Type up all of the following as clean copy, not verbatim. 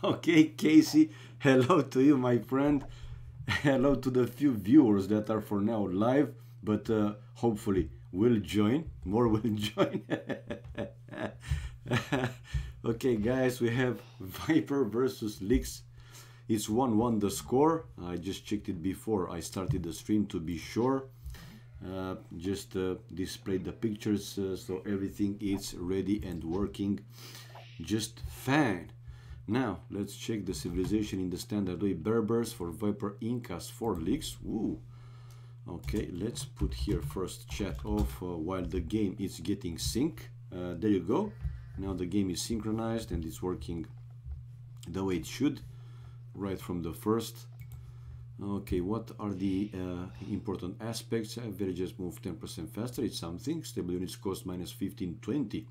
Okay, Casey, hello to you, my friend. Hello to the few viewers that are for now live, but hopefully will join. More will join. Okay, guys, we have Viper versus Lix. It's 1-1 the score. I just checked it before I started the stream to be sure. Just displayed the pictures so everything is ready and working just fine. Now let's check the civilization in the standard way. Berbers for Viper, Incas for Lix. Ooh. Okay, let's put here first chat off while the game is getting sync. There you go. Now the game is synchronized and it's working the way it should right from the first. Okay, what are the important aspects? Villagers move 10% faster, it's something. Stable units cost minus 15-20%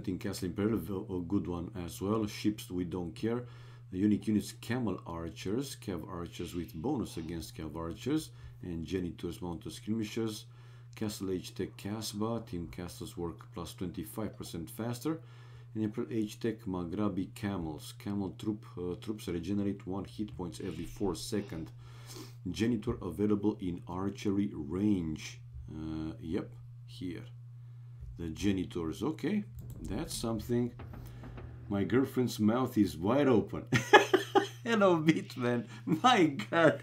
in Castle Imperial, a good one as well. Ships, we don't care. The unique units, Camel Archers, Cav Archers with bonus against Cav Archers, and Janitors, Mounted Skirmishers. Castle Age Tech Casbah, Team Castles work plus 25% faster. In April Age Tech Maghrabi Camels. Camel troops regenerate 1 hit points every 4 seconds. Janitor available in archery range. Yep, here. The Janitors. Okay, that's something. My girlfriend's mouth is wide open. Hello, Bitman. My God.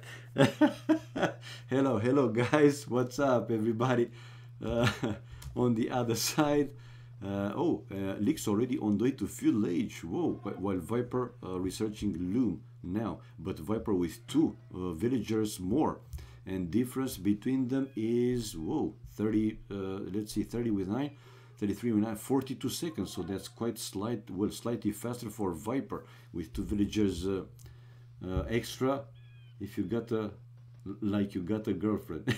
Hello, guys. What's up, everybody? On the other side. Lix already on the way to fuel age. Whoa, while Viper researching Loom now, but Viper with 2 villagers more, and difference between them is 30. Let's see, 30 with 9, 33 with 9, 42 seconds. So that's quite slightly faster for Viper with 2 villagers extra. If you got a girlfriend.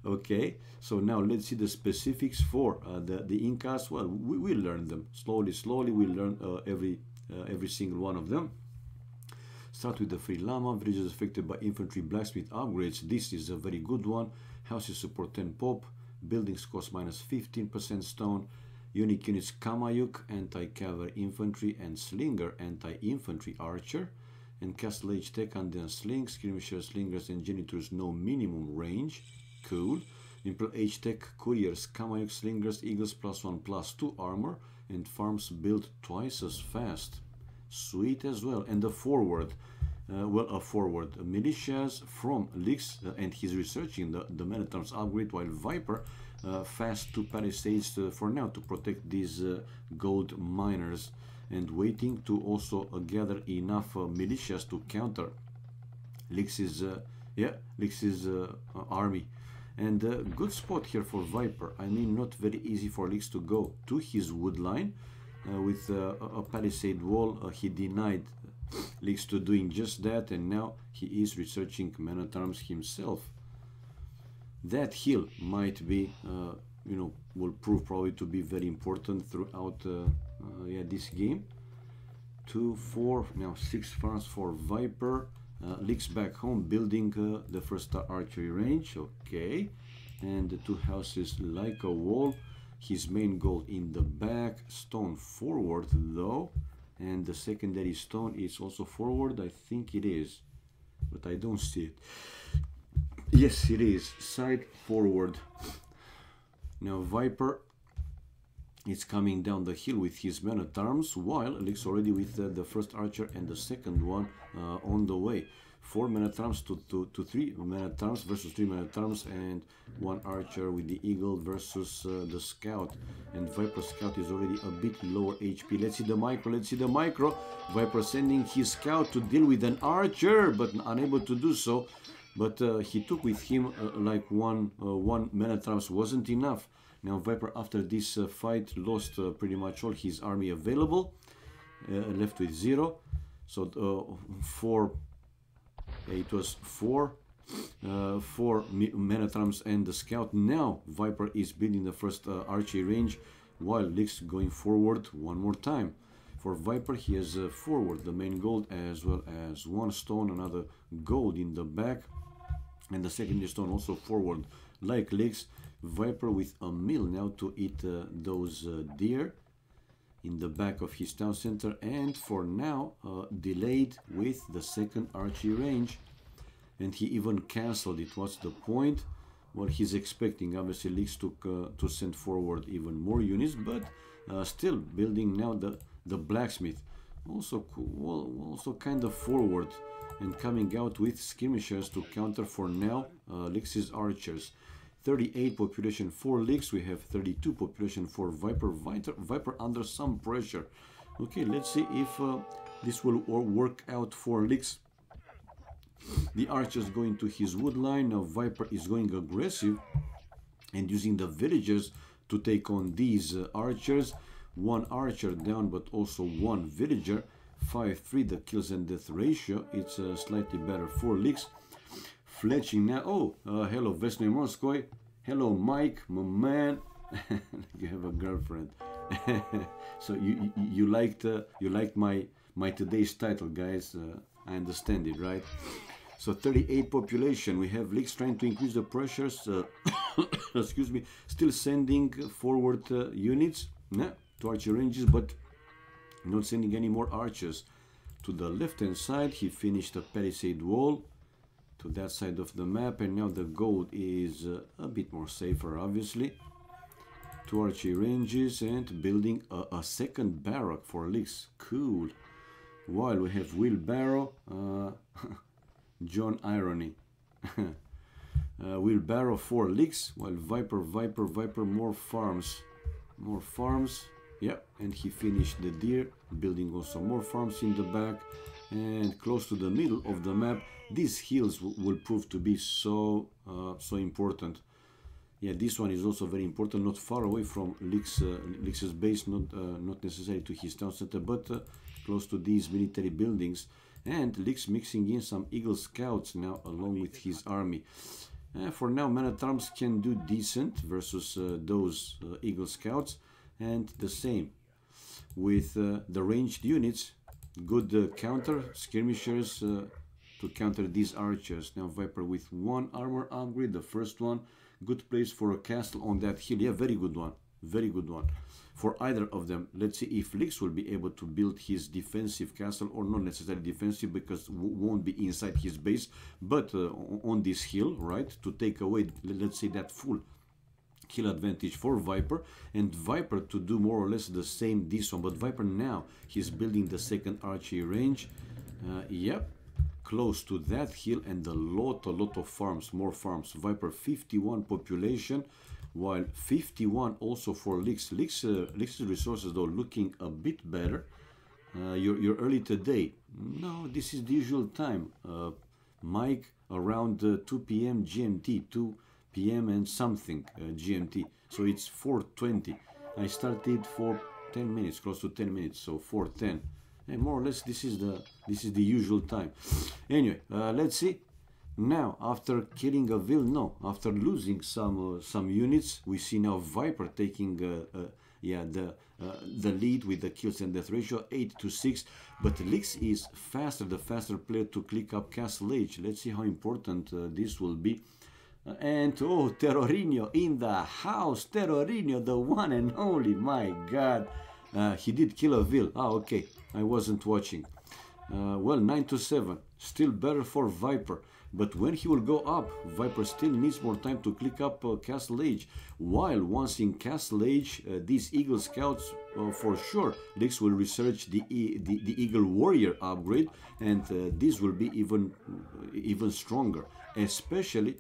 Okay, so now let's see the specifics for the Incas. Well, we will learn them slowly. We'll learn every single one of them. Start with the Free Llama. Villages affected by infantry blacksmith upgrades. This is a very good one. Houses support 10 pop. Buildings cost minus 15% stone. Unique units, Kamayuk, anti-cavalry infantry, and Slinger, anti-infantry archer. And Castle Age Tech and Slings, skirmishers, slingers, and janitors, no minimum range. Cool. Imperial Age Tech Couriers, Kamayuk, Slingers, Eagles +1/+2 armor, and farms built twice as fast. Sweet as well. And a forward. Militias from Lix, and he's researching the men at arms upgrade, while Viper fast to palisades for now to protect these gold miners, and waiting to also gather enough militias to counter Lix's army. And good spot here for Viper. I mean, not very easy for Lix to go to his wood line with a palisade wall. He denied Lix to doing just that, and now he is researching man-at-arms himself. That hill might be, will prove probably to be very important throughout this game. 2, 4, now 6 farms for Viper. Lix back home building the first archery range. Okay, and the 2 houses like a wall. His main goal in the back, stone forward though, and the secondary stone is also forward. I think it is, but I don't see it. Yes, it is side forward. Now Viper is coming down the hill with his men at arms, while Lix already with the first archer and the second one on the way. 4 men at arms to 3 men at arms versus 3 men at arms, and 1 archer with the eagle versus the scout. And Viper scout is already a bit lower HP. Let's see the micro. Viper sending his scout to deal with an archer, but unable to do so. But he took with him like one man at arms wasn't enough. Now Viper, after this fight, lost pretty much all his army available, left with 0. So it was 4 men at arms and the scout. Now Viper is building the first archery range, while Lix going forward one more time. For Viper, he has forward the main gold, as well as 1 stone, another gold in the back, and the secondary stone also forward like Lix. Viper with a mill now to eat those deer in the back of his town center, and for now delayed with the second archery range, and he even cancelled it. What's the point? Well, he's expecting obviously Leaks to send forward even more units, but still building now the blacksmith, also also kind of forward and coming out with skirmishers to counter for now Leaks' archers. 38 population for Leaks, we have 32 population for Viper. Viper under some pressure. Okay, let's see if this will work out for Leaks. The archers going to his wood line. Now Viper is going aggressive and using the villagers to take on these archers. One archer down, but also one villager. 5-3 the kills and death ratio. It's slightly better for Leaks. Fletching now. Oh, hello Vesnoy Morskoy. Hello Mike, my man. You have a girlfriend. So you liked my today's title, guys. I understand it, right? So 38 population. We have Leaks trying to increase the pressures. Excuse me. Still sending forward units to archer ranges, but not sending any more archers. To the left hand side, he finished a palisade wall to that side of the map, and now the gold is a bit more safer, obviously. Two archery ranges and building a second barrack for Leaks. Cool. While we have wheelbarrow, John Irony. Wheelbarrow for Leaks, while Viper, more farms. Yeah, and he finished the deer, building also more farms in the back, and close to the middle of the map. These hills will prove to be so important. Yeah, this one is also very important, not far away from Leaks' base, not necessarily to his town center, but close to these military buildings. And Leaks mixing in some Eagle Scouts now along with his army. For now, Man at Arms can do decent versus those Eagle Scouts, and the same with the ranged units. Good counter skirmishers to counter these archers. Now Viper with one armor upgrade, the first one. Good place for a castle on that hill. Yeah, very good one. Very good one. For either of them. Let's see if Leaks will be able to build his defensive castle, or not necessarily defensive because won't be inside his base, but on this hill, right? To take away, let's say, that full kill advantage for Viper, and Viper to do more or less the same this one. But Viper now, he's building the second archery range. Yep. Close to that hill, and a lot of farms, more farms. Viper 51 population, while 51 also for Leaks. Leaks' resources though looking a bit better. You're early today. No, this is the usual time. Mike, around 2 p.m. GMT, 2 p.m. and something GMT. So it's 4:20. I started for 10 minutes, close to 10 minutes, so 4:10. And more or less this is the usual time. Anyway, let's see. Now, after killing a villain, no, after losing some units, we see now Viper taking the lead with the kills and death ratio 8-6. But Leaks is the faster player to click up Castle Age. Let's see how important this will be. And oh, Terrorinho in the house. Terrorinho, the one and only. My God. He did kill a Vil. Ah, okay. I wasn't watching. Well, 9-7. Still better for Viper. But when he will go up, Viper still needs more time to click up Castle Age. While once in Castle Age, these Eagle Scouts, for sure, Leaks will research the Eagle Warrior upgrade, and this will be even stronger, especially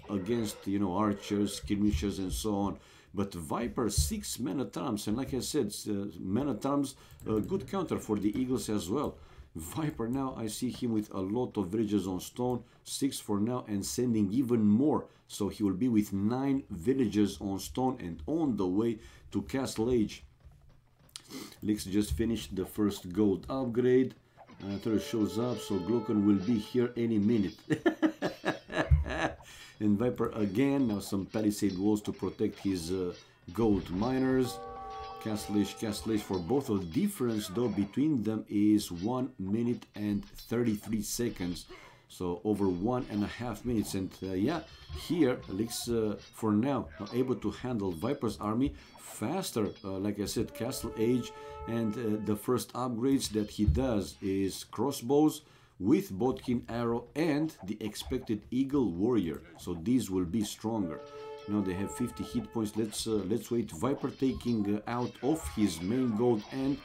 against, you know, archers, skirmishers, and so on. But Viper 6 Man at Arms, and like I said, Man at Arms, good counter for the Eagles as well. Viper now, I see him with a lot of villages on stone, 6 for now, and sending even more. So he will be with 9 villages on stone and on the way to Castle Age. Leaks just finished the first gold upgrade. Terror shows up, so Glocken will be here any minute. And Viper again, now some palisade walls to protect his gold miners. Castle Age for both. The difference though between them is 1 minute and 33 seconds. So over 1.5 minutes, and yeah, here Lix for now able to handle Viper's army faster. Like I said, Castle Age, and the first upgrades that he does is crossbows with Bodkin arrow and the expected Eagle Warrior. So these will be stronger. Now they have 50 hit points. Let's wait. Viper taking out of his main gold and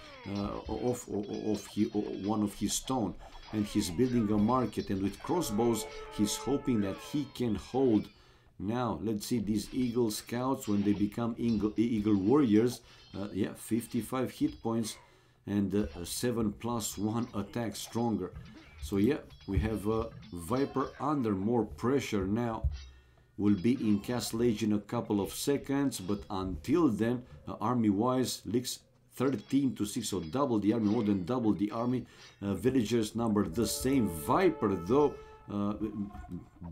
one of his stone, and he's building a market, and with crossbows he's hoping that he can hold. Now let's see these Eagle Scouts when they become Eagle Warriors. Yeah, 55 hit points and 7+1 attack stronger. So yeah, we have Viper under more pressure now. Will be in Castle Age in a couple of seconds, but until then, army-wise, Lix 13-6, so double the army, more than double the army. Villagers number the same. Viper, though,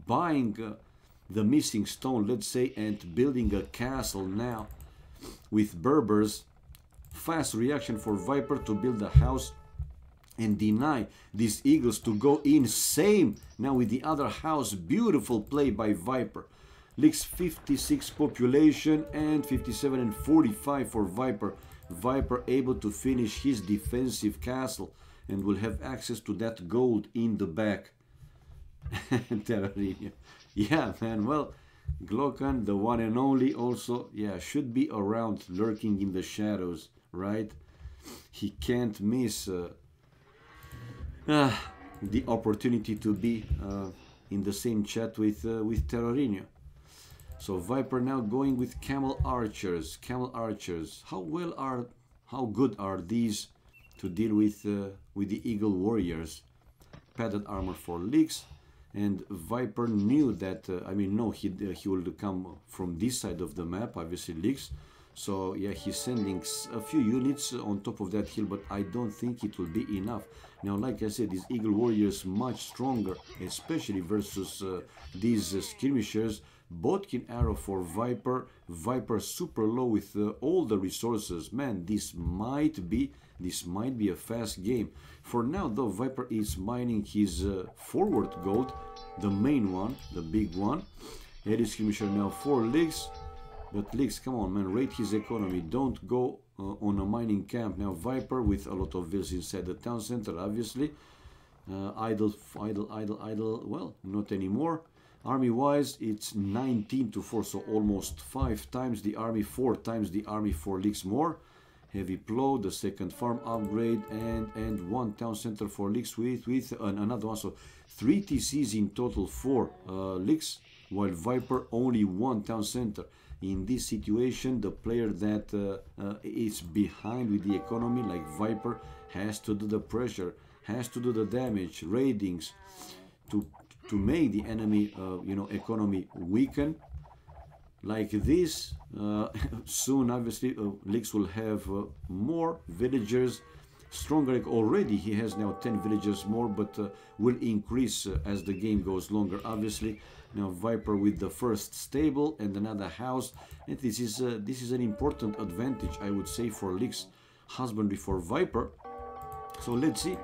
buying the missing stone, let's say, and building a castle now with Berbers. Fast reaction for Viper to build a house and deny these eagles to go insane. Now with the other house, beautiful play by Viper. Lix 56 population and 57 and 45 for Viper. Viper able to finish his defensive castle and will have access to that gold in the back. Yeah, man, well, Glockan, the one and only, also, yeah, should be around, lurking in the shadows, right? He can't miss the opportunity to be in the same chat with Terrorinho. So Viper now going with Camel Archers. Camel Archers. How good are these to deal with the Eagle Warriors? Padded armor for Lix, and Viper knew that. I mean, no, he will come from this side of the map, obviously Lix. So yeah, he's sending a few units on top of that hill, but I don't think it will be enough. Now, like I said, these Eagle Warriors much stronger, especially versus these skirmishers. Bodkin arrow for Viper. Viper super low with all the resources. Man, this might be a fast game. For now, though, Viper is mining his forward gold, the main one, the big one. Heavy skirmisher now for Lix. But Lix, come on, man, rate his economy. Don't go on a mining camp. Now Viper with a lot of vills inside the town center, obviously. Idle. Well, not anymore. Army-wise, it's 19-4, so almost 5 times the army, 4 times the army for Lix more. Heavy plow, the second farm upgrade, and 1 town center for Lix with another one. So 3 TCs in total for Lix, while Viper only 1 town center. In this situation, the player that is behind with the economy, like Viper, has to do the pressure, has to do the damage, raidings, to make the enemy, economy weaken. Like this, soon, obviously, Lix will have more villagers, stronger. Already he has now 10 villagers more, but will increase as the game goes longer, obviously. Now Viper with the first stable and another house, and this is an important advantage, I would say, for Lix. Husbandry for Viper. So let's see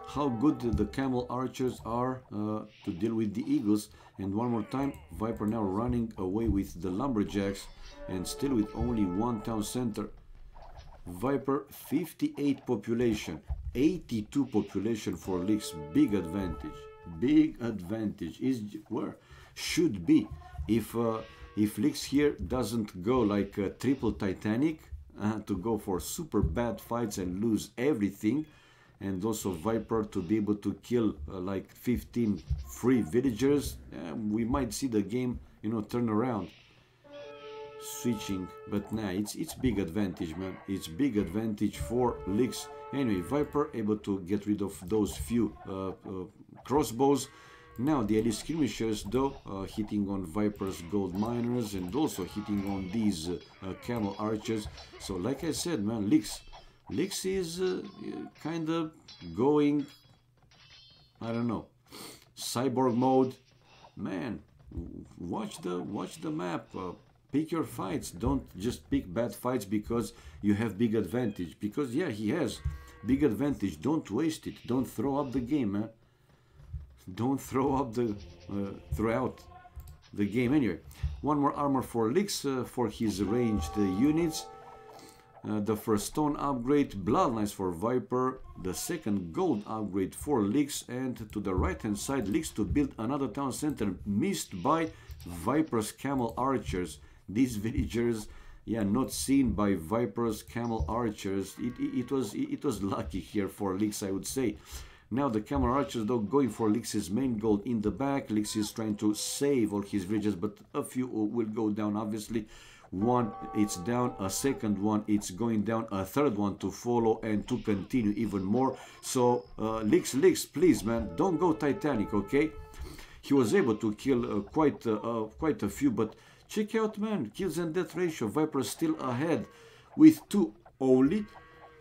how good the Camel Archers are to deal with the Eagles. And one more time, Viper now running away with the Lumberjacks and still with only 1 town center. Viper 58 population, 82 population for Lix. Big advantage. Big advantage is where should be. If Lix here doesn't go like a triple Titanic to go for super bad fights and lose everything, and also Viper to be able to kill like 15 free villagers, we might see the game, turn around. Switching, but nah, it's big advantage, man. It's big advantage for Lix. Anyway, Viper able to get rid of those few crossbows. Now the elite skirmishers, though, hitting on Viper's gold miners and also hitting on these Camel Archers. So like I said, man, Lix is kind of going, I don't know, cyborg mode. Man, watch the map. Pick your fights. Don't just pick bad fights because you have big advantage. Because yeah, he has big advantage. Don't waste it. Don't throw up the game, man. Don't throw up the throughout the game. Anyway, one more armor for Lix for his ranged units. The first stone upgrade, Bloodlines for Viper. The second gold upgrade for Lix. And to the right hand side, Lix to build another town center missed by Viper's camel archers. These villagers, yeah, not seen by Viper's camel archers. It was lucky here for Lix, I would say. Now the camel archers though going for Lix's main goal in the back. Lix is trying to save all his villages, but a few will go down obviously. One, it's down, a second one, it's going down, a third one to follow and to continue even more. So Lix, please man, don't go Titanic, okay? He was able to kill quite a few, but check out man, kills and death ratio, Viper still ahead with 2 only.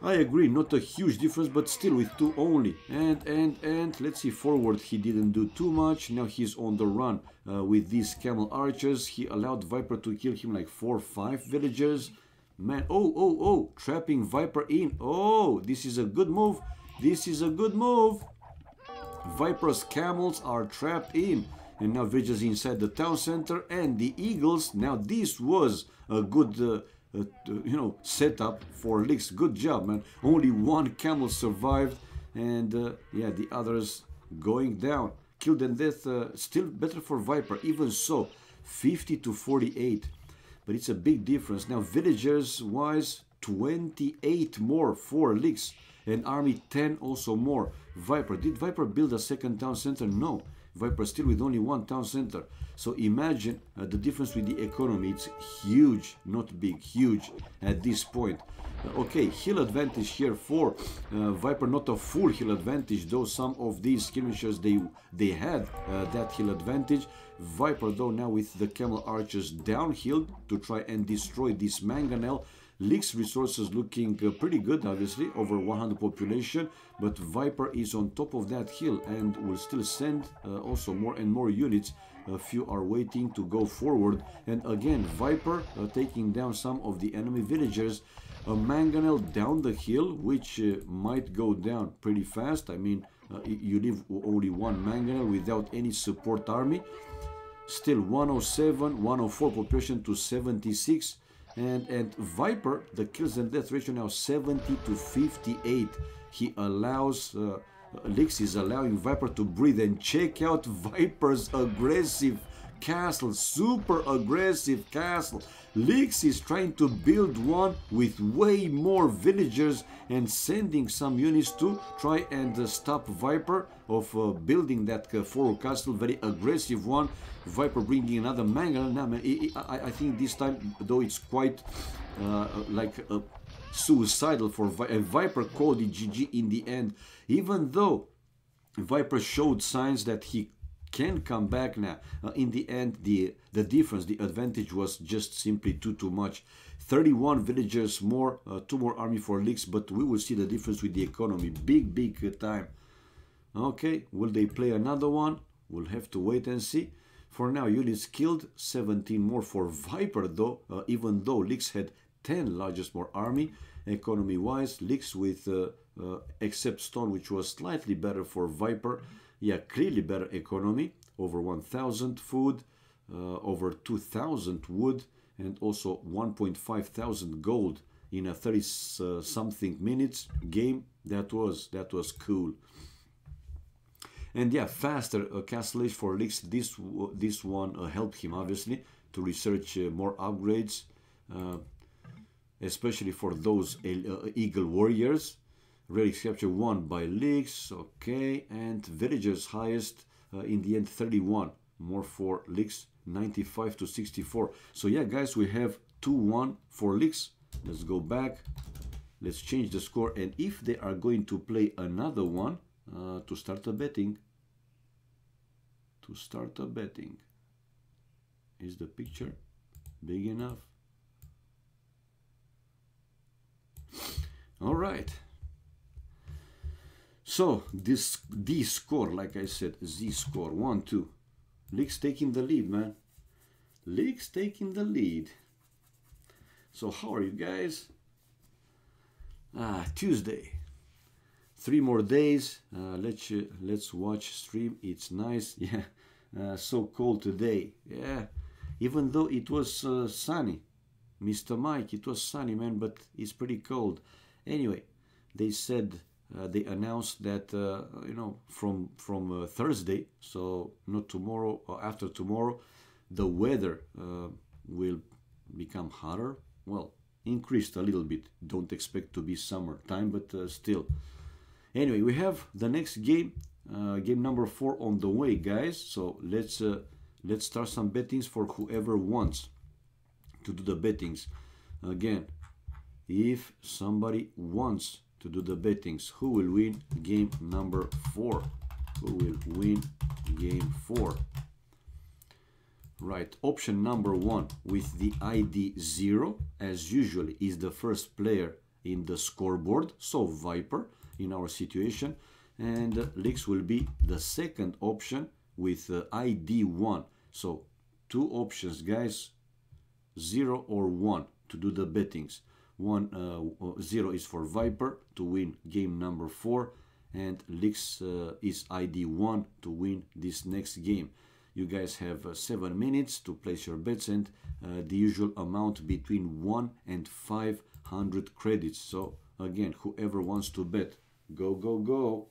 I agree, not a huge difference, but still with 2 only. And let's see, forward he didn't do too much. Now he's on the run with these camel archers. He allowed Viper to kill him like 4 or 5 villagers. Man, oh, trapping Viper in. Oh, this is a good move. This is a good move. Viper's camels are trapped in. And now villagers inside the town center and the eagles. Now this was a good setup for Lix. Good job, man. Only 1 camel survived, and yeah, the others going down. Killed and death still better for Viper. Even so, 50 to 48, but it's a big difference. Now villagers wise, 28 more for Lix, and army 10 also more. Viper, did Viper build a second town center? No, Viper still with only 1 town center. So imagine the difference with the economy. It's huge, not big, huge at this point. Okay, hill advantage here for Viper, not a full hill advantage, though some of these skirmishers they had that hill advantage. Viper though now with the camel archers downhill to try and destroy this mangonel. Lix resources looking pretty good, obviously, over 100 population, but Viper is on top of that hill and will still send also more and more units. A few are waiting to go forward, and again Viper taking down some of the enemy villagers. A mangonel down the hill, which might go down pretty fast. I mean, you leave only 1 mangonel without any support army. Still 107, 104 population to 76. And Viper, the kills and death ratio now 70 to 58. He allows, Lix is allowing Viper to breathe, and check out Viper's aggressive castle, super aggressive castle. Lix is trying to build one with way more villagers and sending some units to try and stop Viper of building that forward castle, very aggressive one. Viper bringing another mangonel. Now, man, I think this time, though, it's quite suicidal for Viper called it GG in the end, even though Viper showed signs that he can come back now. In the end, the difference, the advantage was just simply too much. 31 villagers more, 2 more army for Lix, but we will see the difference with the economy. Big time. Okay, will they play another one? We'll have to wait and see. For now, units killed, 17 more for Viper though, even though Lix had 10 largest more army. Economy wise, Lix with except stone, which was slightly better for Viper. Yeah, clearly better economy, over 1,000 food, over 2,000 wood, and also 1.5 thousand gold in a 30 something minutes game. That was cool. And yeah, faster castle age for Lix. This one helped him obviously to research more upgrades, especially for those eagle warriors. Relics capture 1 by Lix, okay, and villagers highest in the end 31, more for Lix, 95 to 64. So yeah, guys, we have 2-1 for Lix. Let's go back, let's change the score, and if they are going to play another one, to start a betting. Is the picture big enough? All right. So this score, like I said, Z score 1-2. Lix taking the lead, man. Lix taking the lead. So how are you guys? Tuesday. 3 more days. Let's watch stream. It's nice. Yeah, so cold today. Yeah, even though it was sunny, Mr. Mike, it was sunny, man, but it's pretty cold. Anyway, they said they announced that you know, from Thursday, so not tomorrow or after tomorrow, the weather will become hotter. Well, increased a little bit. Don't expect to be summertime, but still. Anyway, we have the next game, game number 4 on the way, guys. So let's start some bettings for whoever wants to do the bettings. Again, if somebody wants to do the bettings, who will win game number 4? Who will win game 4? Right, option number 1 with the ID 0, as usually, is the first player in the scoreboard, so Viper in our situation, and Lix will be the second option with ID 1. So 2 options, guys, 0 or 1 to do the bettings. 0 is for Viper to win game number 4, and Lix is ID 1 to win this next game. You guys have 7 minutes to place your bets, and the usual amount between 1 and 500 credits. So again, whoever wants to bet, go, go, go.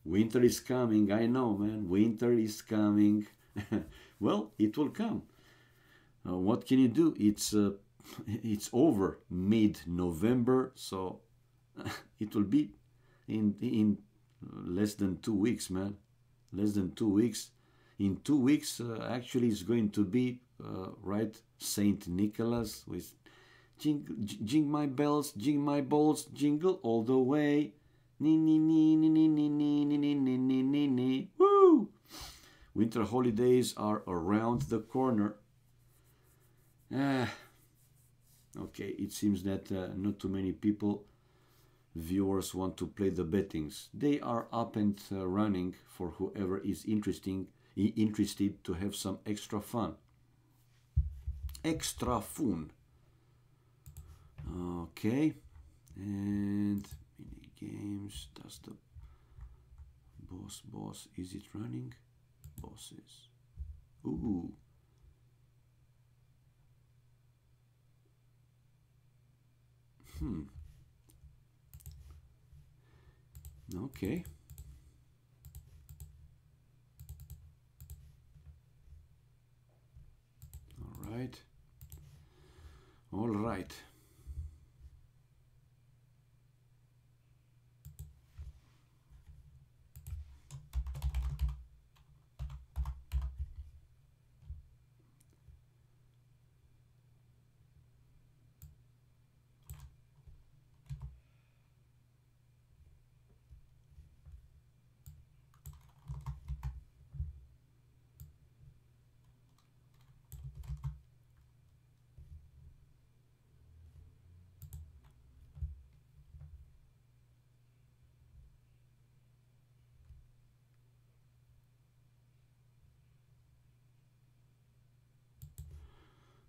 Winter is coming, I know, man. Winter is coming. Well, it will come. What can you do? It's over mid-November, so it will be in less than 2 weeks, man. Less than 2 weeks. In 2 weeks, actually, it's going to be right, Saint Nicholas with jing my bells, jing my balls, jingle all the way. Ni ni ni ni ni ni ni ni ni ni ni ni ni. Woo! Winter holidays are around the corner. Okay, it seems that not too many people, viewers, want to play the bettings. They are up and running for whoever is interested to have some extra fun. Extra fun. Okay, and mini games. Does the boss, is it running? Bosses. Ooh. Okay. All right. All right.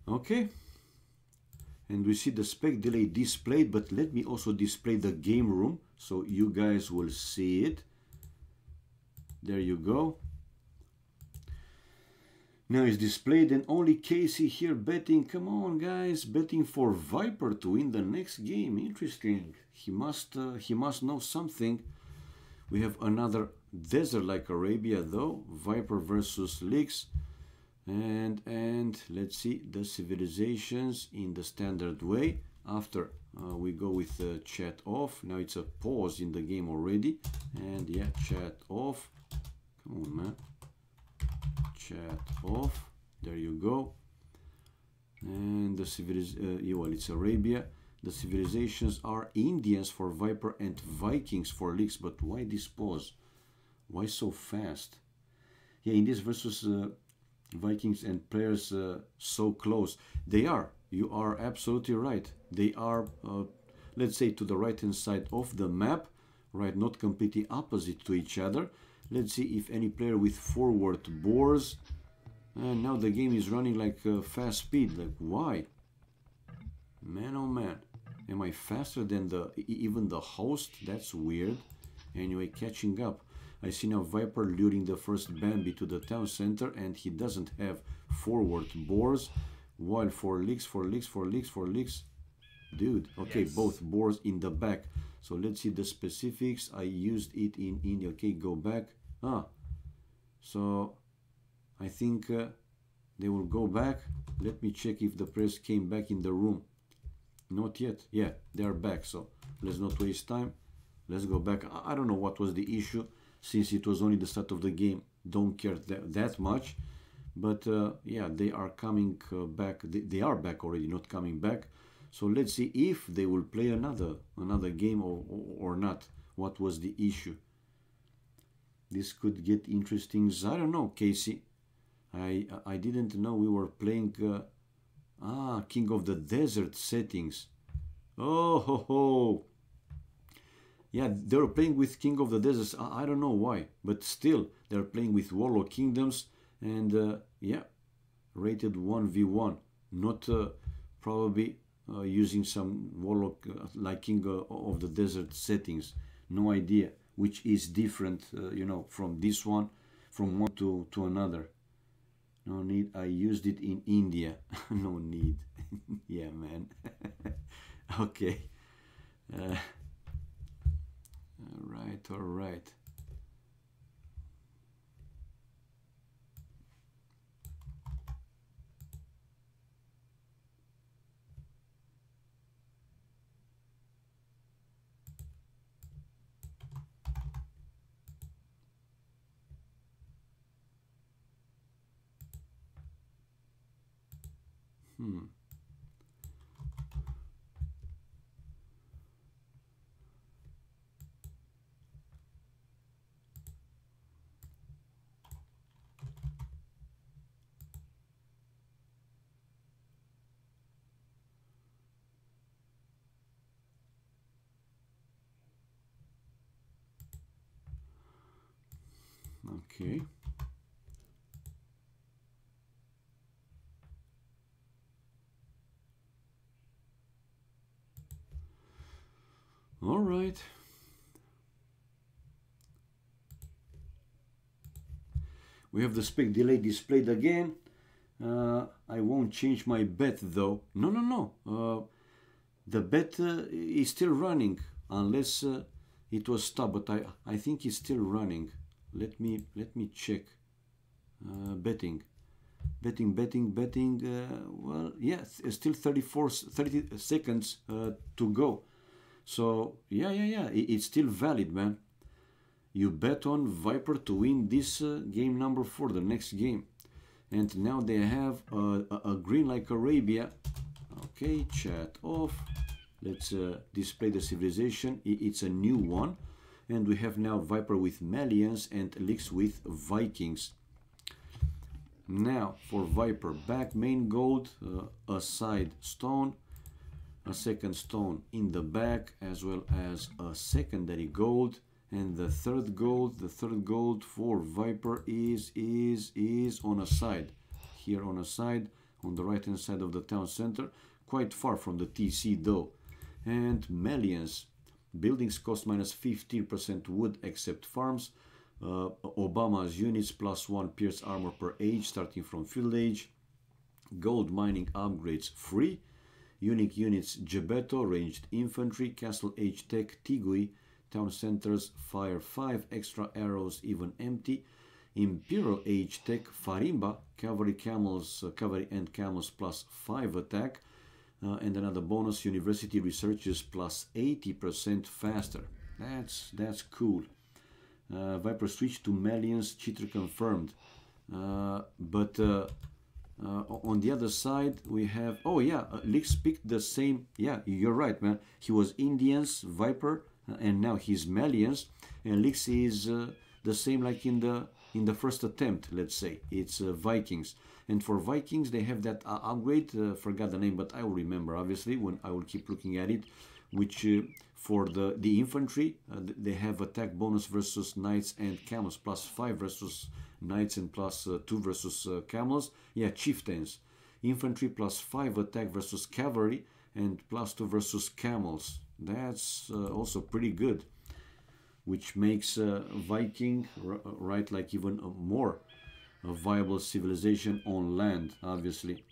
Okay, and we see the spec delay displayed, but let me also display the game room so you guys will see it. There you go. Now it's displayed, and only Casey here betting. Come on, guys, betting for Viper to win the next game. Interesting. He must know something. We have another desert like Arabia though. Viper versus Lix. And let's see the civilizations in the standard way. After we go with chat off. Now it's a pause in the game already, and yeah, chat off. Come on, man, chat off. There you go. And the well, it's Arabia. The civilizations are Indians for Viper and Vikings for Lix. But why this pause? Why so fast? Yeah, Indians versus Vikings and players so close. They are. You are absolutely right. They are, let's say, to the right hand side of the map, right? Not completely opposite to each other. Let's see if any player with forward bores. And now the game is running like fast speed. Like, why? Man, oh man. Am I faster than even the host? That's weird. Anyway, catching up. I see now Viper luring the first Bambi to the town center, and he doesn't have forward boars. While for leaks. Dude, okay, yes. Both boars in the back. So let's see the specifics. I used it in India. Okay, go back. So I think they will go back. Let me check if the press came back in the room. Not yet. Yeah, they are back. So let's not waste time. Let's go back. I don't know what was the issue, since it was only the start of the game. Don't care that much. But yeah, they are coming back. They are back already, not coming back. So let's see if they will play another game or not. What was the issue? This could get interesting. I don't know, Casey. I didn't know we were playing King of the Desert settings. Oh ho ho. Yeah, they were playing with King of the Deserts. I don't know why, but still they're playing with Warlock Kingdoms, and yeah, rated 1v1. Not probably using some Warlock like King of the Desert settings. No idea which is different, you know, from this one, from one to another. No need. I used it in India. No need. Yeah, man. Okay. All right. Okay. All right. We have the spec delay displayed again. I won't change my bet though. No. The bet is still running unless it was stopped, but I think it's still running. Let me check. Betting. Well, yeah, still 30 seconds to go. So yeah, it's still valid, man. You bet on Viper to win this game number 4, the next game. And now they have a green like Arabia. Okay, chat off. Let's display the civilization. It's a new one. And we have now Viper with Malians and Elix with Vikings. Now for Viper, back main gold, a side stone, a second stone in the back, as well as a secondary gold. And the third gold for Viper is on a side. Here on a side, on the right hand side of the town center, quite far from the TC though. And Malians, buildings cost minus 15% wood except farms. Obama's units +1 pierce armor per age starting from field age. Gold mining upgrades free. Unique units Gebeto, ranged infantry, castle age tech Tigui, town centers fire 5 extra arrows even empty. Imperial age tech Farimba, cavalry and camels +5 attack. And another bonus, university researchers +80% faster. That's cool. Viper switch to Malians, cheater confirmed. But on the other side we have, oh yeah, Lix picked the same. Yeah, you're right, man. He was Indians Viper, and now he's Malians, and Lix is the same like in the first attempt. Let's say it's Vikings. And for Vikings, they have that upgrade, forgot the name, but I will remember, obviously, when I will keep looking at it, which for the infantry, they have attack bonus versus knights and camels, +5 versus knights and +2 versus camels. Yeah, chieftains. Infantry +5 attack versus cavalry and +2 versus camels. That's also pretty good. which makes Viking, right, like even a more viable civilization on land, obviously.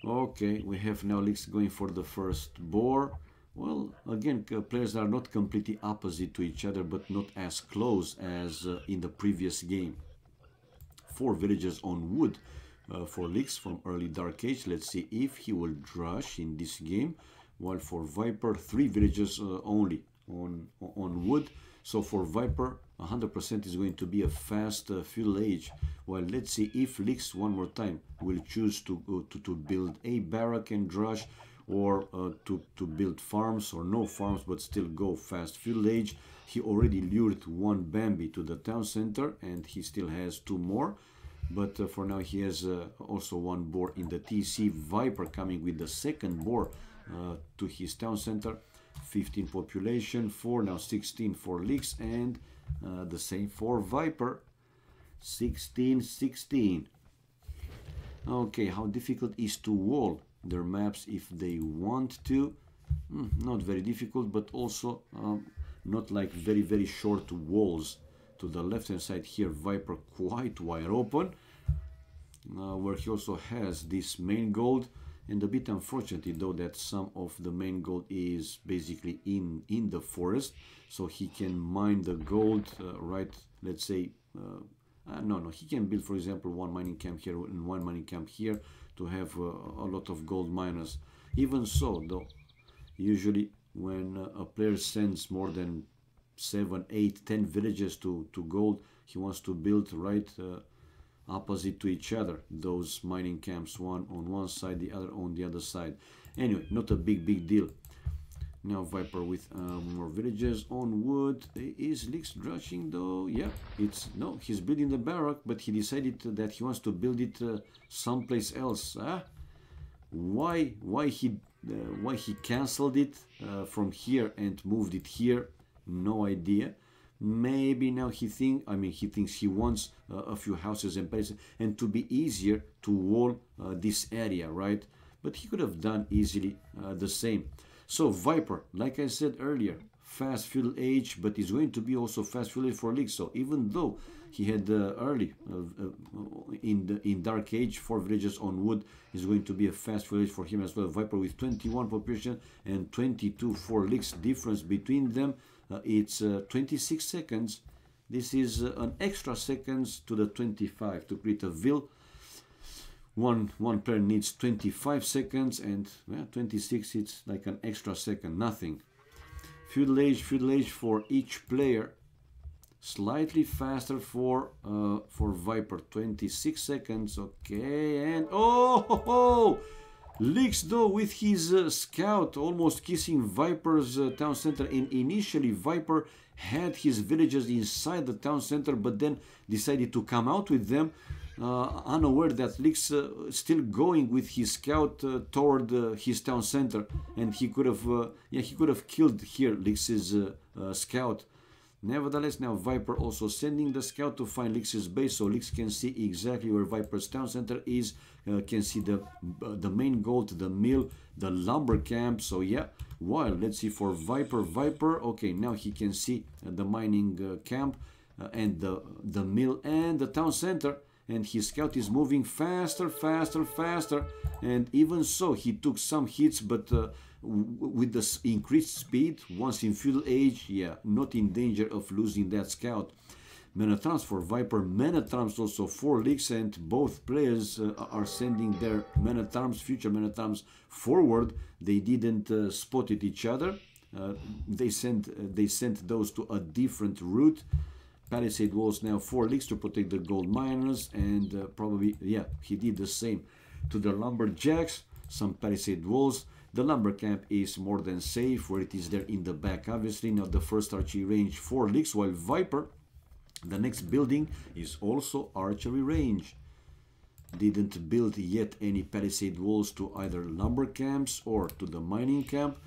Okay, we have now Leaks going for the first boar. Well, again, players are not completely opposite to each other, but not as close as in the previous game. 4 villagers on wood for Leaks from early Dark Age. Let's see if he will drush in this game. While for Viper, 3 villagers only on wood. So for Viper, 100% is going to be a fast feudal age. Well, let's see if Leaks one more time will choose to build a barrack and drush, or to build farms or no farms but still go fast feudal age. He already lured 1 Bambi to the town center and he still has 2 more. But for now he has also 1 boar in the TC. Viper coming with the 2nd boar to his town center. 15 population, 4, now 16 for Leaks, and the same for Viper. 16. Okay, how difficult is to wall their maps if they want to? Not very difficult, but also not like very short walls. To the left hand side here, Viper quite wide open, where he also has this main gold. And a bit unfortunately though that some of the main gold is basically in the forest, so he can mine the gold, right, let's say, no, he can build, for example, 1 mining camp here and 1 mining camp here to have a lot of gold miners. Even so though, usually when a player sends more than 7, 8, 10 villages to gold, he wants to build right opposite to each other, those mining camps, one on one side, the other on the other side. Anyway, not a big deal. Now Viper with more villages on wood. Is Leaks drushing though? Yeah, no, he's building the barrack, but he decided that he wants to build it someplace else. Why he cancelled it from here and moved it here? No idea. Maybe now he thinks he wants a few houses and places, and to be easier to wall this area, right? But he could have done easily the same. So Viper, like I said earlier, fast feudal age, but it's going to be also fast feudal age for Leaks. So even though he had early in Dark Age 4 villages on wood, is going to be a fast feudal age for him as well. Viper with 21 population and 22 for Leaks. Difference between them. It's 26 seconds. This is an extra seconds to the 25 to create a vill. One player needs 25 seconds, and 26, it's like an extra second, nothing. Feudal age for each player. Slightly faster for Viper, 26 seconds. Okay, and Leaks though with his scout almost kissing Viper's town center, and initially Viper had his villagers inside the town center, but then decided to come out with them, unaware that Leaks still going with his scout toward his town center, and he could have killed here Leaks's scout. Nevertheless, now Viper also sending the scout to find Leaks's base, so Leaks can see exactly where Viper's town center is, can see the main gold, the mill, the lumber camp. So yeah, while let's see for Viper, okay, now he can see the mining camp and the mill and the town center, and his scout is moving faster, and even so he took some hits, but with the increased speed, once in feudal age, yeah, not in danger of losing that scout. Mana trumps for Viper, mana trumps also for Leaks, and both players are sending their mana trumps, future mana trumps forward. They didn't spot it each other. They sent those to a different route. Palisade walls now for Leaks to protect the gold miners, and probably, yeah, he did the same to the lumberjacks. Some palisade walls. The lumber camp is more than safe where it is there in the back, obviously. Now the first archery range for Leaks, while Viper, the next building is also archery range. Didn't build yet any palisade walls to either lumber camps or to the mining camp.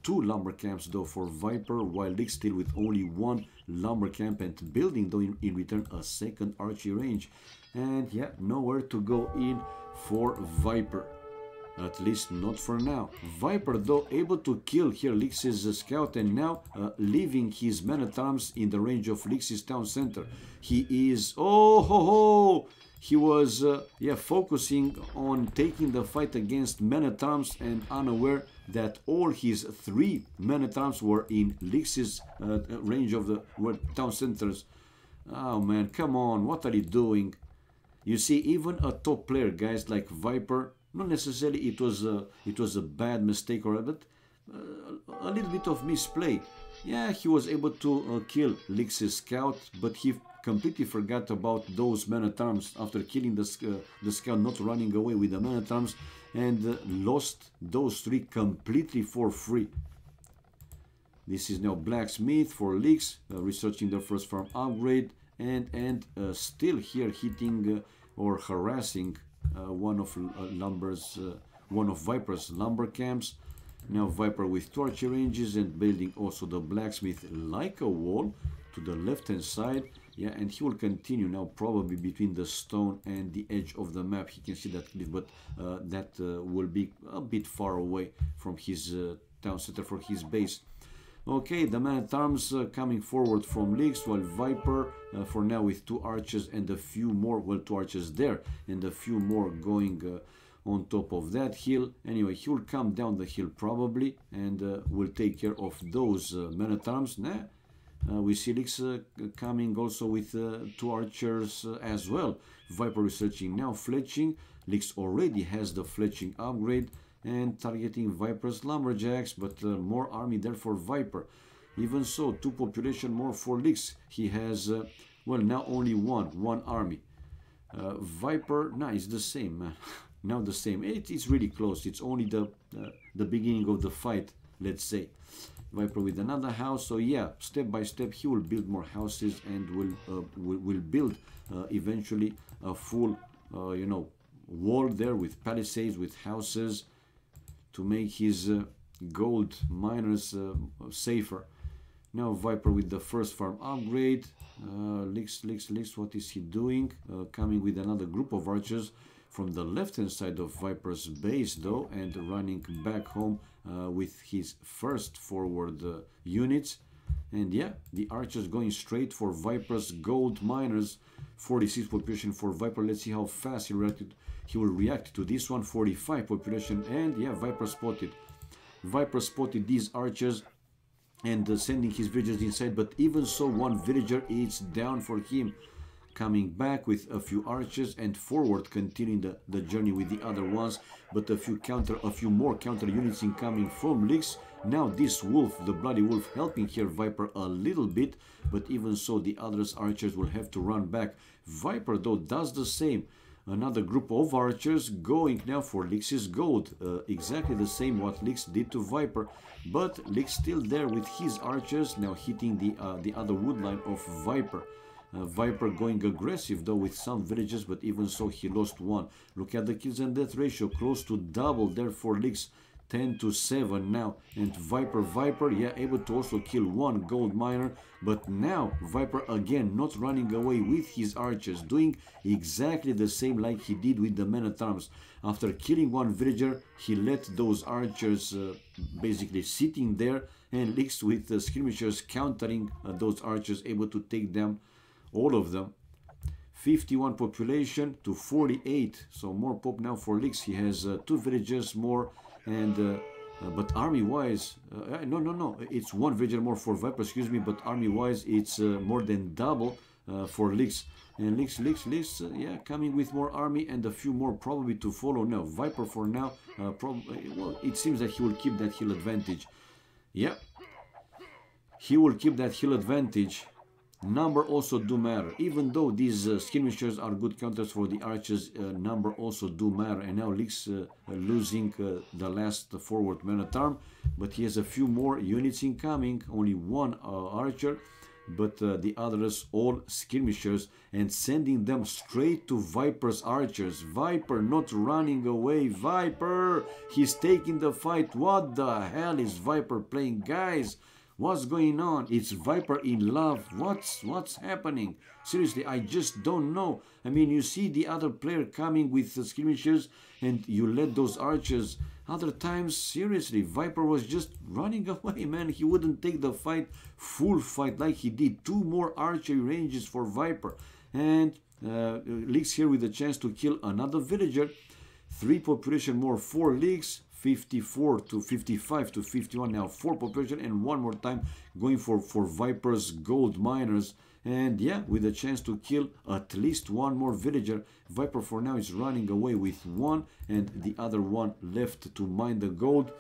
2 lumber camps though for Viper, while Leaks still with only 1 lumber camp, and building though in return a second archery range. And yeah, nowhere to go in for Viper. At least not for now. Viper, though, able to kill here Lix's scout, and now leaving his man-at-arms in the range of Lix's town center. He is... Oh ho ho! He was focusing on taking the fight against men-at-arms and unaware that all his 3 men-at-arms were in Lix's range of the town centers. Oh man, come on, what are you doing? You see, even a top player, guys, like Viper, not necessarily it was a bad mistake, but a little bit of misplay. Yeah, he was able to kill Lix's scout, but he completely forgot about those men-at-arms after killing the scout, not running away with the men-at-arms, and lost those 3 completely for free. This is now Blacksmith for Lix, researching the first farm upgrade, and still here hitting or harassing one of Viper's lumber camps. Now Viper with torture ranges and building also the blacksmith like a wall to the left hand side. Yeah, and he will continue now probably between the stone and the edge of the map. He can see that cliff, but that will be a bit far away from his town center for his base. Okay, the man-at-arms coming forward from Lix, while Viper for now with 2 archers and a few more, well, 2 archers there and a few more going on top of that hill. Anyway, he will come down the hill probably and will take care of those men-at-arms. We see Lix coming also with 2 archers as well. Viper researching now fletching. Lix already has the fletching upgrade and targeting Viper's lumberjacks, but more army there for Viper. Even so, 2 population more for Lix. He has, well, now only one army. Viper, it's the same, man. Now the same. It's really close. It's only the beginning of the fight, let's say. Viper with another house. So yeah, step by step he will build more houses and will build eventually a full, wall there with palisades, with houses, to make his gold miners safer. Now Viper with the first farm upgrade. Lix, what is he doing? Coming with another group of archers from the left hand side of Viper's base though, and running back home with his first forward units. And yeah, the archers going straight for Viper's gold miners. 46 population for Viper. Let's see how fast he will react to this one. 45 population, and yeah, Viper spotted these archers and sending his villagers inside, but even so, 1 villager is down for him. Coming back with a few archers and forward, continuing the journey with the other ones, but a few more counter units incoming from Lix. Now this wolf, the bloody wolf, helping here Viper a little bit, but even so the others archers will have to run back. Viper though does the same. Another group of archers going now for Lix's gold. Exactly the same what Lix did to Viper, but Lix still there with his archers, now hitting the other wood line of Viper. Viper going aggressive though with some villages, but even so he lost 1. Look at the kills and death ratio, close to double there for Lix. 10-7 now, and Viper, yeah, able to also kill 1 gold miner, but now Viper again not running away with his archers, doing exactly the same like he did with the men-at-arms. After killing 1 villager, he let those archers basically sitting there, and Lix with the skirmishers countering those archers, able to take them, all of them. 51 population to 48, so more pop now for Lix. He has 2 villages more. And but army wise, no, it's 1 villager more for Viper, excuse me, but army wise it's more than double for Lix. And Lix, yeah, coming with more army and a few more probably to follow. Now Viper for now, well, it seems that he will keep that hill advantage. Yeah, he will keep that hill advantage. Number also do matter, even though these skirmishers are good counters for the archers. Number also do matter, and now Lix losing the last forward man-at-arm, but he has a few more units incoming. Only 1 archer, but the others all skirmishers, and sending them straight to Viper's archers. Viper not running away. Viper, he's taking the fight. What the hell is Viper playing, guys? What's going on? It's Viper in love. What's happening? Seriously, I just don't know. I mean, you see the other player coming with the skirmishers and you let those archers. Other times, seriously, Viper was just running away, man. He wouldn't take the fight, full fight like he did. 2 more archery ranges for Viper. And Leaks here with a chance to kill another villager. 3 population more, 4 leaks. 54 to 55 to 51 now, 4 population, and one more time going for Viper's gold miners. And yeah, with a chance to kill at least 1 more villager. Viper for now is running away with 1 and the other 1 left to mine the gold.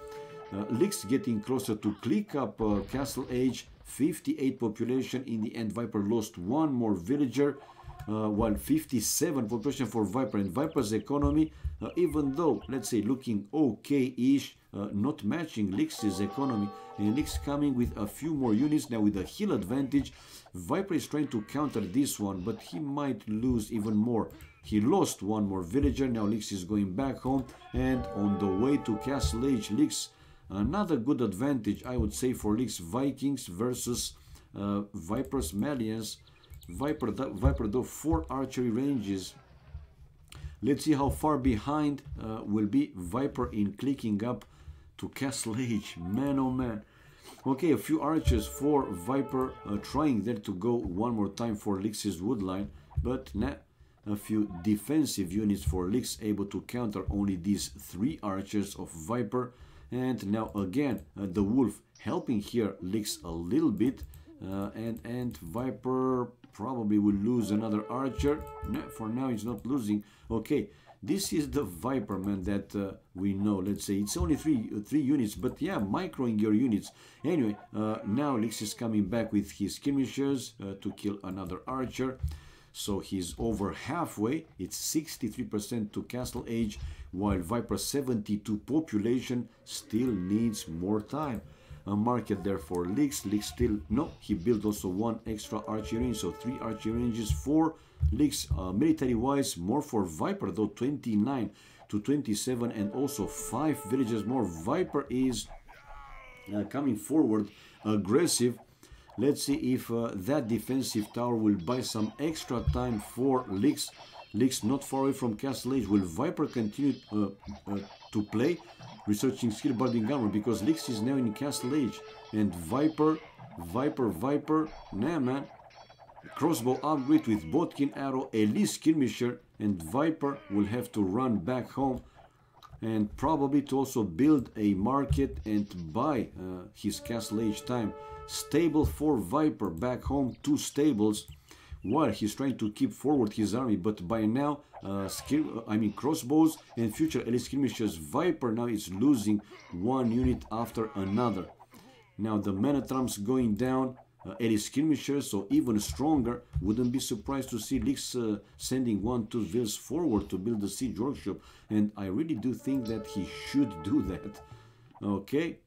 Leaks getting closer to click up Castle Age. 58 population. In the end, Viper lost 1 more villager. While 57 population for Viper, and Viper's economy, even though, let's say, looking okay-ish, not matching Leaks' economy, and Leaks coming with a few more units now with a heal advantage. Viper is trying to counter this one, but he might lose even more. He lost 1 more villager, now Leaks is going back home, and on the way to Castle Age, Leaks, another good advantage, I would say, for Leaks. Vikings versus Viper's Malians. Viper though 4 archery ranges. Let's see how far behind will be Viper in clicking up to Castle Age. Man, oh man. Okay, a few archers for Viper, trying there to go one more time for Leaks' woodline, but nah, a few defensive units for Leaks, able to counter only these 3 archers of Viper. And now again, the wolf helping here Leaks a little bit, and Viper probably will lose another archer. No, for now he's not losing. Okay, this is the Viper, man, that we know. Let's say it's only three units, but yeah, microing your units. Anyway, now Leaks is coming back with his skirmishers to kill another archer. So he's over halfway. It's 63% to Castle Age, while Viper 72 population still needs more time. A market there for Leaks. Leaks still, no, he built also 1 extra archery range, so 3 archery ranges for Leaks. Military wise, more for Viper though, 29 to 27, and also 5 villages more. Viper is coming forward aggressive. Let's see if that defensive tower will buy some extra time for Leaks. Leaks not far away from Castle Age. Will Viper continue to play? Researching skill building armor, because Leaks is now in Castle Age, and Viper, nah man. Crossbow upgrade with Botkin arrow, elite skirmisher, and Viper will have to run back home, and probably to also build a market and buy his Castle Age time. Stable for Viper back home, 2 stables, while he's trying to keep forward his army, but by now crossbows and future elite skirmishers, Viper now is losing 1 unit after another. Now the Manatrams going down, elite skirmishers, so even stronger. Wouldn't be surprised to see Leaks sending 1-2 vills forward to build the siege workshop, and I really do think that he should do that. Okay,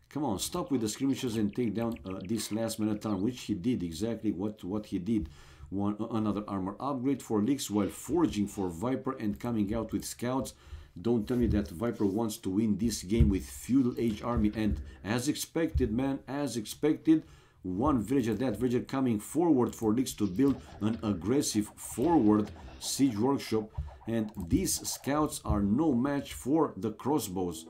come on, stop with the skirmishers and take down this last Manatram, which he did exactly what he did. Another armor upgrade for Leaks, while forging for Viper and coming out with scouts. Don't tell me that Viper wants to win this game with feudal age army, and as expected, man, as expected, 1 villager, that villager coming forward for Leaks to build an aggressive forward siege workshop, and these scouts are no match for the crossbows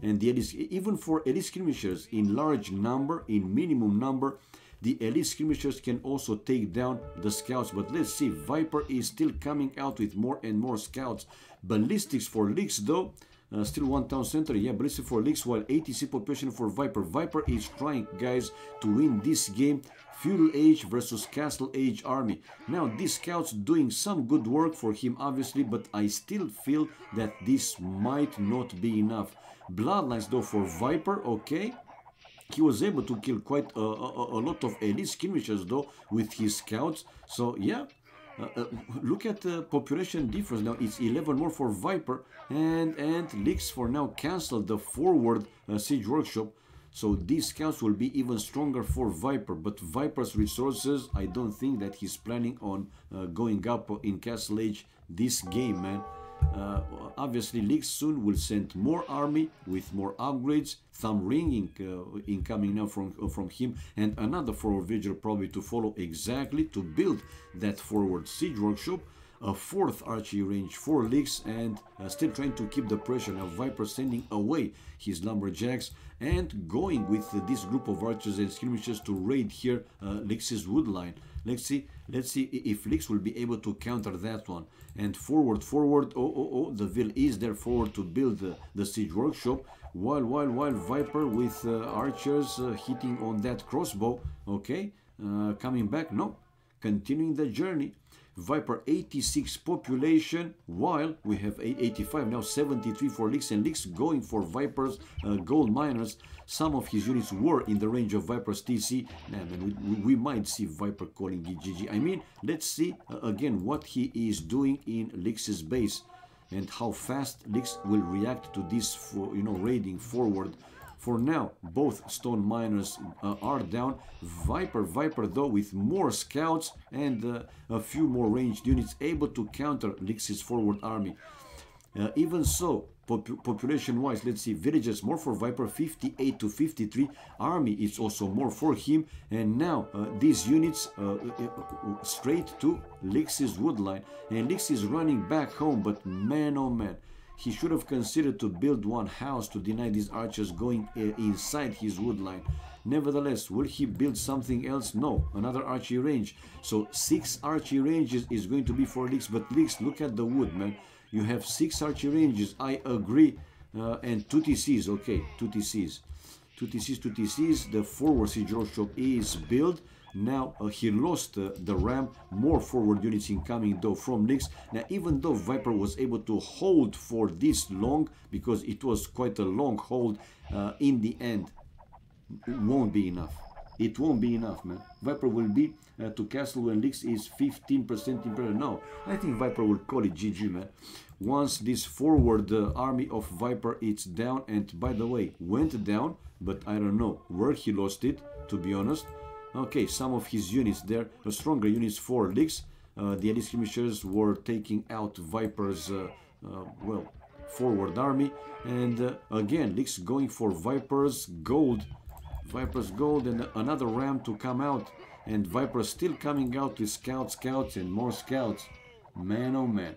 and the elite, even for elite skirmishers in large number, in minimum number. The elite skirmishers can also take down the scouts, but let's see, Viper is still coming out with more and more scouts. Ballistics for Leaks though, still 1 town center, yeah, ballistic for Leaks, while 80 population for Viper. Viper is trying, guys, to win this game. Feudal Age versus Castle Age army. Now, these scouts doing some good work for him, obviously, but I still feel that this might not be enough. Bloodlines though for Viper, okay. He was able to kill quite a lot of elite skirmishers though with his scouts. So yeah, look at the population difference now. It's 11 more for Viper, and Leaks for now canceled the forward siege workshop. So these scouts will be even stronger for Viper. But Viper's resources, I don't think that he's planning on going up in Castle Age this game, man. Obviously Leaks soon will send more army with more upgrades, thumb ringing incoming now from him, and another forward villager probably to follow exactly to build that forward siege workshop. A fourth archery range for Leaks, and still trying to keep the pressure. Now Viper sending away his lumberjacks and going with this group of archers and skirmishers to raid here Leaks's wood line. Let's see if Leaks will be able to counter that one. And forward, the Vil is there forward to build the siege workshop, while Viper with archers hitting on that crossbow. Okay, coming back, no, continuing the journey. Viper 86 population, while we have 85 now, 73 for Leaks, and Leaks going for Viper's gold miners. Some of his units were in the range of Viper's TC. Man, we might see Viper calling it GG. I mean, let's see again what he is doing in Leaks's base and how fast Leaks will react to this, raiding forward. For now, both stone miners are down. Viper though with more scouts and a few more ranged units able to counter Leaks's forward army. Even so, population-wise, let's see, villages more for Viper, 58 to 53. Army is also more for him. And now these units straight to Leaks's woodline. And Leaks is running back home, but man oh man. He should have considered to build one house to deny these archers going inside his woodline. Nevertheless, will he build something else? No, another archery range. So 6 archery ranges is going to be for Leaks. But Leaks, look at the wood, man. You have 6 archery ranges, I agree. And 2 TCs, okay, 2 TCs. 2 TCs, the forward siege workshop is built. Now he lost the ram, more forward units incoming though from Leaks. Now even though Viper was able to hold for this long, because it was quite a long hold, in the end it won't be enough. It won't be enough, man. Viper will be to castle when Leaks is 15% imperial. No, I think Viper will call it GG, man. Once this forward army of Viper is down, and by the way, went down, but I don't know where he lost it, to be honest. Okay, some of his units there, stronger units for Leaks. The elite skirmishers were taking out Viper's, forward army. And again, Leaks going for Viper's gold. And another ram to come out. And Viper still coming out with scouts, and more scouts. Man, oh man.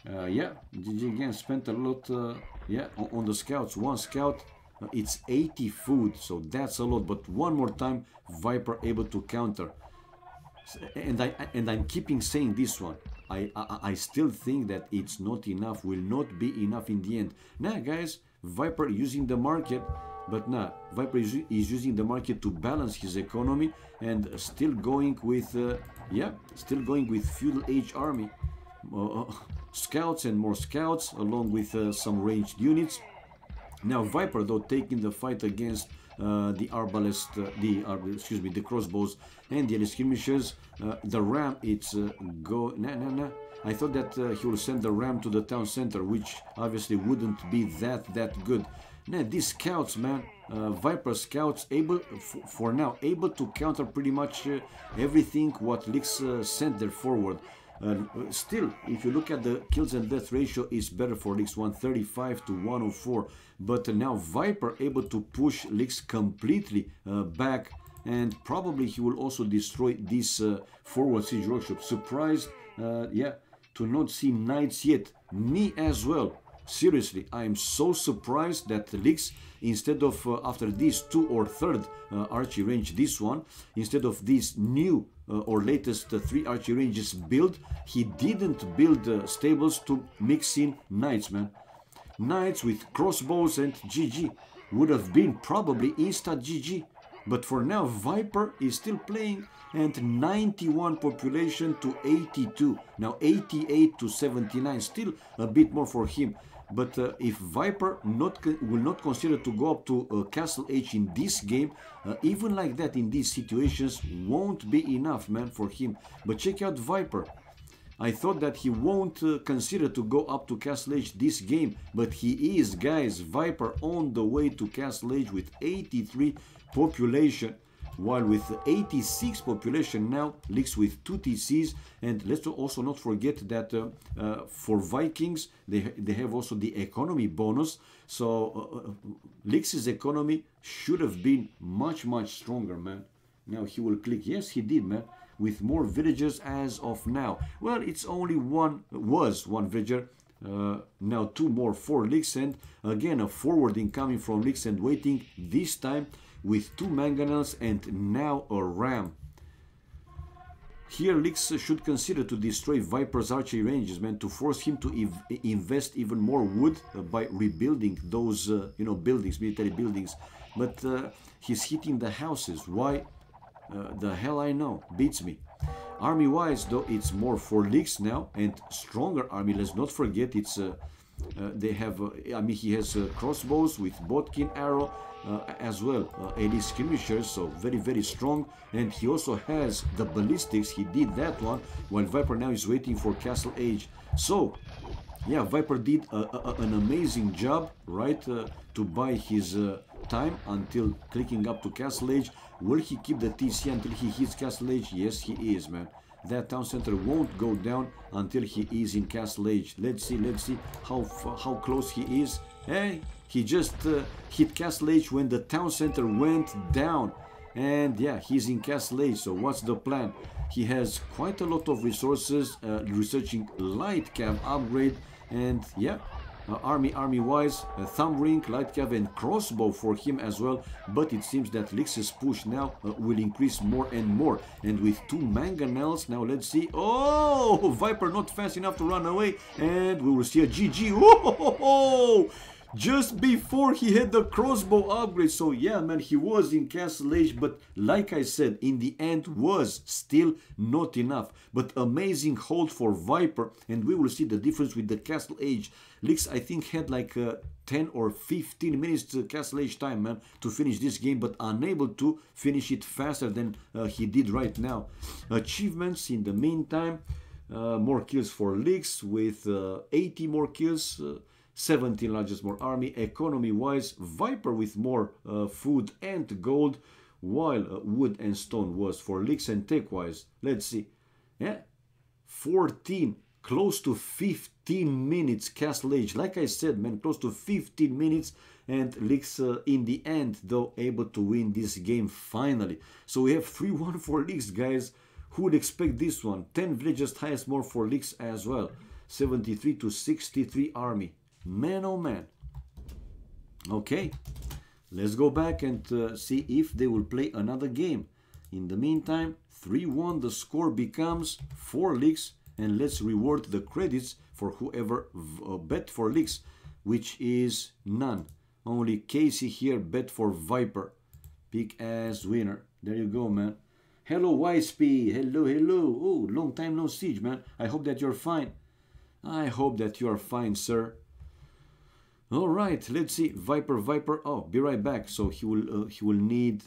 Yeah, GG again spent a lot, on the scouts. One scout. It's 80 food, so that's a lot. But one more time, Viper able to counter. And I'm keeping saying this one. I still think that it's not enough, will not be enough in the end. Now, guys, Viper using the market, but now Viper is using the market to balance his economy and still going with, feudal age army, scouts and more scouts along with some ranged units. Now Viper though taking the fight against the arbalest, the crossbows and the elite skirmishers. The ram, it's I thought that he will send the ram to the town center, which obviously wouldn't be that good. Now these scouts, man, Viper scouts able for now able to counter pretty much everything what Leaks sent there forward. Still, if you look at the kills and death ratio, is better for Leaks, 135 to 104. But now Viper able to push Leaks completely back, and probably he will also destroy this forward siege workshop. Surprised, to not see knights yet. Me as well. Seriously, I am so surprised that Leaks, instead of after this 2 or 3rd archery range, this one, instead of this new or latest 3 archery ranges build, he didn't build stables to mix in knights, man. Knights with crossbows and GG would have been probably insta GG. But for now, Viper is still playing, and 91 population to 82. Now 88 to 79, still a bit more for him. But if Viper will not consider to go up to Castle Age in this game, even like that in these situations, won't be enough, man, for him. But check out Viper. I thought that he won't consider to go up to Castle Age this game, but he is, guys. Viper on the way to Castle Age with 83 population. while with 86 population now, Leaks with 2 TCs. And let's also not forget that for Vikings, they have also the economy bonus. So Leaks' economy should have been much stronger, man. Now he will click, yes he did, man, with more villagers as of now. Well, it's only one villager. Now 2 more for Leaks, and again a forwarding coming from Leaks and waiting, this time with 2 mangonels and now a ram. Here Leaks should consider to destroy Viper's archery ranges, man, to force him to invest even more wood by rebuilding those buildings, military buildings. But he's hitting the houses. Why? The hell I know, beats me. Army wise though, it's more for Leaks now, and stronger army. Let's not forget, it's they have he has crossbows with Bodkin arrow, as well, elite skirmishers, so very strong. And he also has the ballistics, he did that one, while Viper now is waiting for Castle Age. So yeah, Viper did an amazing job, right, to buy his time until clicking up to Castle Age. Will he keep the TC until he hits Castle Age? Yes, he is, man. That town center won't go down until he is in Castle Age. Let's see how close he is. Hey, he just hit Castle Age when the town center went down. And yeah, he's in Castle Age. So what's the plan? He has quite a lot of resources, researching light cav upgrade, and yeah, army wise, thumb ring, light cav and crossbow for him as well. But it seems that Leaks' push now will increase more and more, and with 2 mangonels now. Let's see. Oh, Viper not fast enough to run away, and we will see a GG. Oh, just before he had the crossbow upgrade. So yeah, man, he was in Castle Age, but like I said, in the end was still not enough. But amazing hold for Viper, and we will see the difference with the Castle Age. Leaks, I think, had like 10 or 15 minutes to Castle Age time, man, to finish this game, but unable to finish it faster than he did right now. Achievements in the meantime, more kills for Leaks with 80 more kills, 17 largest more army. Economy wise, Viper with more food and gold, while wood and stone was for Leaks. And tech wise, let's see, yeah, 14, close to 15 minutes Castle Age. Like I said, man, close to 15 minutes, and Leaks in the end though able to win this game finally. So we have 3-1 for Leaks, guys. Who would expect this one? 10 villages, highest more for Leaks as well. 73 to 63 army. Man, oh man. Okay, let's go back and see if they will play another game. In the meantime, 3-1 the score becomes for Leaks, and let's reward the credits for whoever bet for Leaks, which is none. Only Casey here bet for Viper. Big ass winner. There you go, man. Hello YSP, hello. Oh, long time no see, man. I hope that you're fine. I hope that you are fine, sir. All right, let's see. Viper. Oh, be right back. So he will need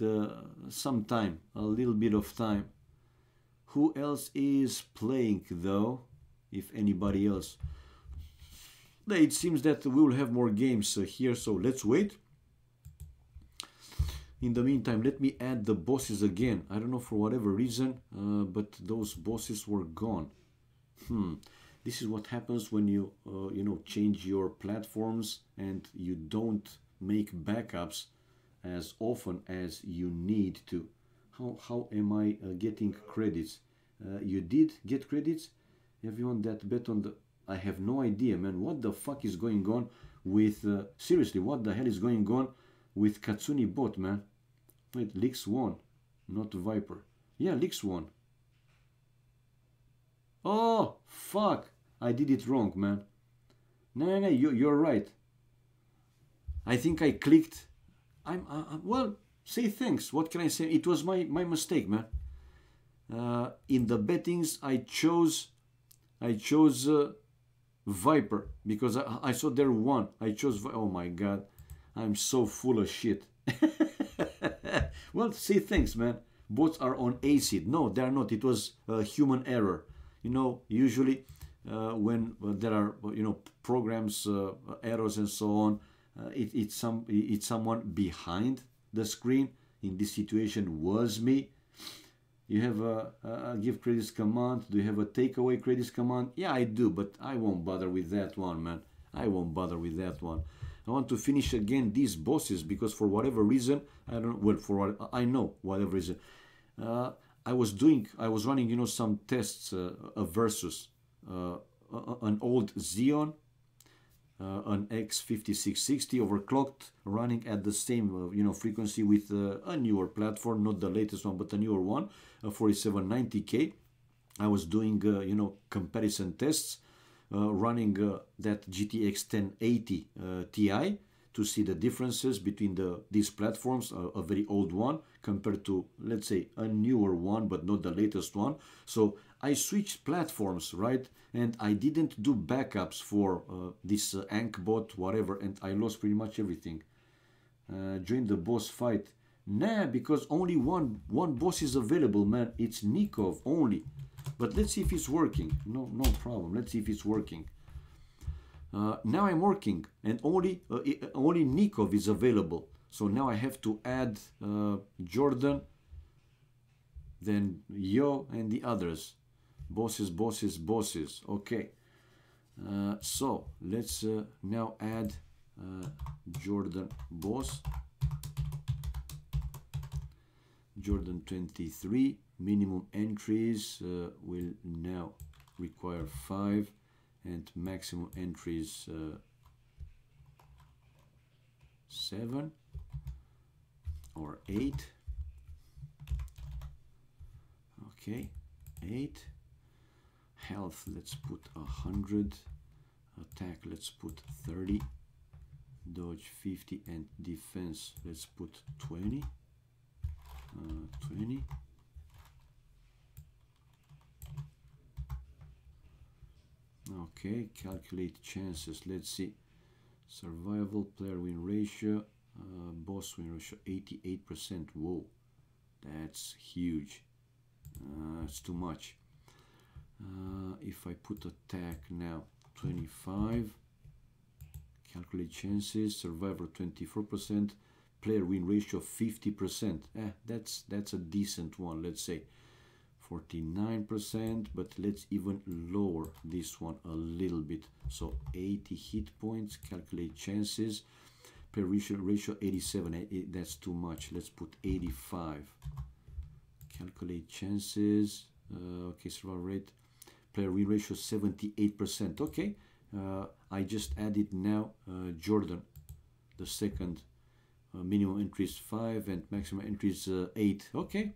some time, a little bit of time. Who else is playing though? If anybody else. It seems that we will have more games here. So let's wait. In the meantime, let me add the bosses again. I don't know for whatever reason, but those bosses were gone. This is what happens when you change your platforms and you don't make backups as often as you need to. How am I getting credits? You did get credits? Everyone that bet on the... I have no idea, man. What the fuck is going on with... seriously, what the hell is going on with Katsuni bot, man? Wait, Leaks won, not Viper. Yeah, Leaks won. Oh, fuck. I did it wrong, man. No, you're right. I think I clicked... well, say thanks. What can I say? It was my mistake, man. In the bettings, I chose Viper because I saw there one. I chose... Oh my god. I'm so full of shit. Well, say thanks, man. Bots are on ACID. No, they are not. It was a human error. You know, usually when there are programs errors and so on, it's someone behind the screen. in this situation was me. You have a give credits command. Do you have a takeaway credits command? Yeah, I do, but I won't bother with that one, man. I won't bother with that one. I want to finish again these bosses because for whatever reason, I don't know, well, for what I know, whatever reason, I was running, you know, some tests versus an old Xeon, an X5660 overclocked, running at the same you know, frequency with a newer platform, not the latest one, but a newer one, a 4790K. I was doing you know, comparison tests, running that GTX 1080 Ti to see the differences between these platforms, a very old one compared to, let's say, a newer one, but not the latest one. So I switched platforms, right? And I didn't do backups for this Ankbot, whatever, and I lost pretty much everything. Join the boss fight. Nah, because only one boss is available, man. It's Nikov only. But let's see if it's working. No problem. Let's see if it's working. Now I'm working, and only Nikov is available. So now I have to add Jordan, then Yo, and the others. Bosses. Okay. So let's now add Jordan boss. Jordan 23. Minimum entries will now require 5, and maximum entries 7 or 8. Okay, 8. Health, let's put 100. Attack, let's put 30. Dodge 50, and defense, let's put 20. 20. Okay, calculate chances. Let's see. Survival, player win ratio, boss win ratio 88%. Whoa, that's huge. It's too much. If I put attack now 25, calculate chances, survivor 24%, player win ratio 50%. That's a decent one. Let's say 49%, but let's even lower this one a little bit. So 80 hit points, calculate chances, player ratio 87. That's too much. Let's put 85. Calculate chances. Okay, survival rate, player win ratio 78%. Okay, I just added now Jordan, the second. Minimum entries 5 and maximum entries 8. Okay.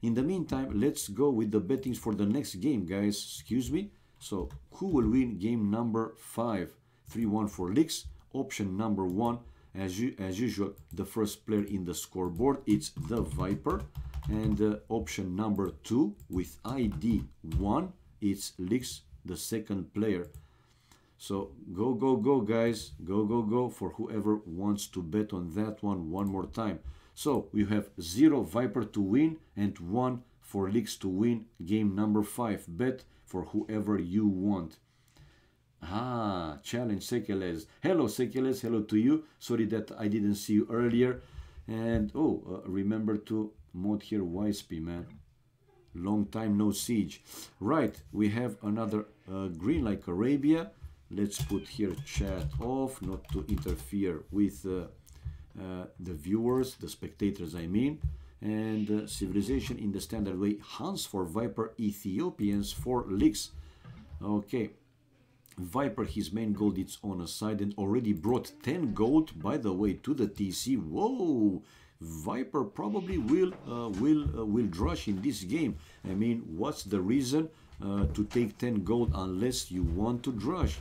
In the meantime, let's go with the bettings for the next game, guys. Excuse me. So, who will win game number 5? 3-1 for Lix. Option number 1, as usual, the first player in the scoreboard, it's the Viper. And option number 2, with ID 1, it's Lix, the second player. So go, guys. Go for whoever wants to bet on that one more time. So we have 0 Viper to win and 1 for Lix to win game number 5. Bet for whoever you want. Challenge Sekeles. Hello Sekeles, hello to you. Sorry that I didn't see you earlier. And remember to mod here Wisepy, man. Long time no siege. Right, we have another green like Arabia. Let's put here chat off, not to interfere with the viewers, the spectators I mean. And civilization in the standard way, Hans for Viper, Ethiopians for Lix. Okay, Viper, his main gold is on a side and already brought 10 gold, by the way, to the TC. Whoa, Viper probably will drush in this game. I mean, what's the reason to take 10 gold unless you want to drush?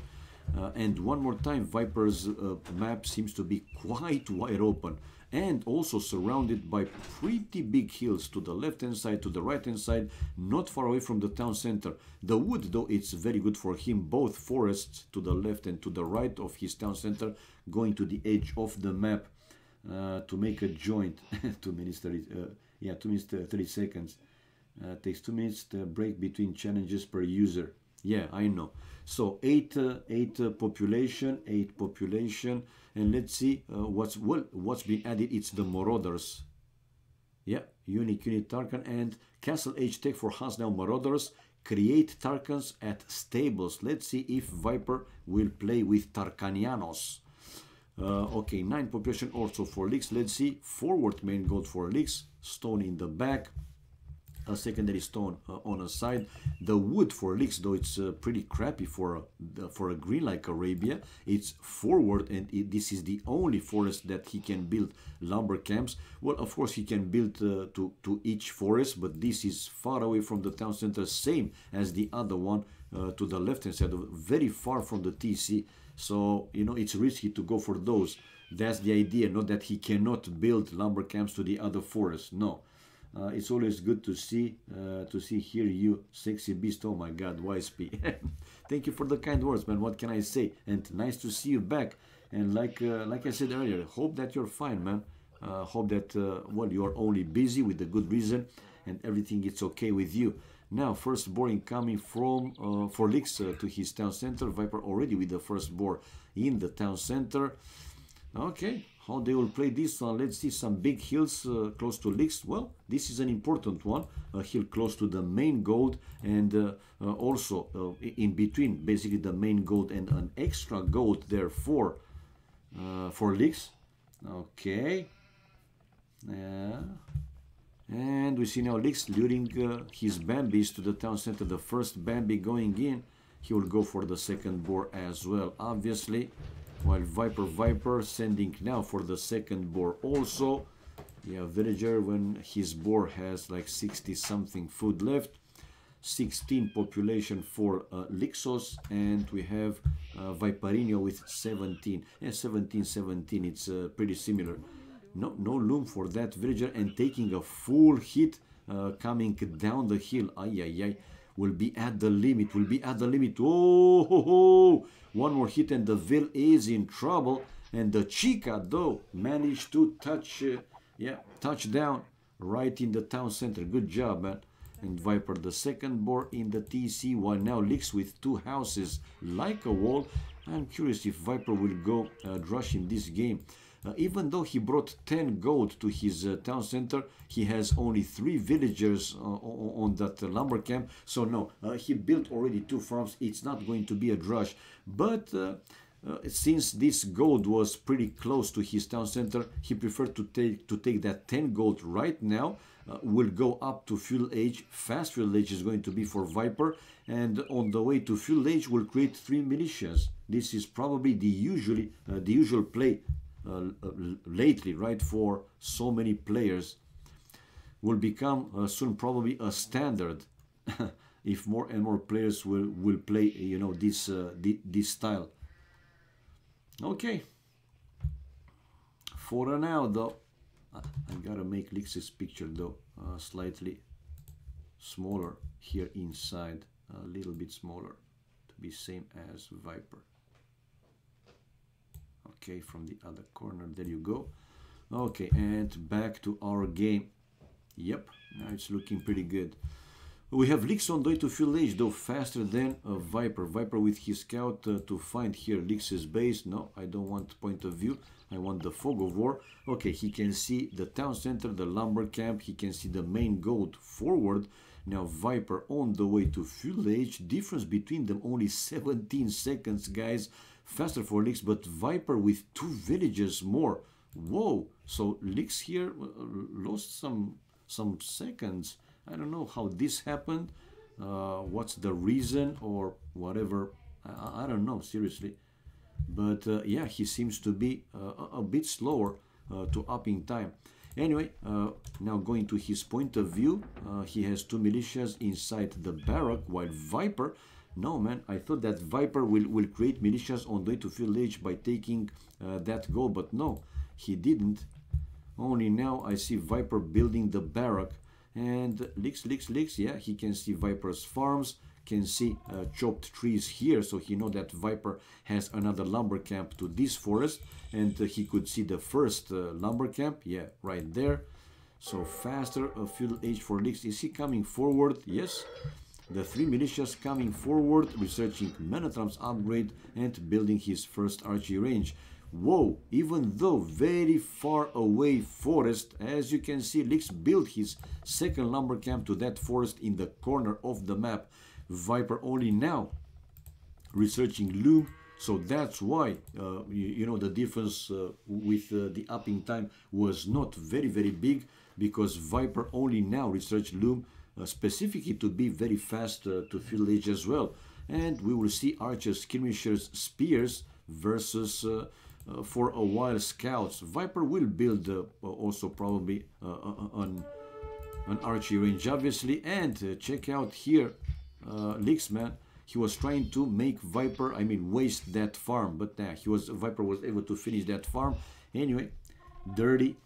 And one more time, Viper's map seems to be quite wide open and also surrounded by pretty big hills to the left hand side, to the right hand side, not far away from the town center. The wood, though, it's very good for him, both forests to the left and to the right of his town center, going to the edge of the map to make a joint. 2 minutes 30, 2 minutes 30 seconds. Takes 2 minutes to break between challenges per user. Yeah, I know. So 8 population, and let's see what's been added. It's the Marauders. Yeah, unique Tarkan and Castle H Tech for Hasnell Marauders. Create Tarkans at stables. Let's see if Viper will play with Tarkanianos. Okay, 9 population also for leaks. Let's see. Forward main gold for leaks. Stone in the back. A secondary stone on a side. The wood for leaks, though it's pretty crappy for a green like Arabia. It's forward, and this is the only forest that he can build lumber camps. Well, of course he can build to each forest, but this is far away from the town center, same as the other one to the left hand side, very far from the TC. So, you know, it's risky to go for those. That's the idea, not that he cannot build lumber camps to the other forests. No. It's always good to see hear you, sexy beast. Oh my God, YSP. Thank you for the kind words, man. What can I say? And nice to see you back. And like I said earlier, hope that you're fine, man. Hope that well, you are only busy with a good reason, and everything is okay with you. Now, first boring coming from for leaks to his town center. Viper already with the first bore in the town center. Okay, how they will play this one. Let's see, some big hills close to leaks. Well, this is an important one. A hill close to the main gold, and also in between, basically the main gold and an extra gold there for leaks. Okay. And we see now leaks luring his Bambis to the town center. The first Bambi going in. He will go for the second boar as well, obviously. While Viper sending now for the second boar also. Yeah, villager when his boar has like 60 something food left. 16 population for Lixos, and we have Viperino with 17. Yeah, 17. It's pretty similar. No loom for that villager, and taking a full hit coming down the hill. Ay. Will be at the limit. Oh, ho, ho. One more hit and the Vil is in trouble. And the Chica, though, managed to touch down right in the town center. Good job, man. And Viper, the second boar in the TC, while now Lix with 2 houses like a wall. I'm curious if Viper will go drush in this game. Even though he brought 10 gold to his town center, he has only 3 villagers on that lumber camp. So no, he built already 2 farms. It's not going to be a drush. But since this gold was pretty close to his town center, he preferred to take that 10 gold right now. Will go up to fuel age. Fast fuel age is going to be for Viper, and on the way to fuel age will create 3 militias. This is probably the usual play lately, right? For so many players, will become soon probably a standard if more and more players will play, you know, this style. Okay. For now, though, I gotta make Lix's picture though slightly smaller here inside, a little bit smaller to be same as Viper. Okay, from the other corner, there you go. Okay, and back to our game. Yep, now it's looking pretty good. We have Lix on the way to fuel age, though faster than Viper. Viper with his scout to find here Lix's base. No, I don't want point of view. I want the fog of war. Okay, he can see the town center, the lumber camp. He can see the main gold forward. Now Viper on the way to fuel age. Difference between them only 17 seconds, guys. Faster for Lix, but Viper with 2 villages more. Whoa! So Lix here lost some seconds. I don't know how this happened. What's the reason or whatever? I don't know, seriously. But yeah, he seems to be a bit slower to up in time. Anyway, now going to his point of view, he has 2 militias inside the barrack, while Viper. No, man, I thought that Viper will create militias on the way to fuel age by taking that goal, but no, he didn't. Only now I see Viper building the barrack, and Lix, yeah, he can see Viper's farms, can see chopped trees here, so he know that Viper has another lumber camp to this forest, and he could see the first lumber camp, yeah, right there. So faster fuel age for Lix. Is he coming forward? Yes. The 3 militias coming forward, researching Menatram's upgrade and building his first archery range. Whoa, even though very far away forest, as you can see, Lix built his second lumber camp to that forest in the corner of the map. Viper only now researching loom, so that's why you know the difference with the upping time was not very big, because Viper only now research loom specifically to be very fast to field age as well. And we will see archers, skirmishers, spears versus for a while scouts. Viper will build also probably an archery range obviously. And check out here Lix, man, he was trying to make Viper, I mean waste that farm, but Viper was able to finish that farm. Anyway, dirty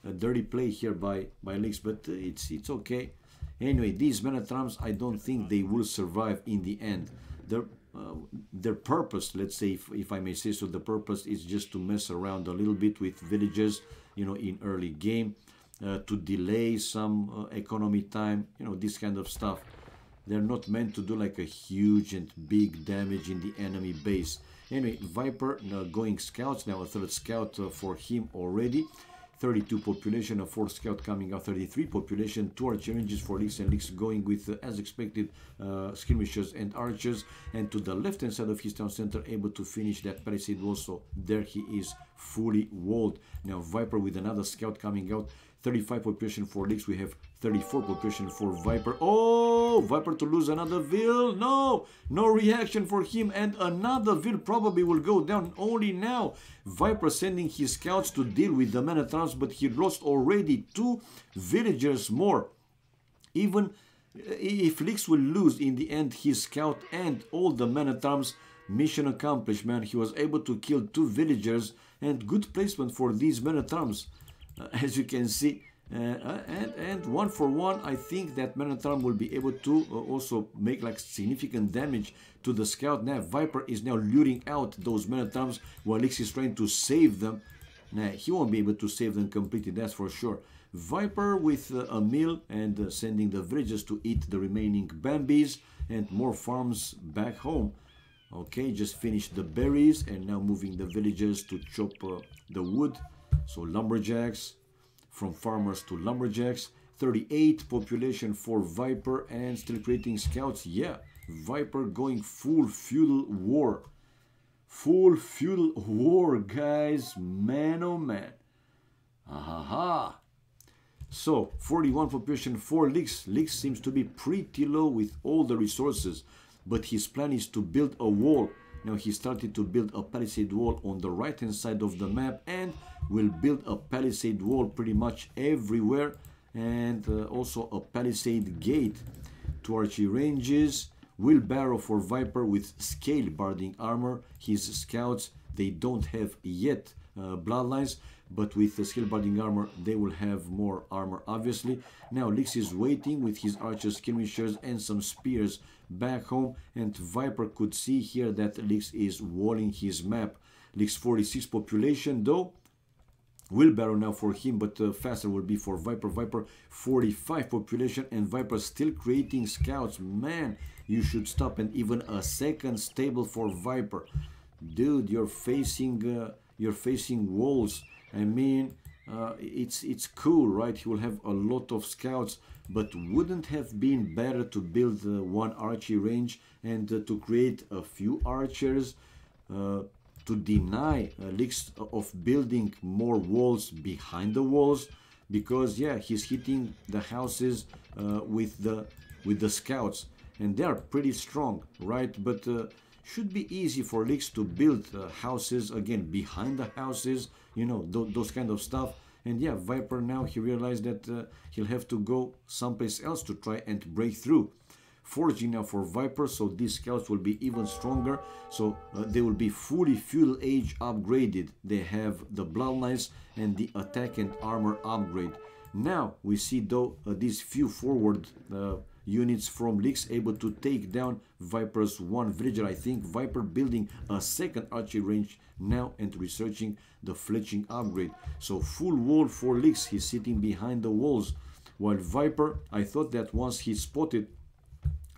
play here by Lix, but it's okay. Anyway, these Menatrams, I don't think they will survive in the end. Their purpose, let's say, if I may say so, the purpose is just to mess around a little bit with villages, you know, in early game, to delay some economy time, you know, this kind of stuff. They're not meant to do like a huge and big damage in the enemy base. Anyway, Viper going scouts now, a third scout for him already. 32 population, a fourth scout coming out, 33 population, 2 archer ranges for Lix, and Lix going with, as expected, skirmishers and archers. And to the left hand side of his town center, able to finish that palisade wall, so there he is fully walled. Now Viper with another scout coming out, 35 population for Lix, we have 34 population for Viper. Oh, Viper to lose another Vil. No reaction for him, and another Vil probably will go down only now. Viper sending his scouts to deal with the Menatrams, but he lost already 2 villagers more. Even if Lix will lose in the end his scout and all the Menatrams, mission accomplished, man. He was able to kill 2 villagers, and good placement for these Menatrams, as you can see. And 1 for 1, I think that Menatram will be able to also make like significant damage to the scout. Now Viper is now luring out those Menatrams while Lix is trying to save them. Nah, he won't be able to save them completely, that's for sure. Viper with a mill and sending the villagers to eat the remaining Bambis and more farms back home. Okay, just finished the berries and now moving the villagers to chop the wood. So lumberjacks, from farmers to lumberjacks. 38 population for Viper and still creating scouts. Yeah, Viper going full feudal war. Full feudal war, guys. Man, oh man. Aha. So, 41 population for Lix. Lix seems to be pretty low with all the resources, but his plan is to build a wall. Now he started to build a palisade wall on the right hand side of the map and will build a palisade wall pretty much everywhere, and also a palisade gate. 2 archery ranges, wheelbarrow for Viper with scale barding armor. His scouts, they don't have yet bloodlines, but with the scale barding armor they will have more armor obviously. Now Lix is waiting with his archers, skirmishers and some spears back home, and Viper could see here that Lix is walling his map. Lix 46 population though. Wheelbarrow now for him, but faster will be for Viper. Viper 45 population, and Viper still creating scouts. Man, you should stop. And even a second stable for Viper. Dude, you're facing walls. I mean, it's cool, right? He will have a lot of scouts, but wouldn't have been better to build 1 archery range and to create a few archers, to deny Lix of building more walls behind the walls, because yeah, he's hitting the houses with the scouts, and they are pretty strong, right? But should be easy for Lix to build houses again behind the houses, you know, those kind of stuff. And yeah, Viper now, he realized that he'll have to go someplace else to try and break through. Forging now for Viper, so these scouts will be even stronger. So they will be fully feudal age upgraded. They have the bloodlines and the attack and armor upgrade. Now we see though these few forward units from Lix able to take down Viper's 1 villager. I think Viper building a second archery range now and researching the fletching upgrade. So full wall for Lix, he's sitting behind the walls, while Viper, I thought that once he spotted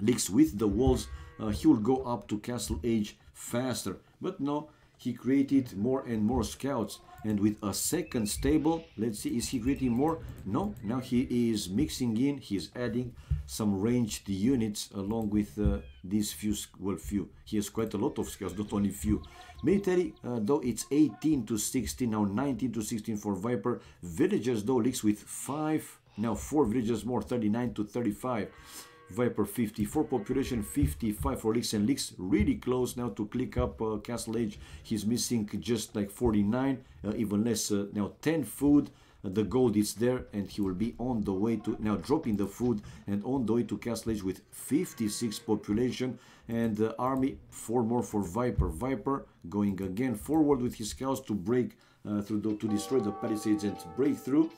Lix with the walls, he will go up to castle age faster, but no, he created more and more scouts. And with a second stable, let's see, is he creating more? No, now he is mixing in, he's adding some ranged units along with these few, well, few. He has quite a lot of scouts, not only few. Military, though it's 18 to 16, now 19 to 16 for Viper. Villagers, though, leaks with 5, now 4 villagers more, 39 to 35. Viper 54, population 55 for Lix, and Lix really close now to click up Castle Age. He's missing just like 49, even less, now 10 food. The gold is there, and he will be on the way to, now dropping the food, and on the way to Castle Age with 56 population. And army, 4 more for Viper. Viper going again forward with his scouts to break through, to destroy the palisades and break through.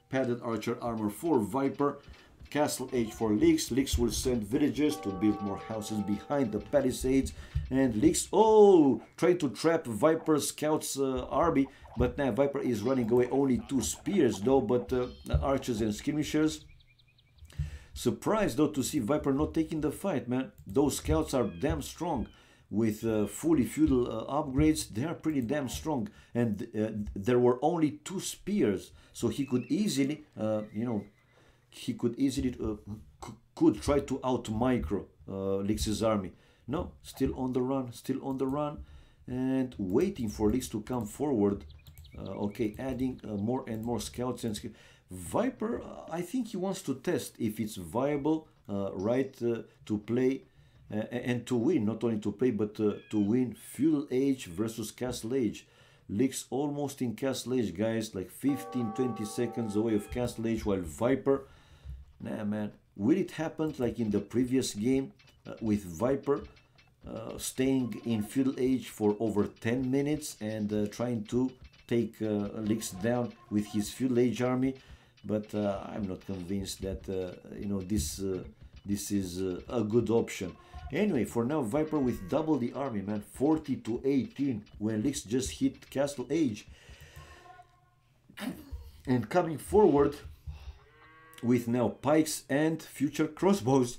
Padded archer armor for Viper. Castle Age for Lix. Lix will send villagers to build more houses behind the palisades. And Lix, oh, try to trap Viper scouts army. But now Viper is running away. Only 2 spears though, but archers and skirmishers. Surprised though to see Viper not taking the fight, man. Those scouts are damn strong. With fully feudal upgrades, they are pretty damn strong. And there were only 2 spears. So he could easily, you know, he could easily could try to out micro Lix's army. No, still on the run, still on the run, and waiting for Lix to come forward. Okay, adding more and more scouts and Viper. I think he wants to test if it's viable, right, to play and to win. Not only to play, but to win Feudal Age versus Castle Age. Lix almost in Castle Age, guys, like 15-20 seconds away of Castle Age, while Viper, nah, man, will it happen like in the previous game with Viper staying in Feudal Age for over 10 minutes and trying to take Lix down with his Feudal Age army? But I'm not convinced that you know, this is a good option. Anyway, for now, Viper with double the army, man, 40 to 18, when Lix just hit Castle Age. And coming forward with now pikes and future crossbows.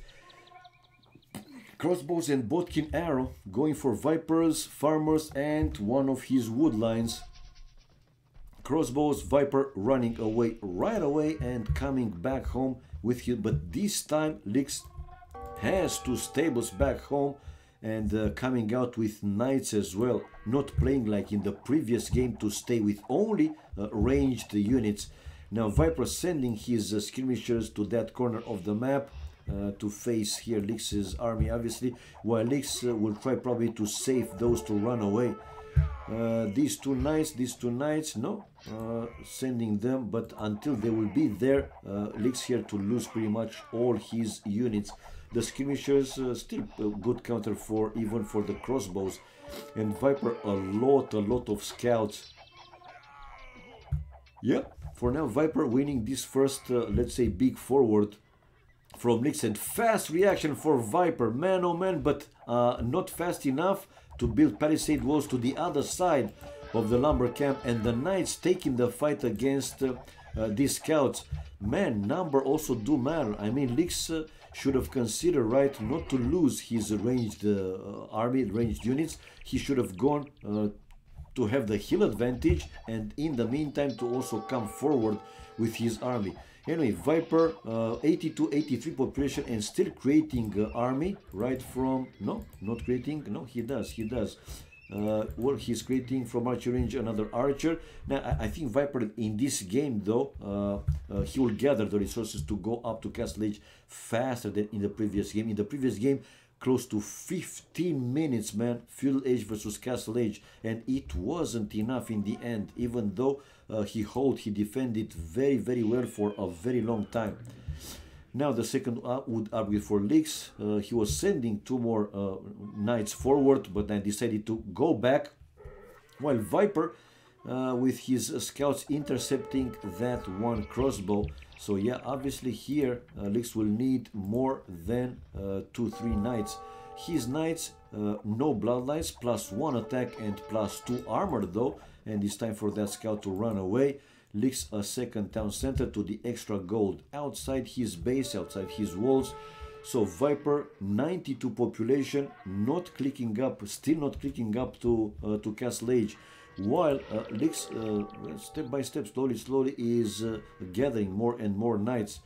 Crossbows and Bodkin arrow going for Vipers, farmers, and one of his wood lines. Crossbows, Viper running away right away and coming back home with him. But this time, Lix has 2 stables back home and coming out with knights as well, not playing like in the previous game to stay with only ranged units. Now Viper sending his skirmishers to that corner of the map to face here Lix's army, obviously, while Lix will try probably to save those to run away. These two knights, no, sending them, but until they will be there, Lix here to lose pretty much all his units. The skirmishers still a good counter for even for the crossbows, and Viper a lot of scouts. Yeah, for now Viper winning this first, let's say, big forward from Lix, and fast reaction for Viper, man oh man, but not fast enough to build palisade walls to the other side of the lumber camp, and the knights taking the fight against these scouts. Man, number also do matter. I mean, Lix should have considered, right, not to lose his ranged army, ranged units. He should have gone to have the hill advantage, and in the meantime to also come forward with his army. Anyway, Viper 82-83 population and still creating army right from, no, not creating, no, he does. Well, he's creating from archer range another archer. Now, I think Viper in this game, though, he will gather the resources to go up to Castle Age faster than in the previous game. In the previous game, close to 15 minutes, man, Feudal Age versus Castle Age, and it wasn't enough in the end, even though he defended very well for a very long time. Now the second would upgrade for Lix. He was sending 2 more knights forward, but then decided to go back, while Viper with his scouts intercepting that 1 crossbow. So yeah, obviously here Lix will need more than 2-3 knights. His knights, no bloodlines, +1 attack and +2 armor though, and it's time for that scout to run away. Lix a second town center to the extra gold outside his base, outside his walls. So Viper 92 population, not clicking up, still not clicking up to Castle Age, while Lix step by step, slowly is gathering more and more knights.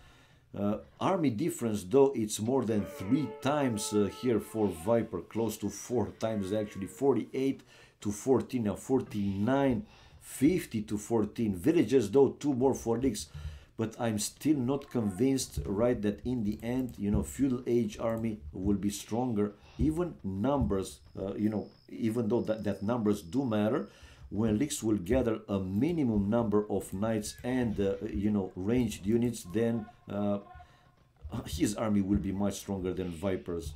Army difference though, it's more than 3 times here for Viper, close to 4 times actually. 48 to 14, now 49, 50 to 14. Villages though, 2 more for Lix. But I'm still not convinced, right, that in the end, you know, feudal age army will be stronger. Even numbers, you know, even though that numbers do matter, when Lix will gather a minimum number of knights and, you know, ranged units, then his army will be much stronger than Viper's.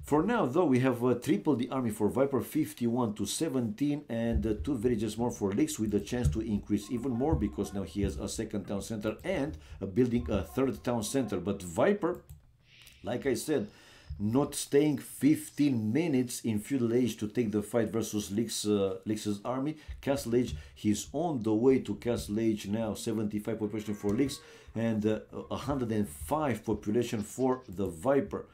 For now, though, we have tripled the army for Viper, 51 to 17, and 2 villages more for Lix, with a chance to increase even more, because now he has a 2nd town center and building a 3rd town center. But Viper, like I said, not staying 15 minutes in feudal age to take the fight versus Lix's army. Castle age, he's on the way to Castle age now. 75 population for Lix and 105 population for the Viper.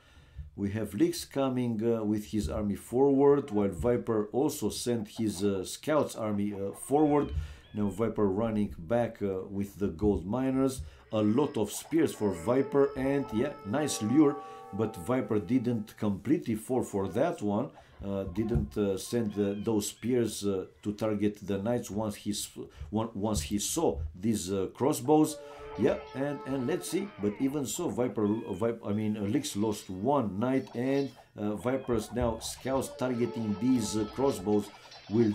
We have Lix coming with his army forward, while Viper also sent his scouts army forward. Now Viper running back with the gold miners. A lot of spears for Viper, and yeah, nice lure, but Viper didn't completely fall for that one. Didn't send those spears to target the knights once he saw these crossbows. Yeah, and let's see. But even so, Lix lost 1 knight, and Viper's now scouts targeting these crossbows. Will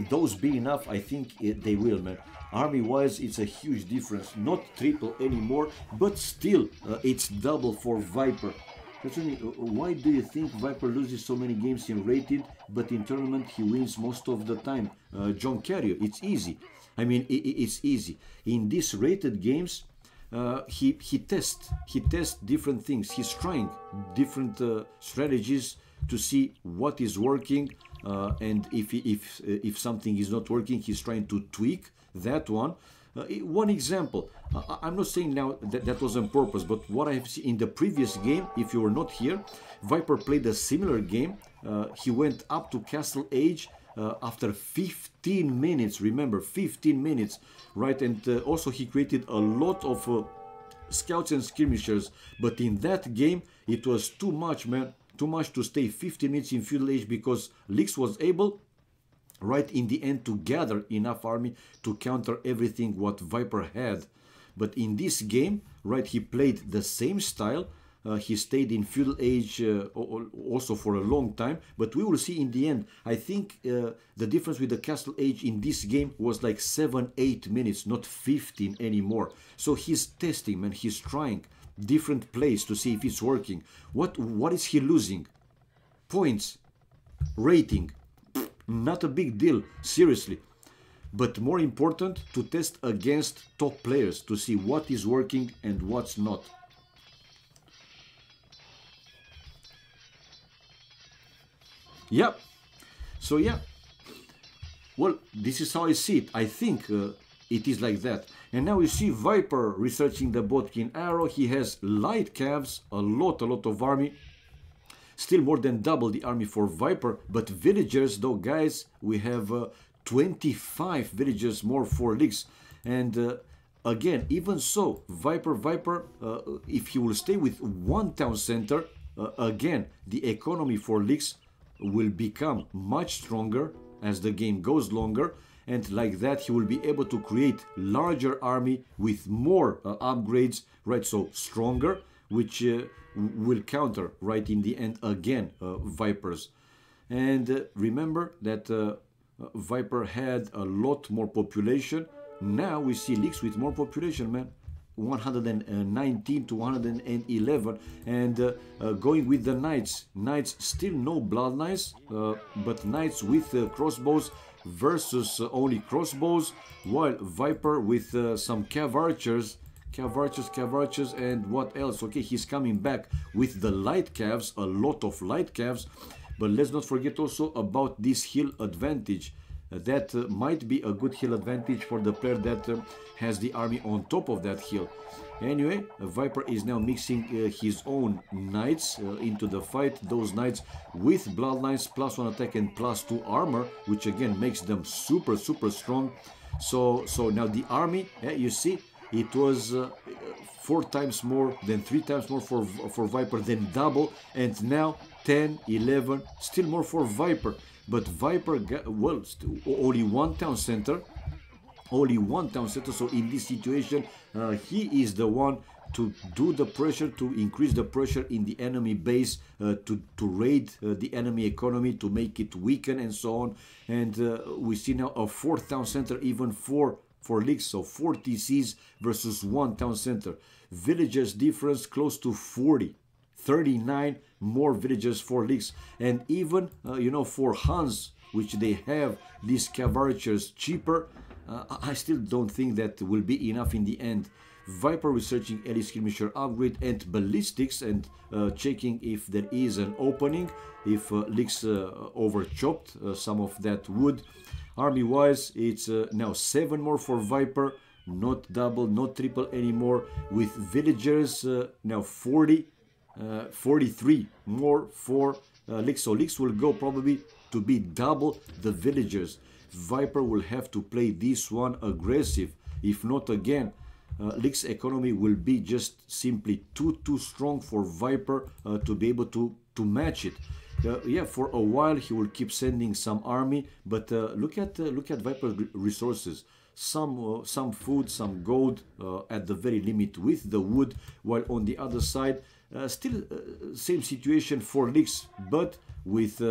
those be enough? I think they will, man. Army-wise, it's a huge difference. Not triple anymore, but still, it's double for Viper. Why do you think Viper loses so many games in rated, but in tournament he wins most of the time? John Carrier, it's easy. I mean, it's easy. In these rated games, he tests different things. He's trying different strategies to see what is working, and if something is not working, he's trying to tweak that one. One example, I'm not saying now that was on purpose, but what I have seen in the previous game, if you were not here, Viper played a similar game. He went up to Castle Age after 15 minutes, remember, 15 minutes, right? And also he created a lot of scouts and skirmishers, but in that game, it was too much, man, too much to stay 15 minutes in feudal age, because Lix was able, right in the end, to gather enough army to counter everything what Viper had. But in this game, right, he played the same style. He stayed in feudal age also for a long time, but we will see in the end. I think the difference with the castle age in this game was like 7-8 minutes, not 15 anymore. So he's testing, man. He's trying different plays to see if it's working. What is he losing? Points, rating, not a big deal, seriously. But more important, to test against top players to see what is working and what's not. Yeah, so yeah, well, this is how I see it. I think it is like that. And now you see Viper researching the Botkin arrow. He has light calves, a lot of army. Still more than double the army for Viper. But villagers, though, guys, we have 25 villagers more for Lix. And again, even so, Viper, if he will stay with one town center, again, the economy for Lix will become much stronger as the game goes longer, and like that he will be able to create larger army with more upgrades, right? So stronger, which will counter, right, in the end again Vipers. And remember that Viper had a lot more population. Now we see Lix with more population, man. 119 to 111, and going with the knights. Knights still no blood knights, but knights with crossbows versus only crossbows, while Viper with some cav archers, and what else? Okay, he's coming back with the light calves, a lot of light calves, but let's not forget also about this hill advantage. That might be a good hill advantage for the player that has the army on top of that hill. Anyway, Viper is now mixing his own knights into the fight. Those knights with bloodlines, +1 attack and +2 armor, which again makes them super strong. So now the army, you see, it was 4 times more, then 3 times more for Viper, then double, and now 10, 11, still more for Viper. But Viper got, well, only one town center. Only one town center, so in this situation, he is the one to do the pressure, to increase the pressure in the enemy base, to raid the enemy economy, to make it weaken and so on. And we see now a 4th town center, even for leagues, so 4 TCs versus 1 town center. Villagers difference close to 40. 39 more villagers for leagues, and even you know, for Hans, which they have these cavalries cheaper, I still don't think that will be enough in the end. Viper researching elite skirmisher upgrade and ballistics, and checking if there is an opening, if leaks overchopped some of that wood. Army wise, it's now 7 more for Viper, not double, not triple anymore, with villagers now 40. 43 more for Lix. So Lix will go probably to be double the villagers. Viper will have to play this one aggressive. If not, again, Lix economy will be just simply too strong for Viper to be able to match it. Yeah, for a while he will keep sending some army, but look at Viper resources. Some food, some gold at the very limit with the wood, while on the other side, still same situation for Lix, but with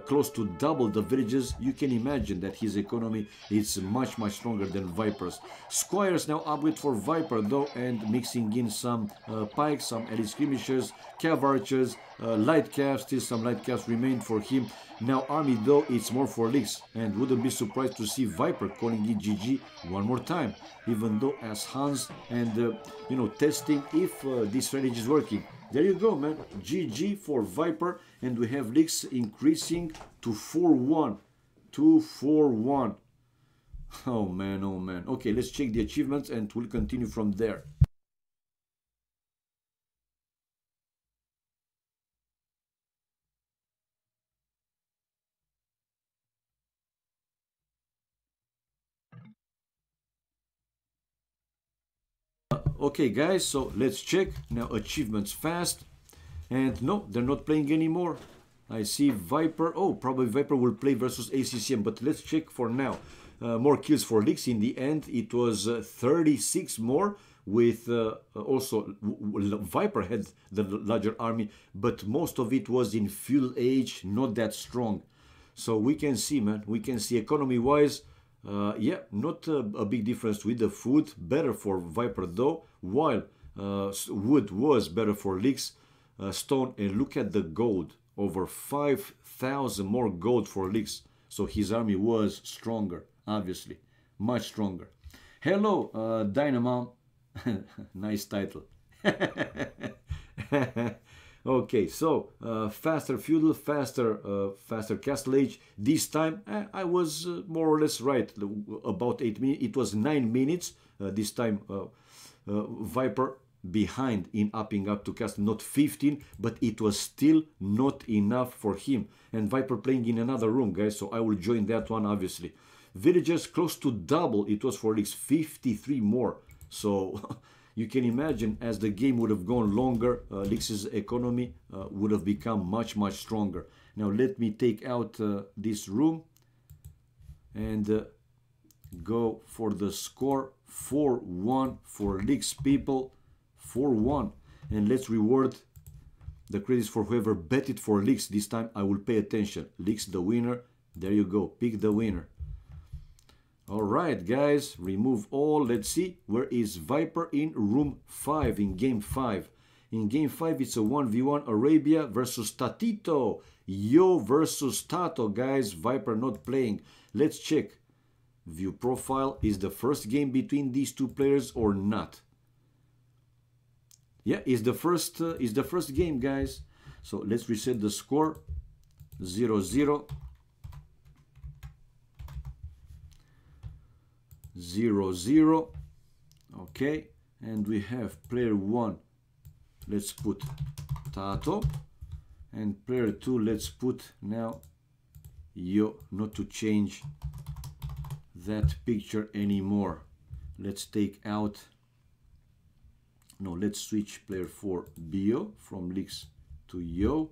close to double the villages. You can imagine that his economy is much stronger than Viper's. Squires now upgrade for Viper though, and mixing in some pikes, some elite skirmishers, cav archers, light calves. Still some light calves remain for him. Now army though, it's more for Lix, and wouldn't be surprised to see Viper calling it GG one more time, even though as Hans, and you know, testing if this strategy is working. There you go, man. GG for Viper, and we have Lix increasing to 4-1. 2-4-1. Oh man, oh man. Okay, let's check the achievements and we'll continue from there. Okay guys, so let's check now achievements fast. And no, they're not playing anymore. I see Viper. Oh, probably Viper will play versus ACCM, but let's check for now. More kills for Lix. In the end, it was 36 more, with also Viper had the larger army, but most of it was in feudal age, not that strong. So we can see, man, we can see economy-wise, yeah, not a big difference with the food. Better for Viper though, while wood was better for Lix. Stone, and look at the gold, over 5,000 more gold for Lix. So his army was stronger, obviously, much stronger. Hello, Dynamo. Nice title. Okay, so faster feudal, faster castle age. This time I was more or less right, about 8 minutes. It was 9 minutes this time. Viper behind in upping up to castle, not 15, but it was still not enough for him. And Viper playing in another room, guys, so I will join that one, obviously. Villagers close to double it was for Lix, 53 more. So you can imagine, as the game would have gone longer, Lix's economy would have become much stronger. Now let me take out this room and go for the score. 4-1 for Lix, people. 4-1, and let's reward the credits for whoever bet it for Lix. This time I will pay attention. Lix the winner. There you go, pick the winner. All right guys, remove all. Let's see, where is Viper? In room 5, in game 5. In game 5 it's a 1v1 Arabia versus Tatito. Yo versus Tato, guys. Viper not playing. Let's check. View profile. Is the first game between these two players or not? Yeah, is the first game, guys. So let's reset the score. 0-0. 0-0. Okay, and we have player 1, let's put Tato, and player 2, let's put now Yo, not to change that picture anymore. Let's take out, no, let's switch player 4 Bio from Lix to Yo.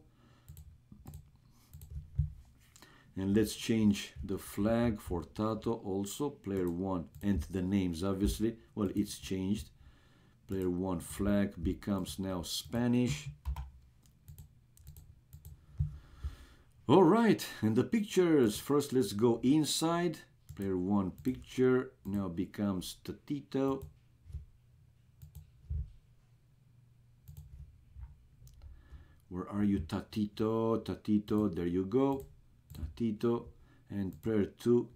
And let's change the flag for Tato also, player 1, and the names obviously. Well, it's changed. Player 1 flag becomes now Spanish. All right, and the pictures. First, let's go inside. Player 1 picture now becomes Tatito. Where are you, Tatito? Tatito, there you go. Tatito. And player 2,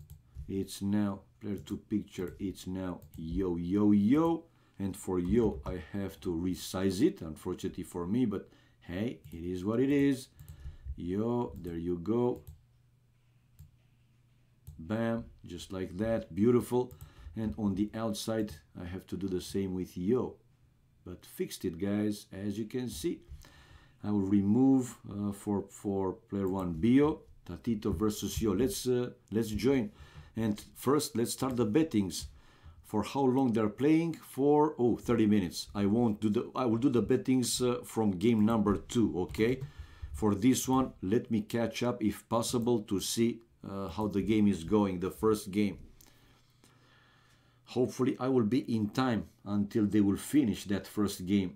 it's now, player 2 picture, it's now Yo, Yo, Yo. And for Yo, I have to resize it, unfortunately for me, but hey, it is what it is. Yo, there you go. Bam, just like that, beautiful. And on the outside, I have to do the same with Yo. But fixed it, guys, as you can see. I will remove for player 1 Bio, Tatito versus Yo. Let's join. And first, let's start the bettings. For how long they're playing? For 30 minutes. I will do the bettings from game number 2, okay? For this one, let me catch up if possible to see how the game is going, the first game. Hopefully I will be in time until they will finish that first game.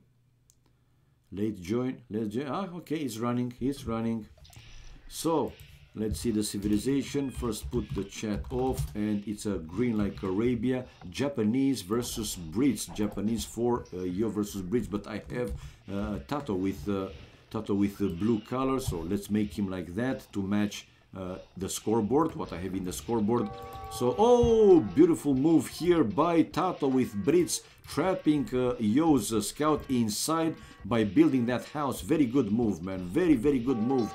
Let's join. Okay, it's running. So let's see the civilization. First put the chat off, and it's a green like Arabia. Japanese versus Brits. Japanese for Yo versus Brits, but I have Tato with the blue color, so let's make him like that to match the scoreboard, what I have in the scoreboard. So, beautiful move here by Tato with Brits, trapping Yo's scout inside by building that house. Very good move, man. Very, very good move.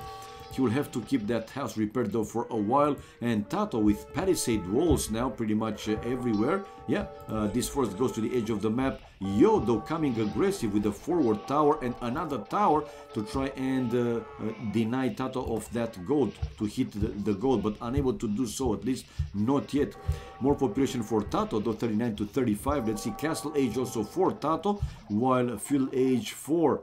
He will have to keep that house repaired though for a while. And Tato with palisade walls now pretty much everywhere. Yeah, this first goes to the edge of the map. Yo though coming aggressive with a forward tower and another tower to try and deny Tato of that gold, to hit the gold, but unable to do so, at least not yet. More population for Tato though, 39 to 35. Let's see, castle age also for Tato, while fuel age for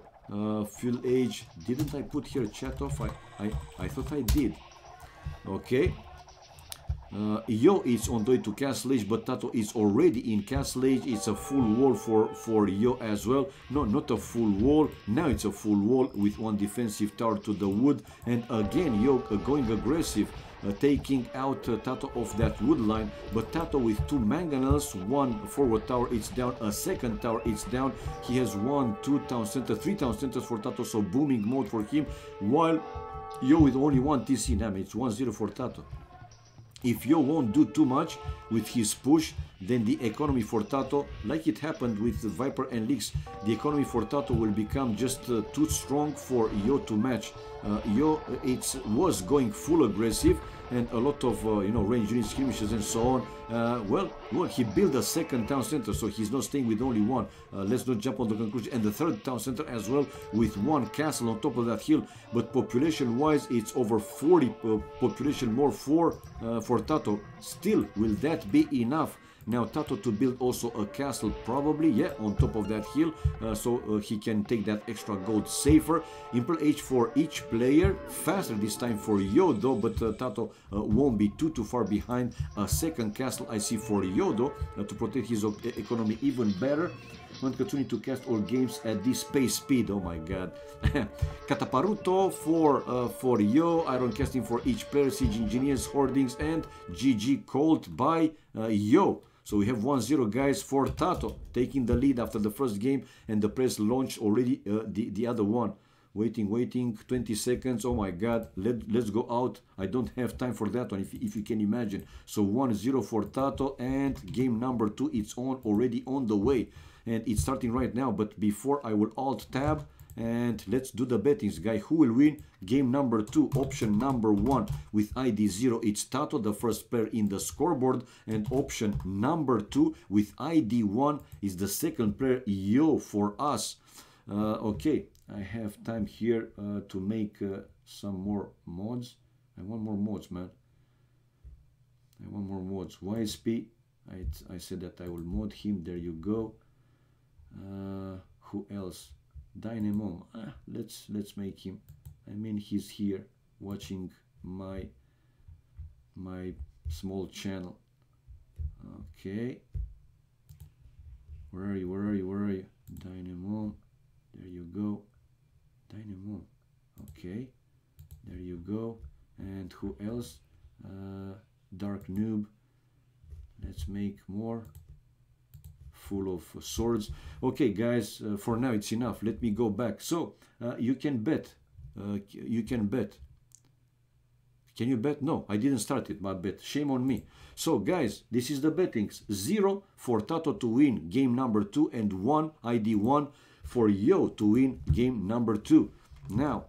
fuel age, didn't I put here chat off? I thought I did. Okay. Yo is on the way to castle age, but Tato is already in castle age. It's a full wall for Yo as well. No, not a full wall. Now it's a full wall with one defensive tower to the wood. And again, Yo going aggressive, taking out Tato of that wood line. But Tato with 2 mangonels, 1 forward tower, it's down. A second tower, it's down. He has 1, 2 town center, 3 town centers for Tato, so booming mode for him. While Yo with only 1 TC damage, it's 1-0 for Tato. If Yo won't do too much with his push, then the economy for Tato, like it happened with Viper and Lix, the economy for Tato will become just too strong for Yo to match. Yo was going full aggressive, and a lot of range unit skirmishes and so on. Well, he built a second town center, so he's not staying with only 1. Let's not jump on the conclusion. And the third town center as well, with 1 castle on top of that hill. But population-wise, it's over 40 population more for Tato. Still, will that be enough? Now Tato to build also a castle, probably, yeah, on top of that hill, so he can take that extra gold safer. Imperial age for each player, faster this time for Yo though, but Tato won't be too far behind. A second castle I see for Yo though, to protect his economy even better. Want to continue to cast all games at this pace speed. Oh my god. Cataparuto for Yo, iron casting for each player, siege engineers, hoardings, and GG called by Yo. So we have 1-0 guys for Tato, taking the lead after the first game, and the press launched already the other one. Waiting, 20 seconds, oh my god, let's go out. I don't have time for that one, if you can imagine. So 1-0 for Tato, and game number 2, it's already on the way. And it's starting right now, but before I will alt-tab And let's do the bettings, guy. Who will win game number 2? Option number 1 with ID 0, it's Tato, the first player in the scoreboard. And option number 2 with ID 1 is the second player, Yo, for us. Okay, I have time here to make some more mods. I want more mods, man. I want more mods. YSP, I said that I will mod him. There you go. Who else? Dynamo. Let's make him. I mean, he's here watching my small channel. Okay. Where are you? Where are you? Where are you? Dynamo. There you go. Dynamo. Okay. There you go. And who else? Dark Noob. Let's make more. Full of swords. Okay, guys, for now it's enough. Let me go back. So you can bet. You can bet. Can you bet? No, I didn't start it, my bet. Shame on me. So, guys, this is the bettings. 0 for Tato to win game number 2 and 1 ID 1 for Yo to win game number 2. Now,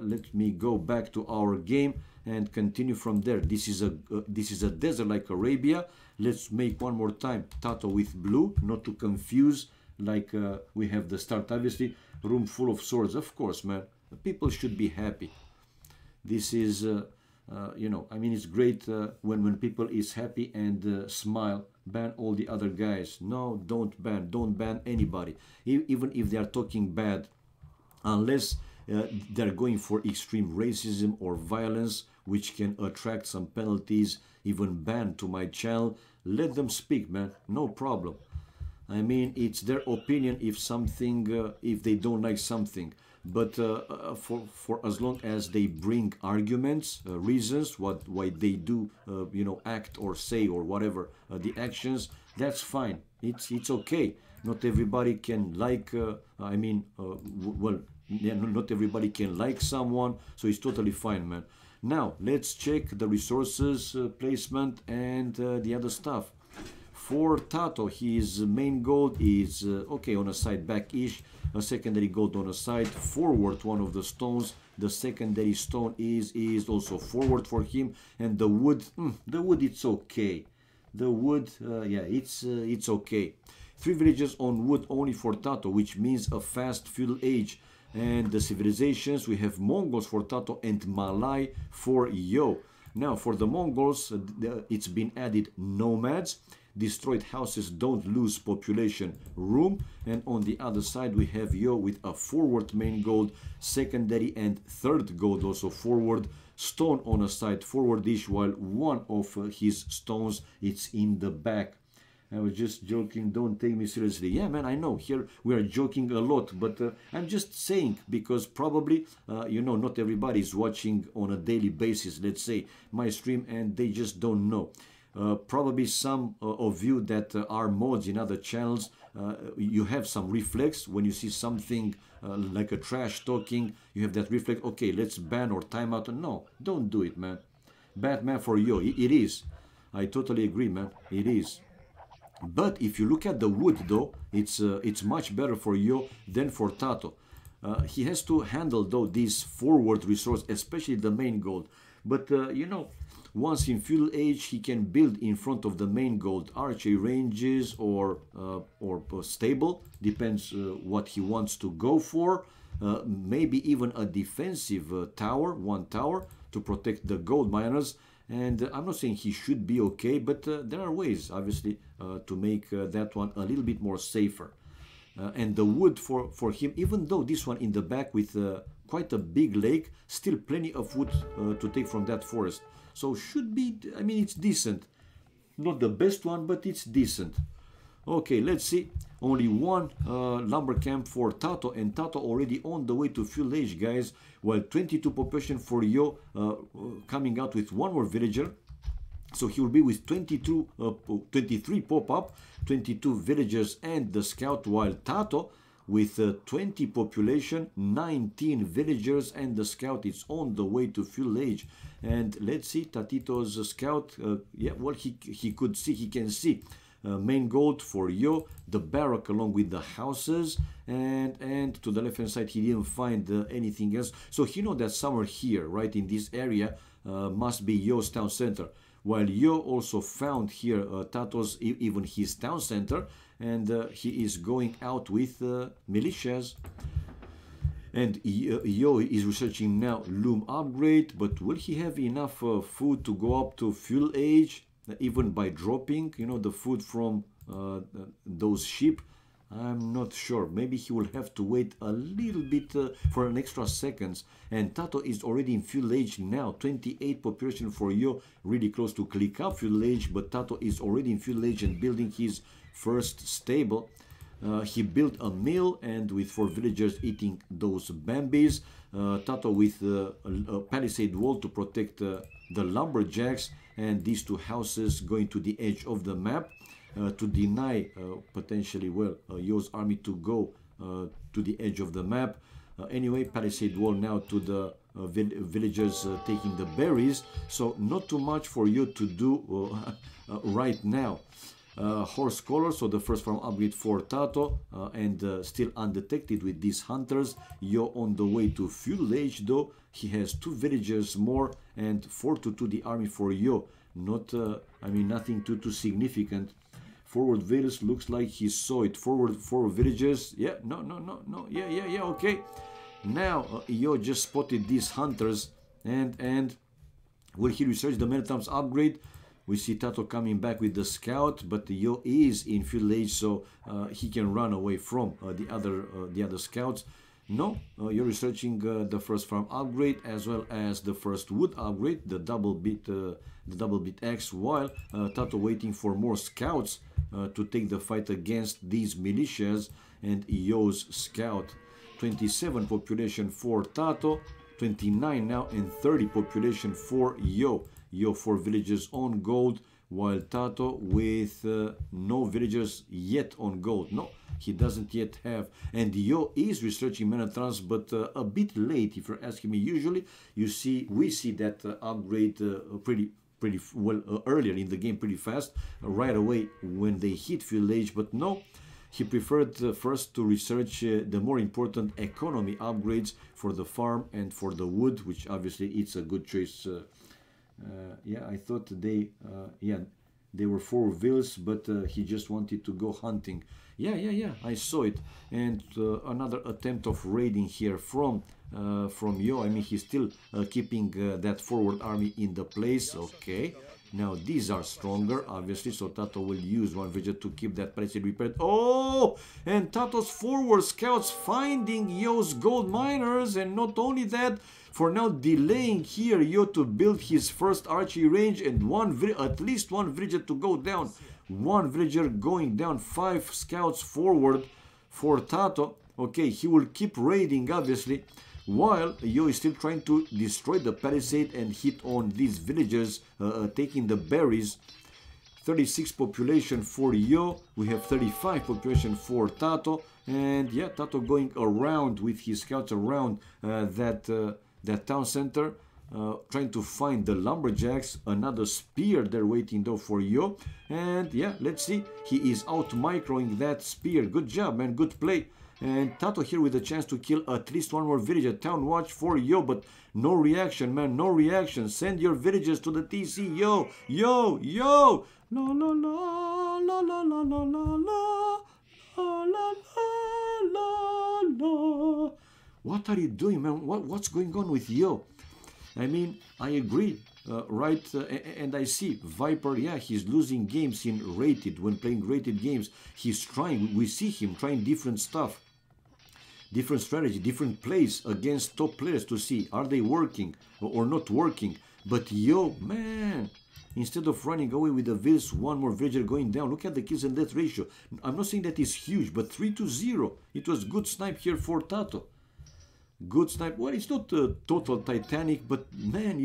let me go back to our game and continue from there. This is a desert like Arabia. Let's make one more time Tato with blue, not to confuse like we have the start. Obviously, room full of swords. Of course, man. People should be happy. This is, you know, I mean, it's great when people is happy and smile. Ban all the other guys. No, don't ban anybody, even if they are talking bad, unless they're going for extreme racism or violence, which can attract some penalties, even ban to my channel. Let them speak, man, no problem. I mean, it's their opinion if something, if they don't like something. But for as long as they bring arguments, reasons, why they do, you know, act or say or whatever, the actions, that's fine. It's okay. Not everybody can like, I mean, well, yeah, not everybody can like someone, so it's totally fine, man. Now, let's check the resources placement and the other stuff. For Tato, his main gold is, okay, on a side back-ish, a secondary gold on a side, forward one of the stones. The secondary stone is also forward for him. And the wood, it's okay. The wood, yeah, it's okay. 3 villages on wood only for Tato, which means a fast feudal age. And the civilizations, we have Mongols for Tato and Malay for Yo. Now, for the Mongols, it's been added nomads. Destroyed houses don't lose population room. And on the other side, we have Yo with a forward main gold, secondary and third gold also forward. Stone on a side forward-ish, while one of his stones, it's in the back. I was just joking, don't take me seriously. Yeah, man, I know, here we are joking a lot, but I'm just saying, because probably, you know, not everybody is watching on a daily basis, let's say, my stream, and they just don't know. Probably some of you that are mods in other channels, you have some reflex when you see something like a trash talking, you have that reflex, okay, let's ban or time out. No, don't do it, man. Batman for Yo, it is. I totally agree, man, it is. But if you look at the wood, though, it's much better for Yo than for Tato. He has to handle, though, these forward resource, especially the main gold. But, you know, once in feudal age, he can build in front of the main gold archery ranges or stable, depends what he wants to go for. Maybe even a defensive tower, one tower, to protect the gold miners. And I'm not saying he should be okay, but there are ways, obviously, to make that one a little bit more safer. And the wood for him, even though this one in the back with quite a big lake, still plenty of wood to take from that forest. So should be, I mean, it's decent. Not the best one, but it's decent. Okay, let's see. Only one lumber camp for Tato, and Tato already on the way to feudal age, guys. While 22 population for Yo, coming out with one more villager. So he will be with 23 pop-up, 22 villagers and the scout, while Tato with 20 population, 19 villagers and the scout is on the way to feudal age. And let's see, Tatito's scout, yeah, well, he could see, he can see main gold for Yo, the barrack along with the houses, and to the left hand side he didn't find anything else. So he know that somewhere here, right in this area, must be Yo's town center. While Yo also found here Tato's, even his town center, and he is going out with militias. And Yo is researching now loom upgrade, but will he have enough food to go up to fuel age, even by dropping, you know, the food from those sheep? I'm not sure. Maybe he will have to wait a little bit for an extra seconds. And Tato is already in fuel age now. 28 population for Yo, really close to click up fuel age, but Tato is already in fuel age and building his first stable. He built a mill and with 4 villagers eating those bambies. Tato with a palisade wall to protect the lumberjacks, and these 2 houses going to the edge of the map to deny potentially, well, Yo's army to go to the edge of the map. Anyway, palisade wall now to the villagers taking the berries, so not too much for Yo to do right now. Horse collar, so the first farm upgrade for Tato, and still undetected with these hunters. Yo on the way to fuel age though. He has 2 villagers more and 4 to 2 the army for Yo. Not, I mean, nothing too significant. Forward villas, looks like he saw it. Forward 4 villagers. Yeah, no. Yeah, okay. Now Yo just spotted these hunters, and will he research the many times upgrade? We see Tato coming back with the scout, but Yo is in fuel age, so he can run away from the other scouts. No, you're researching the first farm upgrade as well as the first wood upgrade, the double bit X, while Tato waiting for more scouts to take the fight against these militias and Yo's scout. 27 population for Tato, 29 now, and 30 population for Yo. Yo 4 villagers on gold, while Tato with no villagers yet on gold. No, he doesn't yet have. And Yo is researching Menatrans, but a bit late, if you're asking me. Usually, we see that upgrade pretty well earlier in the game, pretty fast, right away when they hit fuel age. But no, he preferred first to research the more important economy upgrades for the farm and for the wood, which obviously it's a good choice. Yeah, I thought they were 4 villas, but he just wanted to go hunting. Yeah, I saw it. And another attempt of raiding here from Yo. I mean, he's still keeping that forward army in the place. Okay, now these are stronger, obviously, so Tato will use 1 villager to keep that palisade repaired. Oh, and Tato's forward scouts finding Yo's gold miners, and not only that, for now delaying here Yo to build his first archery range, and at least 1 villager to go down. 1 villager going down, 5 scouts forward for Tato. Okay, he will keep raiding obviously, while Yo is still trying to destroy the palisade and hit on these villagers taking the berries. 36 population for Yo, we have 35 population for Tato, and yeah, Tato going around with his scouts around that town center, trying to find the lumberjacks. Another spear they're waiting though for Yo, and yeah, let's see, he is out microing that spear. Good job, man, good play. And Tato here with a chance to kill at least 1 more villager. Town watch for Yo, but no reaction, man, no reaction. Send your villagers to the TC. Yo. La la la la la la la la la la la la. What are you doing, man? What's going on with Yo? I mean, I agree, right? And I see Viper, yeah, he's losing games in rated. When playing rated games, he's trying. We see him trying different stuff, different strategy, different plays against top players to see are they working or not working. But Yo, man, instead of running away with the vills, 1 more villager going down. Look at the kills and death ratio. I'm not saying that is huge, but 3-0. It was good snipe here for Tato. Good snipe. Well, it's not total Titanic, but man,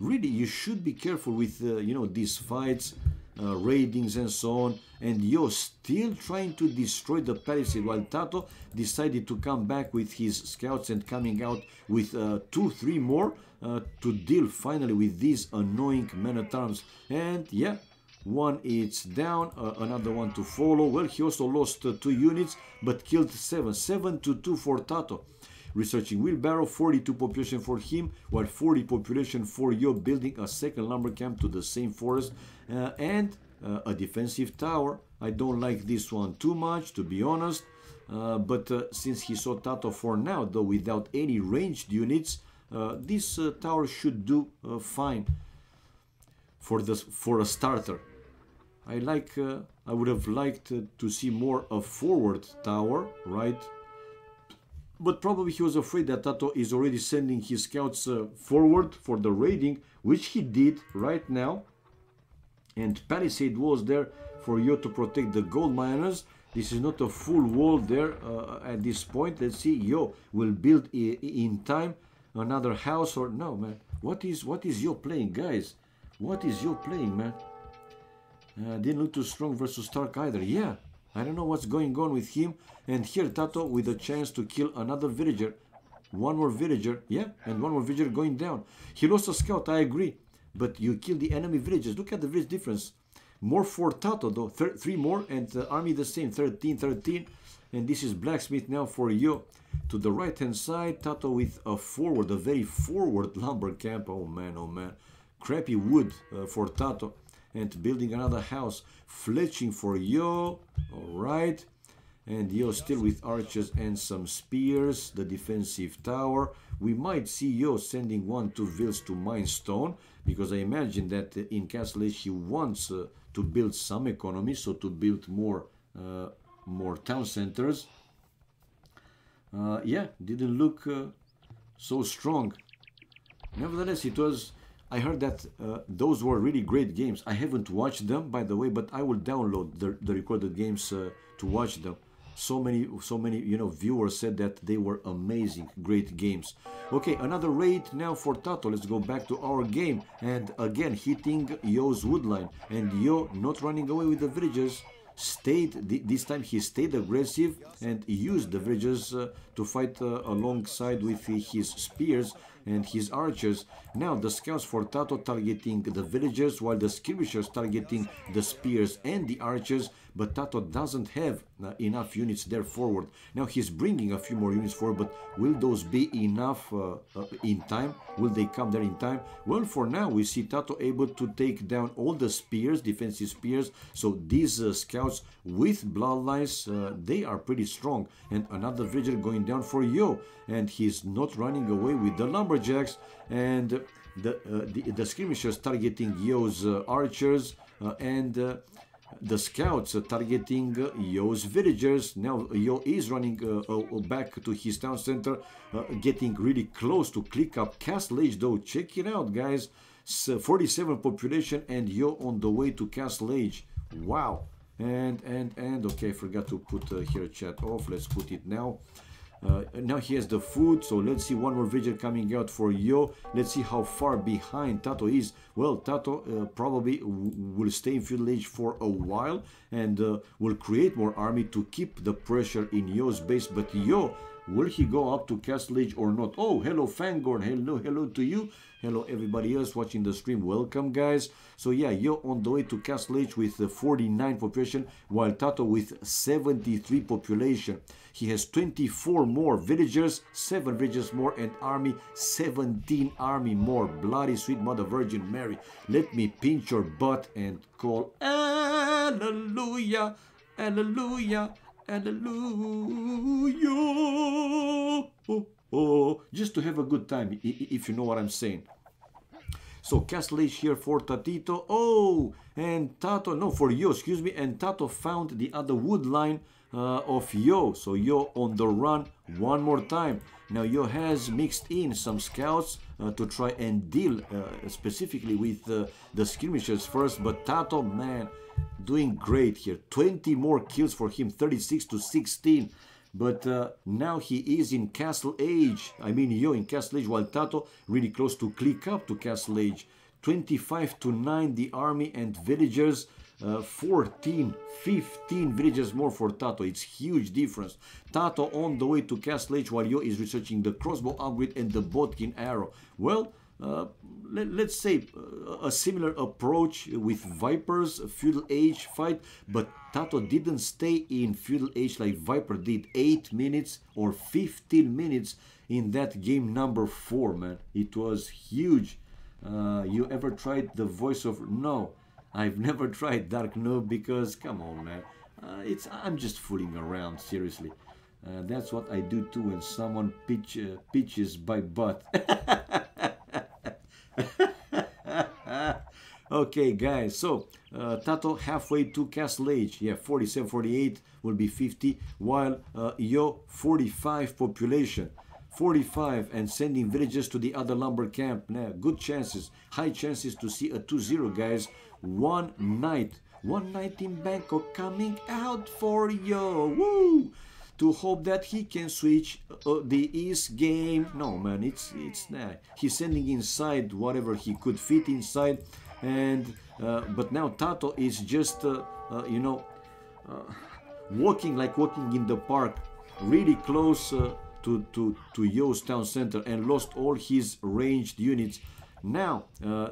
really you should be careful with you know, these fights, raidings and so on. And Yo still trying to destroy the palisade, while Tato decided to come back with his scouts and coming out with 2-3 more to deal finally with these annoying men-at-arms. And yeah, One is down, another one to follow. Well, he also lost 2 units, but killed 7. 7-2 for Tato. Researching wheelbarrow, 42 population for him, while 40 population for Yo, building a second lumber camp to the same forest, and a defensive tower. I don't like this one too much, to be honest, but since he saw Tato for now, though without any ranged units, this tower should do fine for a starter. I would have liked to see more a forward tower, right? But probably he was afraid that Tato is already sending his scouts forward for the raiding, which he did right now. And palisade walls there for Yo to protect the gold miners. This is not a full wall there at this point. Let's see, Yo will build in time another house or no, man. What is Yo playing, guys? What is Yo playing, man? Didn't look too strong versus Stark either. Yeah, I don't know what's going on with him. And here Tato with a chance to kill another villager. One more villager, yeah, and one more villager going down. He lost a scout, I agree. But you kill the enemy villagers. Look at the village difference. More for Tato though. 3 more and the army the same. 13. And this is blacksmith now for Yo. To the right hand side, Tato with a forward, a very forward lumber camp. Oh man, oh man. Crappy wood for Tato. And building another house, fletching for Yo. All right, and Yo still with archers and some spears. The defensive tower. We might see Yo sending 1-2 vills to mine stone, because I imagine that in Castle Age he wants to build some economy, so to build more town centers. Yeah, didn't look so strong. Nevertheless, it was. I heard that those were really great games. I haven't watched them, by the way, but I will download the recorded games to watch them. So many, viewers said that they were amazing, great games. Okay, another raid now for Tato. Let's go back to our game. And again, hitting Yo's woodline. And Yo not running away with the villagers. This time he stayed aggressive and used the villagers to fight alongside with his spears and his archers. Now the scouts for Tato targeting the villagers, while the skirmishers targeting the spears and the archers, but Tato doesn't have enough units there forward. Now he's bringing a few more units forward, but will those be enough in time? Will they come there in time? Well, for now we see Tato able to take down all the spears, defensive spears, so these scouts with bloodlines, they are pretty strong. And another villager going down for Yo, and he's not running away with the lumberjacks, and the skirmishers targeting Yo's archers, and the scouts targeting Yo's villagers. Now Yo is running back to his town center, getting really close to click up Castle Age though. Check it out, guys. 47 population and Yo on the way to Castle Age. Wow. And okay, I forgot to put here chat off. Let's put it now. Now he has the food, so let's see one more villager coming out for Yo. Let's see how far behind Tato is. Well, Tato probably will stay in feudal age for a while and will create more army to keep the pressure in Yo's base. But Yo, will he go up to Castle Age or not? Oh, hello Fangorn, hello to you. Hello everybody else watching the stream, welcome guys. So yeah, Yo on the way to Castle Age with 49 population, while Tato with 73 population. He has 24 more villagers, 7 villagers more, and army 17 army more. Bloody sweet Mother Virgin Mary, let me pinch your butt and call Alleluia, Alleluia, Alleluia. Oh, just to have a good time, if you know what I'm saying. So Castle Age here for Tatito. Oh, and Tato, no, for Yo, excuse me. And Tato found the other wood line of Yo. So Yo on the run one more time. Now Yo has mixed in some scouts to try and deal specifically with the skirmishers first. But Tato, man, doing great here. 20 more kills for him, 36 to 16. But now he is in Castle Age. I mean Yo in Castle Age, while Tato really close to click up to Castle Age. 25 to 9 the army and villagers. 14, 15 villagers more for Tato. It's huge difference. Tato on the way to Castle Age, while Yo is researching the crossbow upgrade and the Bodkin arrow. Well, let's say a similar approach with Viper's feudal age fight, but Tato didn't stay in feudal age like Viper did. 8 minutes or 15 minutes in that game number 4, man. It was huge. You ever tried the voice of... No, I've never tried Dark Noob because, come on, man. I'm just fooling around, seriously. That's what I do too when someone pitches by butt. Okay, guys, so Tato halfway to Castle Age. Yeah, 47, 48 will be 50, while Yo 45 population. 45 and sending villages to the other lumber camp. Nah, good chances, high chances to see a 2-0, guys. One night in Bangkok coming out for Yo. Woo! To hope that he can switch the East game. No, man, it's nah. He's sending inside whatever he could fit inside, and but now Tato is just you know, walking in the park, really close to Yo's town center, and lost all his ranged units. Now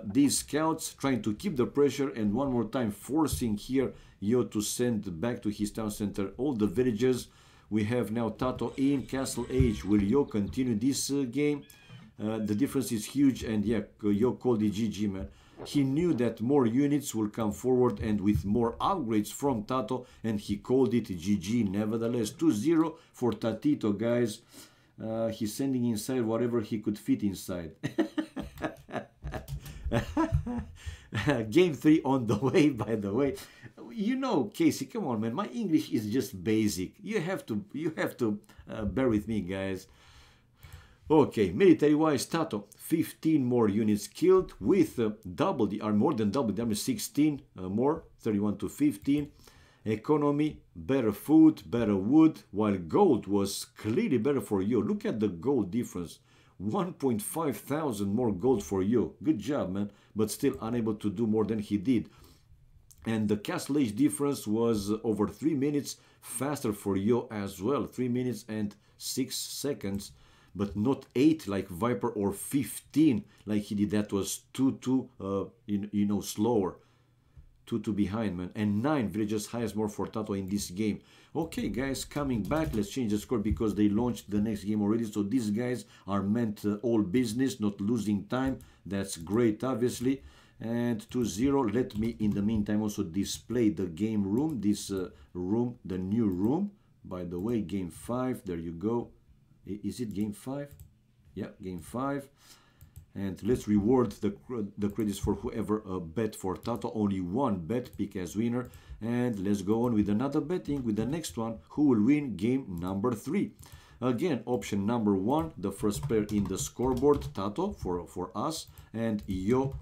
these scouts trying to keep the pressure, and one more time forcing here Yo to send back to his town center all the villages. We have now Tato in Castle Age. Will Yo continue this game? The difference is huge, and yeah, Yo called it GG, man. He knew that more units will come forward and with more upgrades from Tato, and he called it GG. Nevertheless, 2-0 for Tatito, guys. He's sending inside whatever he could fit inside. Game 3 on the way, by the way. You know, Casey, come on, man. My English is just basic. You have to bear with me, guys. Okay, military-wise, Tato, 15 more units killed with double the army, more than double the army, 16 more, 31 to 15. Economy, better food, better wood, while gold was clearly better for you. Look at the gold difference. 1.5 thousand more gold for you. Good job, man. But still unable to do more than he did. And the Castle Age difference was over 3 minutes faster for Yo as well. 3 minutes and 6 seconds. But not 8 like Viper, or 15 like he did. That was 2 you know, slower. 2 behind, man. And 9 villages highest more for Tato in this game. Okay, guys, coming back, let's change the score because they launched the next game already. So these guys are meant all business, not losing time. That's great, obviously. And 2-0. Let me, in the meantime, also display the game room. This room, the new room. By the way, game 5. There you go. Is it game 5? Yeah, game 5. And let's reward the credits for whoever bet for Tato. Only one bet, pick as winner. And let's go on with another betting with the next one. Who will win game number 3? Again, option number 1, the first player in the scoreboard, Tato, for us. And Yo,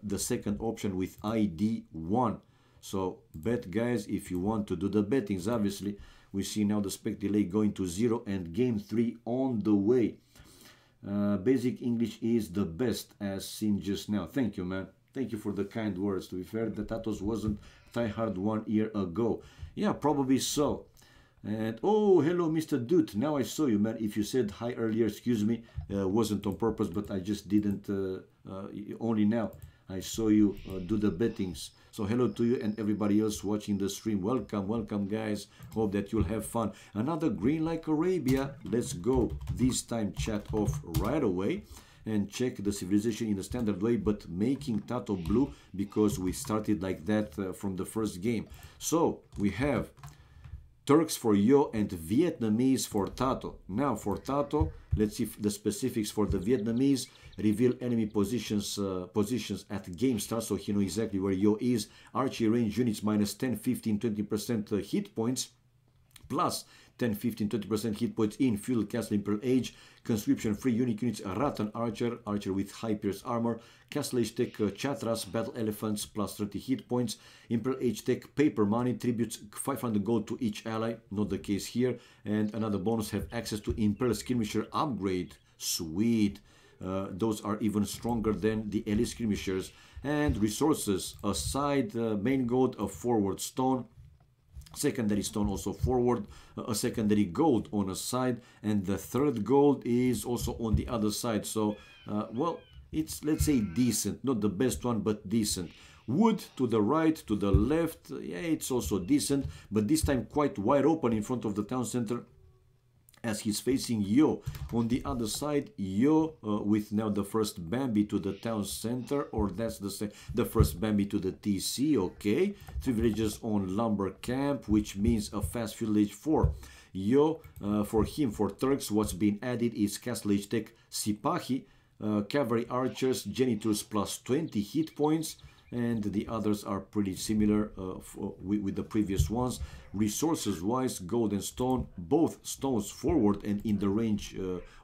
the second option with ID 1. So bet, guys, if you want to do the bettings, obviously. We see now the spec delay going to 0 and game 3 on the way. Basic English is the best, as seen just now. Thank you, man. Thank you for the kind words. To be fair, the Tatos wasn't tryhard 1 year ago. Yeah, probably so. And oh, hello, Mr. Dude. Now I saw you, man. If you said hi earlier, excuse me, wasn't on purpose, but I just didn't. Only now I saw you do the bettings. So hello to you and everybody else watching the stream. Welcome, welcome, guys. Hope that you'll have fun. Another green like Arabia. Let's go. This time chat off right away and check the civilization in the standard way, but making Tato blue because we started like that from the first game. So we have Turks for Yo and Vietnamese for Tato. Now for Tato, let's see the specifics for the Vietnamese. Reveal enemy positions at game start, so he knows exactly where Yo is. Archery range units minus 10, 15, 20% hit points, plus 10, 15, 20% hit points in Feudal Castle Imperial Age. Conscription free unique units, Ratan Archer, Archer with high pierce armor. Castle Age tech Chatras, Battle Elephants, plus 30 hit points. Imperial Age tech paper money, tributes 500 gold to each ally, not the case here. And another bonus, have access to Imperial Skirmisher upgrade. Sweet. Those are even stronger than the elite skirmishers. And resources, a side main gold, a forward stone, secondary stone also forward, a secondary gold on a side, and the third gold is also on the other side. So well, it's, let's say, decent. Not the best one, but decent. Wood to the right, to the left, yeah, it's also decent, but this time quite wide open in front of the town center, as he's facing Yo. On the other side, Yo with now the first Bambi to the town center, or that's the first Bambi to the TC, okay. 3 villages on lumber camp, which means a fast village for Yo. For him, for Turks, what's been added is Castle Age Tech Sipahi, cavalry archers, janitors plus 20 hit points, and the others are pretty similar with the previous ones. Resources wise, gold and stone, both stones forward and in the range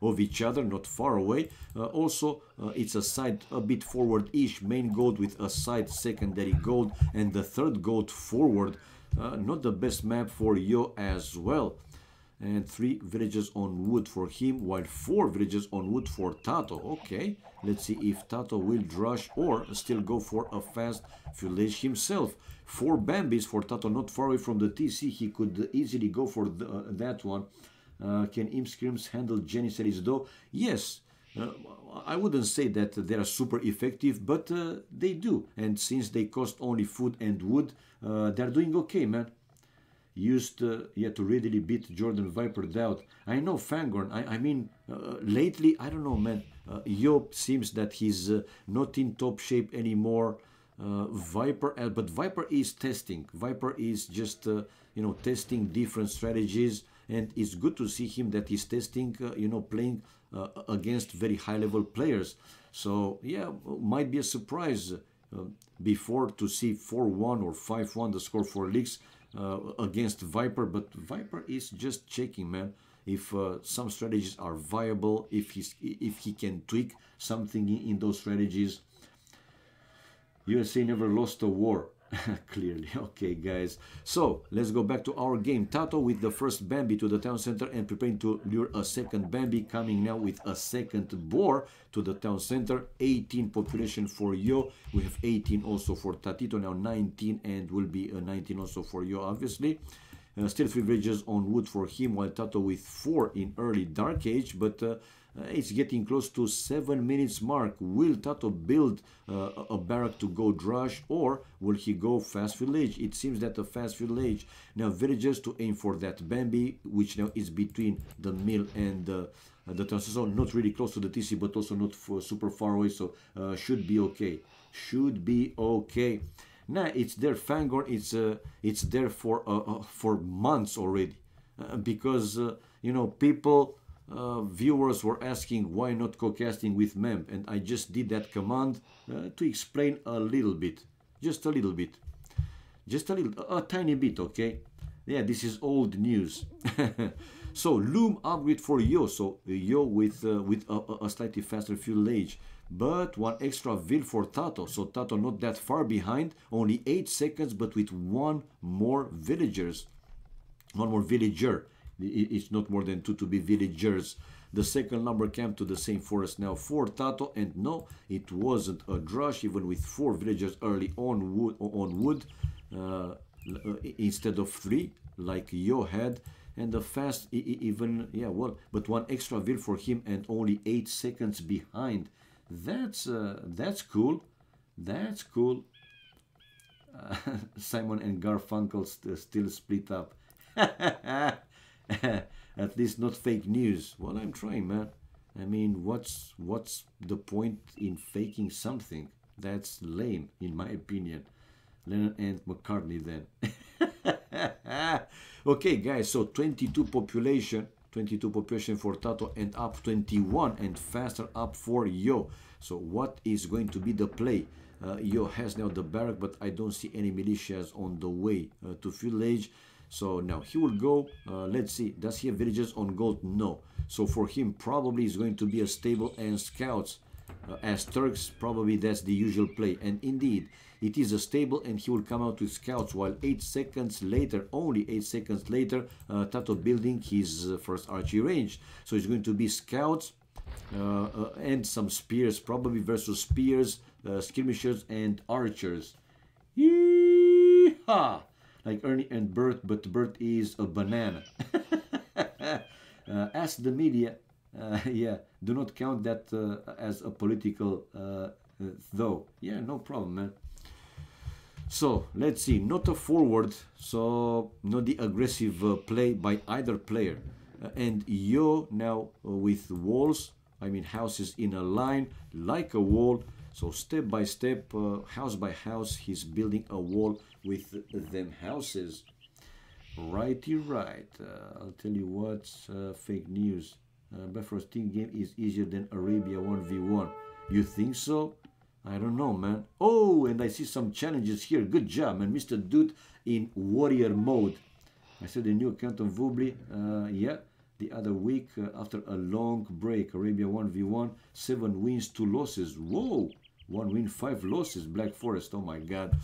of each other, not far away. Also, it's a side a bit forward-ish, main gold with a side secondary gold, and the third gold forward. Not the best map for Yo as well. And 3 villages on wood for him, while 4 villages on wood for Tato. Okay, let's see if Tato will drush or still go for a fast village himself. 4 Bambis for Tato, not far away from the TC. He could easily go for that one. Can Imp Screams handle Janissaries though? Yes. I wouldn't say that they are super effective, but they do. And since they cost only food and wood, they're doing okay, man. Used to readily beat Jordan Viper Doubt. I know Fangorn. I mean, lately, I don't know, man. Yo seems that he's not in top shape anymore. Viper, but Viper is testing. Viper is just, testing different strategies. And it's good to see him that he's testing, playing against very high-level players. So, yeah, might be a surprise before to see 4-1 or 5-1 the score for leagues. Against Viper, but Viper is just checking, man, if some strategies are viable, if he can tweak something in those strategies. USA never lost a war. Clearly. Okay, guys. So, let's go back to our game. Tato with the first Bambi to the town center and preparing to lure a second Bambi, coming now with a second boar to the town center. 18 population for Yo. We have 18 also for Tatito, now 19, and will be 19 also for Yo, obviously. Still 3 villages on wood for him, while Tato with 4 in early Dark Age, but it's getting close to 7 minutes mark. Will Tato build a barrack to go drush, or will he go fast village? It seems that a fast village. Now villagers to aim for that Bambi, which now is between the mill and the transition, not really close to the TC, but also not super far away, so should be okay. Should be okay. Nah, it's there, Fangorn. It's there for months already, because people. Viewers were asking why not co-casting with Mem, and I just did that command to explain a little bit, just a little bit, a tiny bit, okay? Yeah, this is old news. So Loom upgrade for Yo, so Yo with a slightly faster fuel age, but 1 extra Vil for Tato, so Tato not that far behind, only 8 seconds, but with 1 more villager. It's not more than 2 to be villagers. The second lumber camp to the same forest now for Tato, and no, it wasn't a drush, even with 4 villagers early on wood instead of 3 like Yo had. And the fast even, yeah, well, but 1 extra vil for him and only 8 seconds behind. That's cool. That's cool. Simon and Garfunkel still split up. At least not fake news. Well, I'm trying, man. I mean, what's the point in faking something? That's lame, in my opinion. Lennon and McCartney then. Okay, guys, so 22 population for Tato, and up 21 and faster up for Yo. So what is going to be the play? Yo has now the barrack, but I don't see any militias on the way to village. So now he will go, let's see, does he have villages on gold? No. So for him, probably is going to be a stable and scouts. As Turks, probably that's the usual play. And indeed, it is a stable, and he will come out with scouts, while 8 seconds later, only 8 seconds later, Tato building his first archery range. So it's going to be scouts and some spears, probably versus spears, skirmishers, and archers. Yee-haw! Like Ernie and Bert, but Bert is a banana. Ask the media. Yeah, do not count that as a political though. Yeah, no problem, man. So let's see, not a forward, so not the aggressive play by either player. And Yo now with walls, I mean houses in a line like a wall. So step by step, house by house, he's building a wall with them houses. Righty right. I'll tell you what's fake news. Befrost team game is easier than Arabia 1v1. You think so? I don't know, man. Oh, and I see some challenges here. Good job, man. Mr. Dude in warrior mode. I said a new account on Vubli. Yeah, the other week after a long break. Arabia 1v1. 7 wins, 2 losses. Whoa. 1 win, 5 losses. Black Forest. Oh, my God.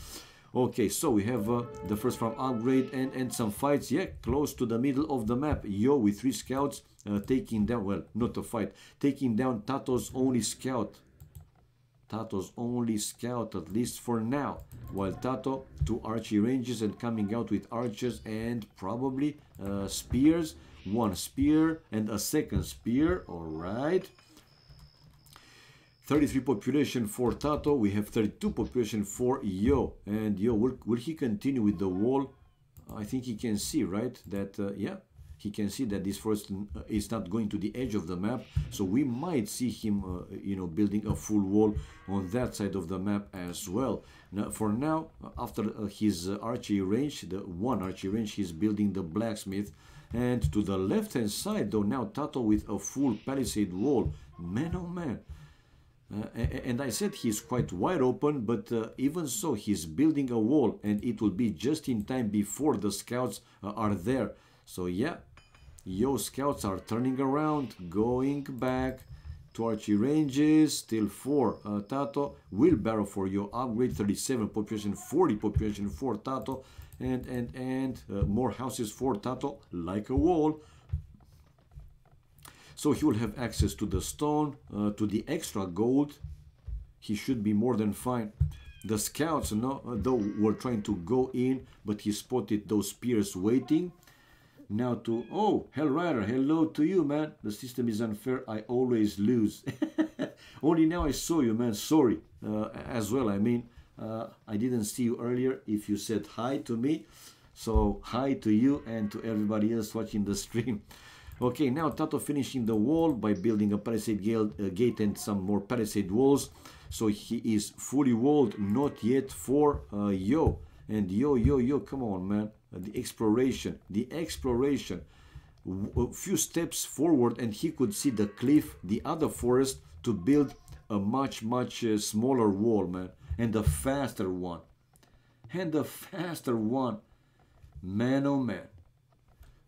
Okay, so we have the first farm upgrade and some fights. Yeah, close to the middle of the map. Yo with 3 scouts taking down, well, not a fight. Taking down Tato's only scout. Tato's only scout, at least for now. While Tato, 2 archery ranges and coming out with archers and probably spears. 1 spear and a second spear. All right. 33 population for Tato. We have 32 population for Yo. And Yo, will he continue with the wall? I think he can see, right? That, yeah. He can see that this forest is not going to the edge of the map, so we might see him, you know, building a full wall on that side of the map as well. Now, for now, after his archery range, the 1 archery range, he's building the blacksmith. And to the left-hand side, though, now Tato with a full palisade wall. Man, oh man. And I said he's quite wide open, but even so, he's building a wall, and it will be just in time before the scouts are there. So yeah, Yo scouts are turning around, going back to archery ranges, still 4 Tato, wheelbarrow for Yo upgrade, 37 population, 40 population for Tato, and more houses for Tato, like a wall. So he will have access to the stone, to the extra gold. He should be more than fine. The scouts, no, though, were trying to go in, but he spotted those spears waiting. Now to, oh, Hellrider, hello to you, man. The system is unfair. I always lose. Only now I saw you, man. Sorry. As well, I mean, I didn't see you earlier if you said hi to me. So hi to you and to everybody else watching the stream. Okay, now Tato finishing the wall by building a palisade gate and some more palisade walls. So he is fully walled, not yet for Yo. And Yo, come on, man. The exploration. A few steps forward and he could see the cliff, the other forest, to build a much smaller wall, man. And a faster one. Man, oh man.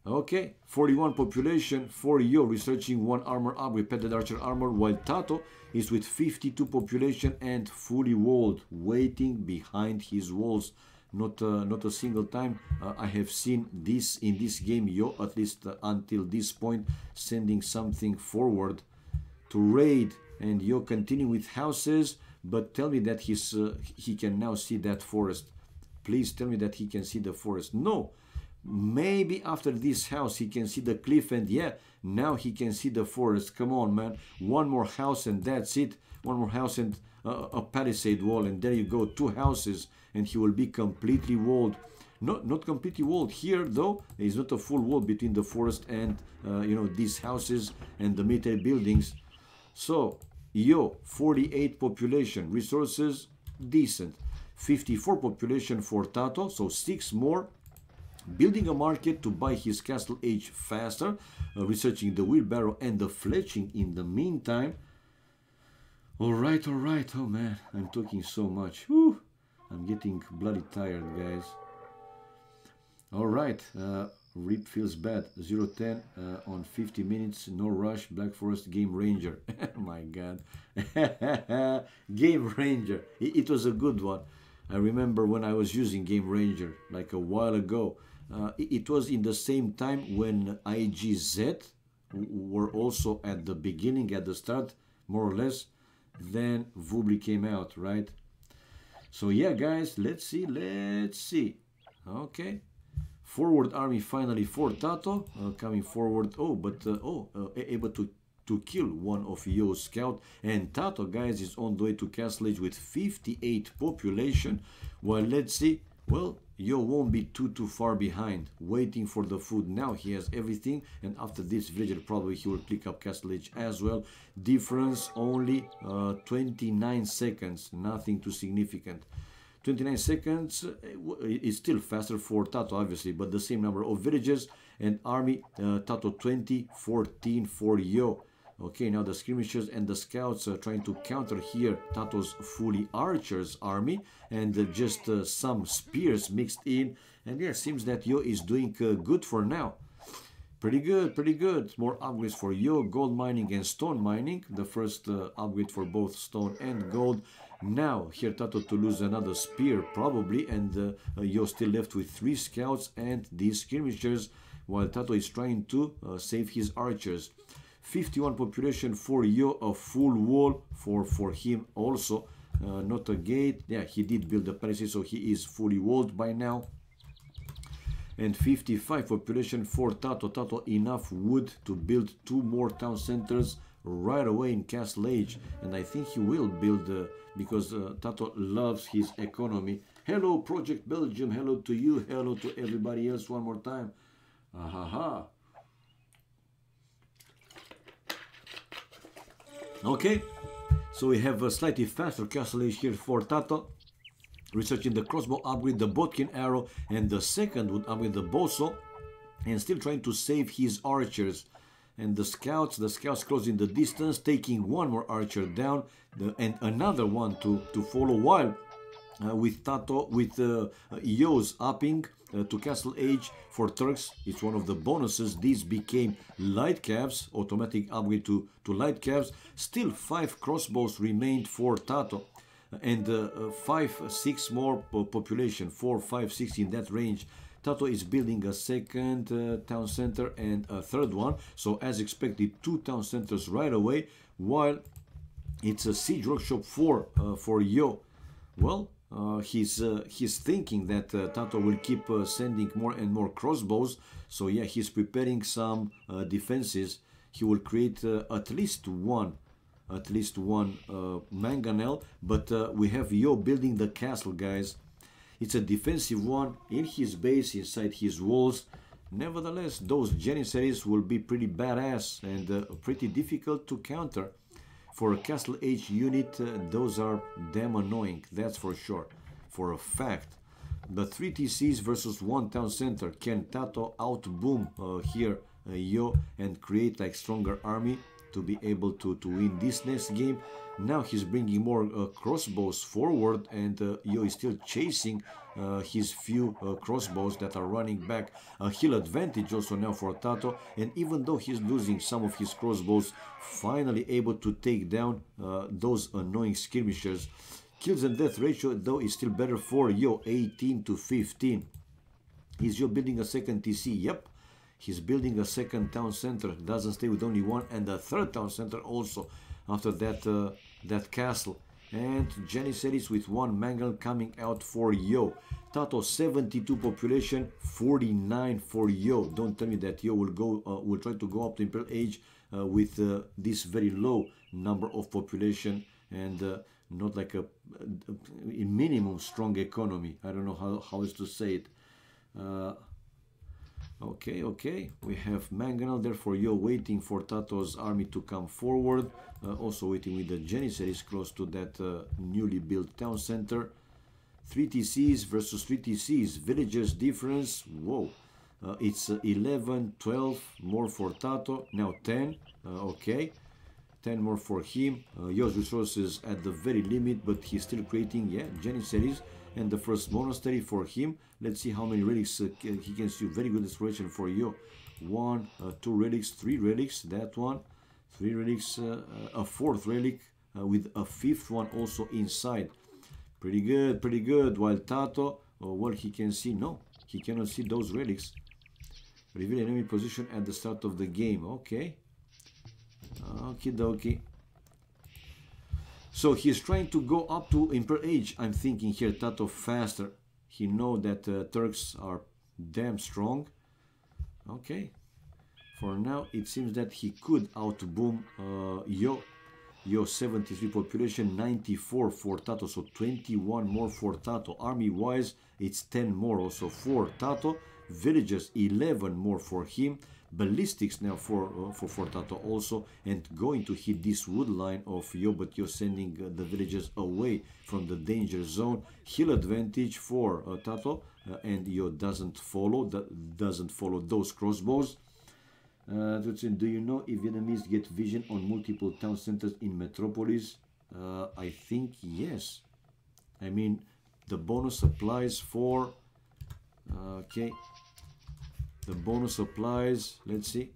Okay, 41 population for Yo, researching 1 armor up with petted archer armor, while Tato is with 52 population and fully walled, waiting behind his walls. Not a single time I have seen this in this game, Yo, at least until this point, sending something forward to raid. And Yo continue with houses, but tell me that he can now see that forest. Please tell me that he can see the forest. No. Maybe after this house he can see the cliff, and yeah, now he can see the forest. Come on, man. 1 more house and that's it. 1 more house and a palisade wall, and there you go, 2 houses, and he will be completely walled. Not completely walled here, though. There is not a full wall between the forest and you know, these houses and the military buildings. So Yo, 48 population, resources decent. 54 population for Tato, so 6 more. Building a market to buy his castle age faster, researching the wheelbarrow and the fletching in the meantime. All right. Oh man, I'm talking so much. Whew. I'm getting bloody tired, guys. All right, Rip feels bad. 0-10 on 50 minutes, no rush. Black Forest Game Ranger. My God, Game Ranger. It was a good one. I remember when I was using Game Ranger like a while ago. It was in the same time when IGZ were also at the beginning, at the start, more or less. Then Vubli came out, right? So yeah, guys, let's see. Okay, forward army finally for Tato, coming forward. Oh, but able to to kill one of Yo's scout. And Tato, guys, is on the way to Castle Age with 58 population. Well, let's see. Well, Yo won't be too far behind, waiting for the food. Now he has everything, and after this villager probably he will pick up Castle Age as well. Difference only 29 seconds, nothing too significant. 29 seconds is still faster for Tato, obviously, but the same number of villages and army. Tato 20, 14 for Yo. Okay, now the skirmishers and the scouts are trying to counter here Tato's fully archers army, and just some spears mixed in. And yeah, seems that Yo is doing good for now. Pretty good, pretty good. More upgrades for Yo, gold mining and stone mining. The first upgrade for both stone and gold. Now here Tato to lose another spear probably, and Yo still left with 3 scouts and these skirmishers, while Tato is trying to save his archers. 51 population for Yo, a full wall for him also, not a gate. Yeah, he did build a palisade, so he is fully walled by now. And 55 population for Tato. Tato enough wood to build 2 more town centers right away in Castle Age, and I think he will build because Tato loves his economy. Hello Project Belgium, hello to you, hello to everybody else one more time. Ahaha. Okay, so we have a slightly faster Castle Age here for Tato. Researching the crossbow upgrade, the Bodkin arrow, and the second would upgrade the Boso, and still trying to save his archers. And the scouts close in the distance, taking 1 more archer down, and another one to follow, while with Tato, with Yo's upping to Castle Age for Turks. It's one of the bonuses. These became light calves, automatic upgrade to light calves. Still 5 crossbows remained for Tato, and 5-6 more population, 4, 5, 6 in that range. Tato is building a second town center and a third one, so as expected 2 town centers right away, while it's a siege workshop for Yo. Well, he's thinking that Tato will keep sending more and more crossbows, so yeah, he's preparing some defenses. He will create at least one mangonel, but we have Yo building the castle, guys. It's a defensive one in his base, inside his walls. Nevertheless, those janissaries will be pretty badass and pretty difficult to counter. For a Castle Age unit, those are damn annoying, that's for sure, for a fact. But 3 TCs versus 1 town center. Can Tato outboom here Yo and create like stronger army to be able to win this next game? Now he's bringing more crossbows forward, and Yo is still chasing his few crossbows that are running back. A hill advantage also now for Tato, and even though he's losing some of his crossbows, finally able to take down those annoying skirmishers. Kills and death ratio though is still better for Yo, 18 to 15. Is Yo building a second TC? Yep. He's building a second town center, doesn't stay with only 1, and a third town center also after that castle. And janissaries with 1 mangle coming out for Yo. Tato 72 population, 49 for Yo. Don't tell me that Yo will try to go up to Imperial Age with this very low number of population and not like a minimum strong economy. I don't know how else to say it. Okay, we have mangonel there for Yo, waiting for Tato's army to come forward. Also waiting with the janissaries close to that newly built town center. 3 TCs versus 3 TCs. Villagers difference, whoa. It's 11, 12 more for Tato, now 10, okay. 10 more for him. Yo's resources at the very limit, but he's still creating, yeah, janissaries. And the first monastery for him. Let's see how many relics he can see. Very good exploration for Yo. 1, 2 relics, 3 relics, that one. 3 relics, a 4th relic with a 5th one also inside. Pretty good, pretty good. While Tato, well, he can see, no, he cannot see those relics. Reveal enemy position at the start of the game. Okay. Okie dokie. So he's trying to go up to Imperial Age. I'm thinking here Tato faster. He knows that Turks are damn strong. Okay. For now, it seems that he could outboom Yo. Yo 73 population, 94 for Tato, so 21 more for Tato. Army-wise, it's 10 more also for Tato. Villagers, 11 more for him. Ballistics now for Tato also, and going to hit this wood line of Yo, but Yo sending the villagers away from the danger zone. Hill advantage for Tato, and Yo doesn't follow those crossbows. Do you know if Vietnamese get vision on multiple town centers in metropolis? I think yes. I mean, the bonus applies for... okay. The bonus applies, let's see.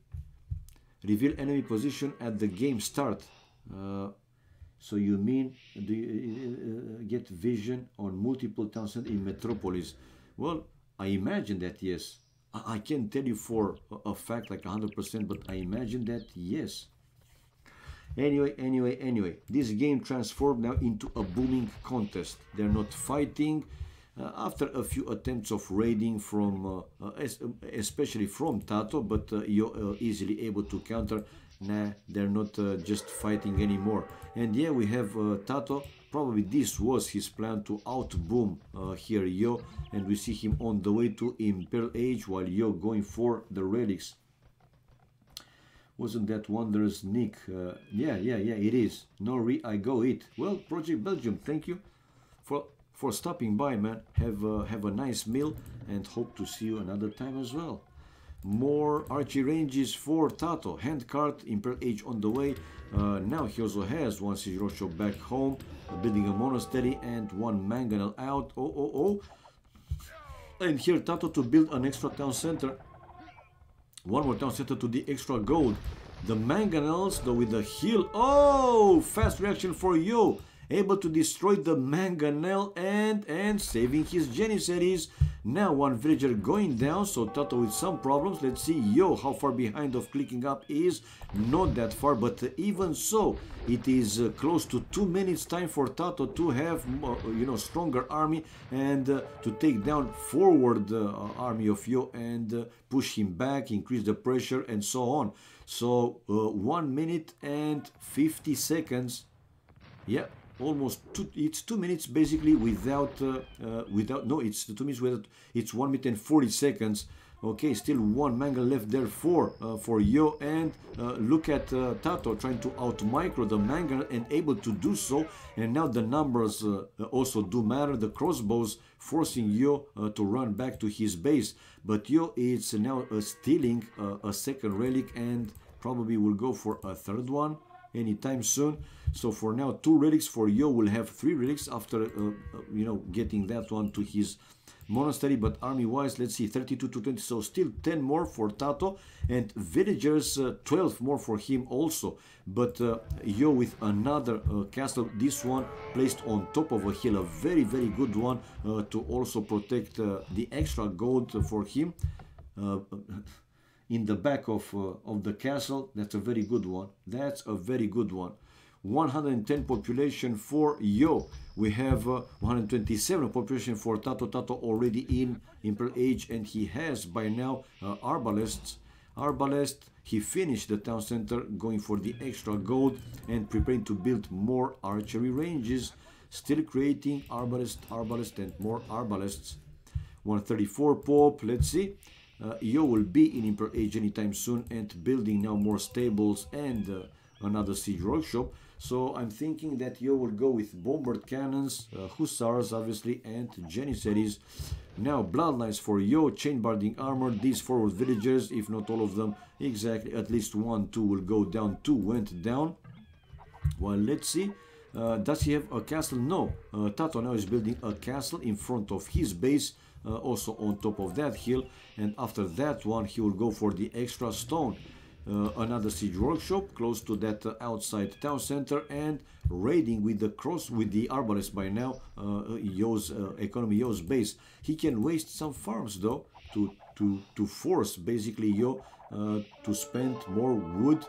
Reveal enemy position at the game start. So you mean, do you get vision on multiple town centers in metropolis? Well, I imagine that yes. I can't tell you for a fact like 100%, but I imagine that yes. Anyway, this game transformed now into a booming contest. They're not fighting. After a few attempts of raiding from, especially from Tato, but you're easily able to counter. Nah, they're not just fighting anymore. And yeah, we have Tato. Probably this was his plan to outboom here Yo, and we see him on the way to Imperial Age while Yo going for the relics. Wasn't that wondrous, Nick? Yeah, it is. No, I go eat. Well, Project Belgium, thank you for stopping by, man. Have a nice meal and hope to see you another time as well. More archery ranges for Tato. Handcart, Imperial Age on the way. Now he also has one siege workshop back home, building a monastery and one mangonel out. And here Tato to build an extra town center. One more town center to the extra gold. The mangonels, though, with the heal. Oh, fast reaction for Yo. Able to destroy the mangonel and saving his Janissaries. Now one villager going down, so Tato with some problems. Let's see Yo how far behind of clicking up is. Not that far, but even so, it is close to 2 minutes time for Tato to have stronger army and to take down forward army of Yo and push him back, increase the pressure and so on. So 1 minute and 50 seconds. Yeah. Almost it's 2 minutes basically without it's 2 minutes without, it's 1 minute and 40 seconds. Okay, still one mangle left there for Yo, and look at Tato trying to out micro the mangle and able to do so. And now the numbers also do matter. The crossbows forcing Yo to run back to his base, but Yo is now stealing a second relic and probably will go for a third one anytime soon. So for now, 2 relics for Yo. Will have 3 relics after getting that one to his monastery. But army wise, let's see, 32 to 20, so still 10 more for Tato, and villagers 12 more for him also. But Yo with another castle, this one placed on top of a hill, a very good one to also protect the extra gold for him. In the back of the castle. That's a very good one. That's a very good one. 110 population for Yo. We have 127 population for Tato. Tato already in Imperial Age, and he has by now arbalests. He finished the town center, going for the extra gold and preparing to build more archery ranges. Still creating arbalest and more arbalests. 134 Pope. Let's see. Yo will be in Imperial Age anytime soon and building now more stables and another siege workshop. So I'm thinking that Yo will go with bombard cannons, hussars obviously, and janissaries. Now bloodlines for Yo, chain barding armor, these forward villagers, if not all of them, exactly, at least 1, 2 will go down, 2 went down. Well, let's see. Does he have a castle? No. Tato now is building a castle in front of his base, also on top of that hill, and after that one he will go for the extra stone. Another siege workshop close to that outside town center, and raiding with the arbalest by now. Yo's economy, Yo's base. He can waste some farms though to force basically Yo to spend more wood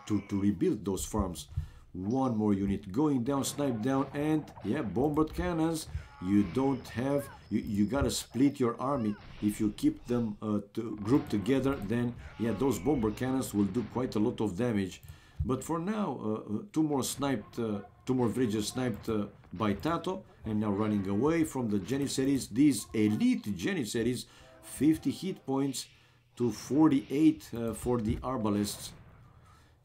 to rebuild those farms. One more unit going down, snipe down, and yeah, bombard cannons. You don't have, you gotta split your army. If you keep them grouped together, then yeah, those bomber cannons will do quite a lot of damage. But for now, two more villagers sniped by Tato, and now running away from the Janissaries. These elite Janissaries, 50 hit points to 48 for the Arbalists.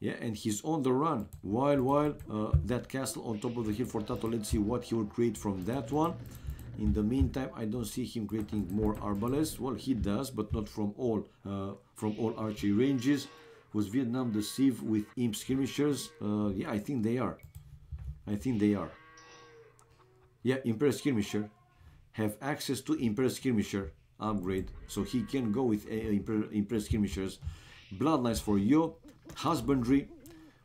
Yeah, and he's on the run. While that castle on top of the hill for Tato, let's see what he will create from that one. In the meantime, I don't see him creating more Arbalists. Well, he does, but not from all archery ranges. Was Vietnam deceived with imp skirmishers? Yeah, I think they are. Yeah, Imperial Skirmisher have access to Imperial Skirmisher upgrade, so he can go with Imperial Skirmishers. Bloodlines for Yo. Husbandry,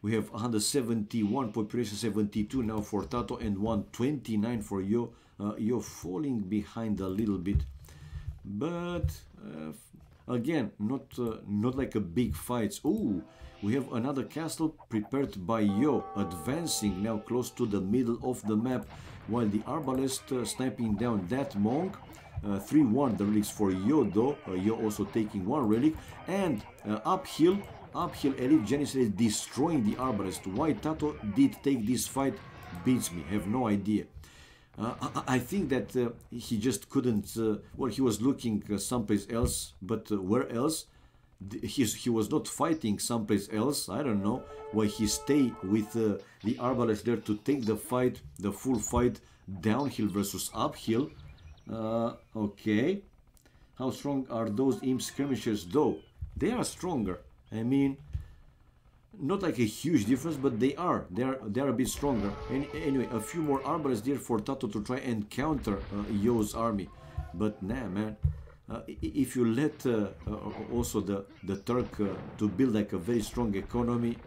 we have 171 population, 72 now for Tato, and 129 for Yo. Yo falling behind a little bit, but again, not like a big fight. Oh, we have another castle prepared by Yo, advancing now close to the middle of the map, while the Arbalest sniping down that monk. 3-1 the relics for Yo though. Yo also taking one relic, and uphill elite Janissary is destroying the Arbalest. Why Tato did take this fight beats me, have no idea. I think that he just couldn't, well, he was looking someplace else, but where else? He was not fighting someplace else. I don't know why he stayed with the Arbalest there to take the fight, the full fight, downhill versus uphill. Okay. How strong are those imp skirmishers though? They are stronger. I mean, not like a huge difference, but they are a bit stronger. Anyway, a few more Arbalists there for Tato to try and counter Yo's army. But nah, man, if you let also the Turk to build like a very strong economy,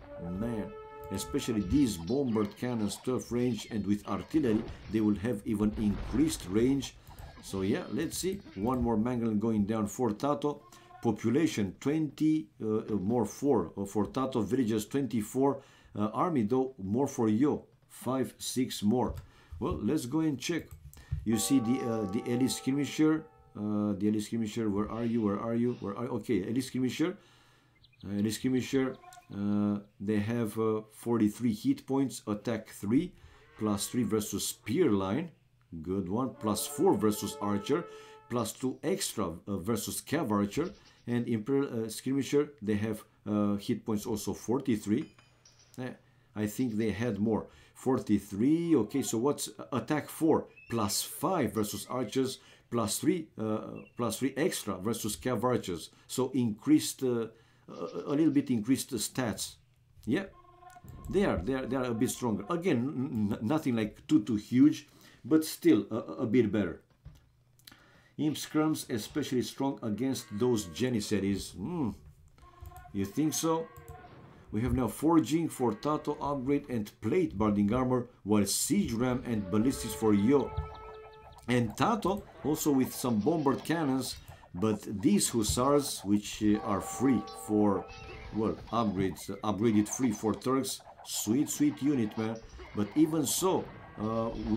man, especially these bombard cannons, tough range, and with artillery, they will have even increased range. So yeah, let's see. One more Manglan going down for Tato. Population 20, more 4 for Tato. Villagers 24. Army though more for Yo, 5, 6 more. Well, let's go and check. You see the elite skirmisher. The elite skirmisher. Where are you? Okay, elite skirmisher. They have 43 hit points. Attack 3, +3 versus spear line. Good one. +4 versus archer. +2 extra versus cav archer. And Imperial Skirmisher, they have hit points also 43. I think they had more. 43, okay, so what's attack 4? +5 versus archers, +3 extra versus cav archers. So increased, a little bit increased stats. Yeah, they are a bit stronger. Again, nothing like too huge, but still a bit better. Imp Scrums especially strong against those Janissaries. You think so? We have now Forging for Tato upgrade and Plate Barding Armor, while Siege Ram and Ballistics for Yo. And Tato also with some bombard cannons, but these Hussars, which are free for, well, upgrades, upgraded free for Turks. Sweet unit, man. But even so,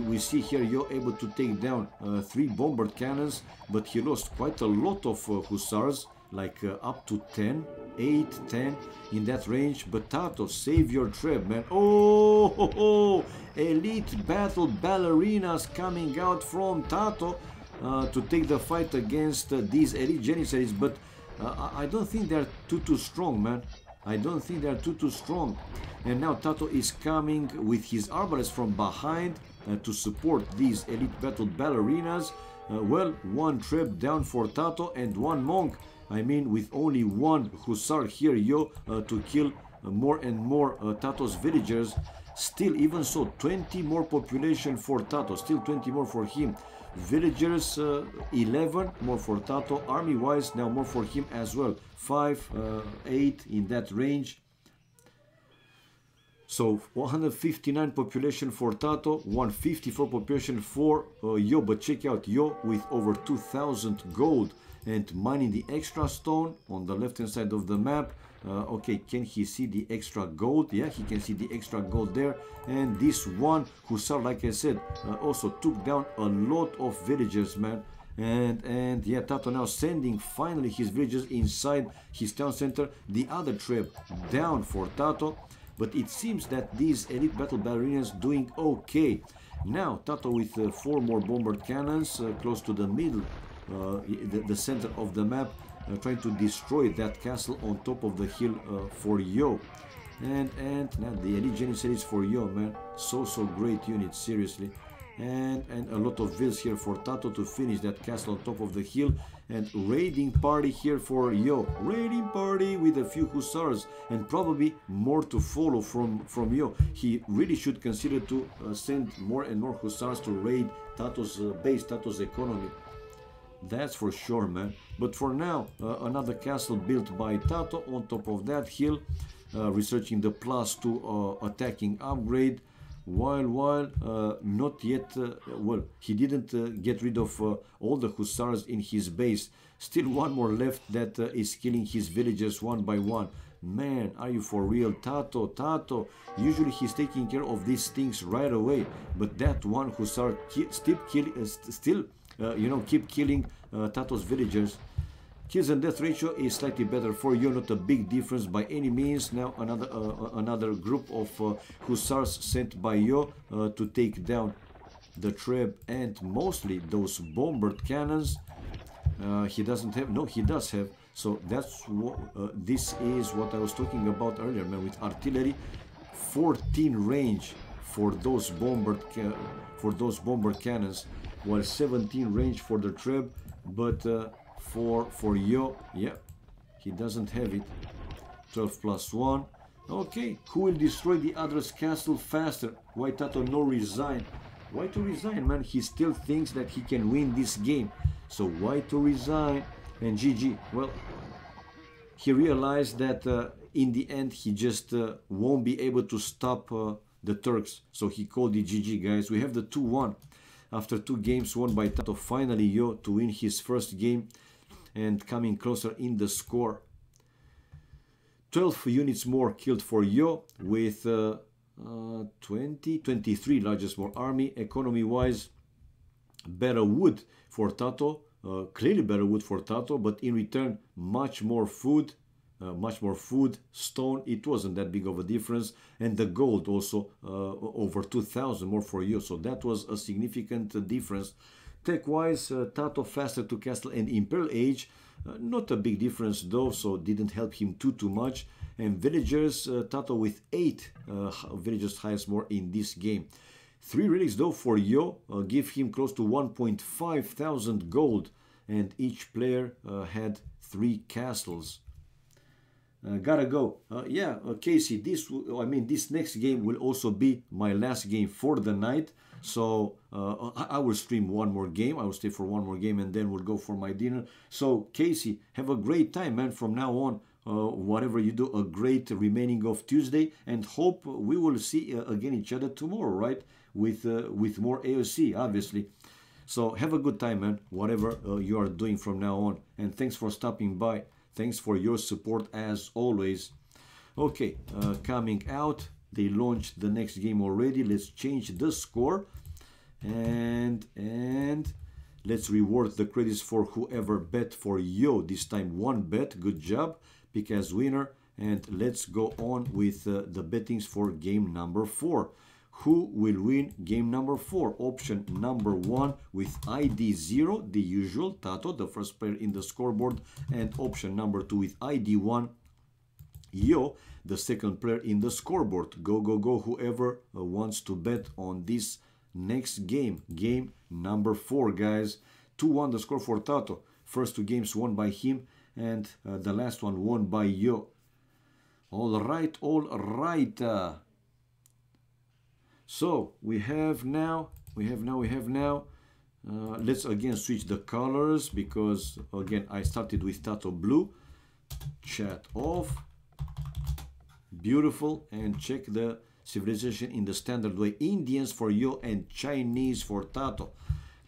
we see here Yo able to take down 3 bombard cannons, but he lost quite a lot of Hussars, like up to 10, 8, 10 in that range. But Tato, save your trip, man. Oh, elite battle ballerinas coming out from Tato to take the fight against these elite Janissaries, but I don't think they're too strong, man. I don't think they're too strong. And now Tato is coming with his Arbalest from behind to support these elite battle ballerinas. Well, 1 trip down for Tato and 1 monk. I mean, with only 1 Hussar here, Yo, to kill more and more Tato's villagers. Still, even so, 20 more population for Tato. Still 20 more for him. Villagers 11 more for Tato. Army wise now more for him as well. 5, 8 in that range. So 159 population for Tato, 154 population for Yo. But check out Yo with over 2,000 gold and mining the extra stone on the left hand side of the map. Okay, can he see the extra gold? Yeah, he can see the extra gold there. And this one Hussar, like I said, also took down a lot of villagers, man. And yeah, Tato now sending finally his villagers inside his town center. The other trap down for Tato. But it seems that these elite battle ballerinas doing okay. Now Tato with 4 more bombard cannons close to the middle, the center of the map, trying to destroy that castle on top of the hill for Yo. And now the elite janissaries for Yo, man. So great units, seriously. And a lot of vills here for Tato to finish that castle on top of the hill. And raiding party here for Yo. Raiding party with a few hussars and probably more to follow from Yo. He really should consider to send more and more hussars to raid Tato's base, Tato's economy. That's for sure, man. But for now, another castle built by Tato on top of that hill, researching the +2 attacking upgrade. While not yet, well, he didn't get rid of all the hussars in his base. Still one more left that is killing his villagers one by one. Man, are you for real? Tato. Usually he's taking care of these things right away. But that one hussar still keep killing Tato's villagers. Kills and death ratio is slightly better for Yo, not a big difference by any means. Now another group of hussars sent by Yo to take down the trap and mostly those bombard cannons. He doesn't have, no, he does have. So that's what this is what I was talking about earlier, man. With artillery, 14 range for those bombard cannons, while 17 range for the trap, but for Yo, yeah, he doesn't have it. 12 plus 1. Okay, who will destroy the other's castle faster? Why Tato no resign? Why to resign, man? He still thinks that he can win this game. So why to resign? And GG. Well, he realized that in the end he just won't be able to stop the Turks. So he called it GG, guys. We have the 2-1. After 2 games won by Tato, finally Yo to win his first game and coming closer in the score. 12 units more killed for Yo with 23 largest more army. Economy wise, better wood for Tato, clearly better wood for Tato, but in return much more food, stone. It wasn't that big of a difference, and the gold also over 2,000 more for Yo, so that was a significant difference. Tech wise, Tato faster to castle and Imperial Age, not a big difference though, so didn't help him too much. And villagers, Tato with 8 villagers highest more in this game. 3 relics though for Yo, give him close to 1.5 thousand gold, and each player had 3 castles. Gotta go. Yeah, Casey, this next game will also be my last game for the night. So I will stream one more game. I will stay for one more game and then we'll go for my dinner. So Casey, have a great time, man. From now on, whatever you do, a great remaining of Tuesday, and hope we will see again each other tomorrow, right? With more AoC, obviously. So have a good time, man. Whatever you are doing from now on. And thanks for stopping by. Thanks for your support as always. Okay, coming out. They launched the next game already. Let's change the score. And let's reward the credits for whoever bet for Yo. This time 1 bet. Good job. Pick as winner. And let's go on with the bettings for game number 4. Who will win game number 4? Option number 1 with ID 0, the usual, Tato, the first player in the scoreboard. And option number 2 with ID 1, Yo, the second player in the scoreboard. Go, whoever wants to bet on this next game. Game number 4, guys. 2-1 the score for Tato. First 2 games won by him, and the last one won by Yo. All right. So we have now. Let's again switch the colors, because again I started with Tato blue. Chat off. Beautiful. And check the civilization in the standard way. Indians for Yo and Chinese for Tato.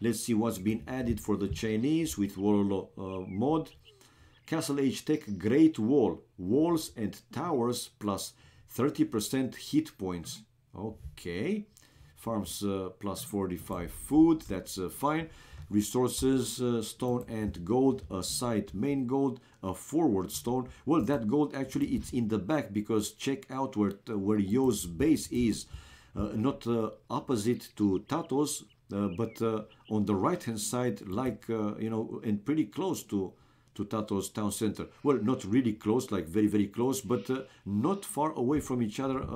Let's see what's been added for the Chinese with Wololo mod. Castle Age Tech, Great Wall, walls and towers plus 30% hit points. Okay. Farms plus 45 food, that's fine. Resources, stone and gold, a side main gold, a forward stone. Well, that gold actually it's in the back because check out where Yo's base is. Not opposite to Tato's, but on the right hand side, like, you know, and pretty close to Tato's town center. Well, not really close, like very, very close, but not far away from each other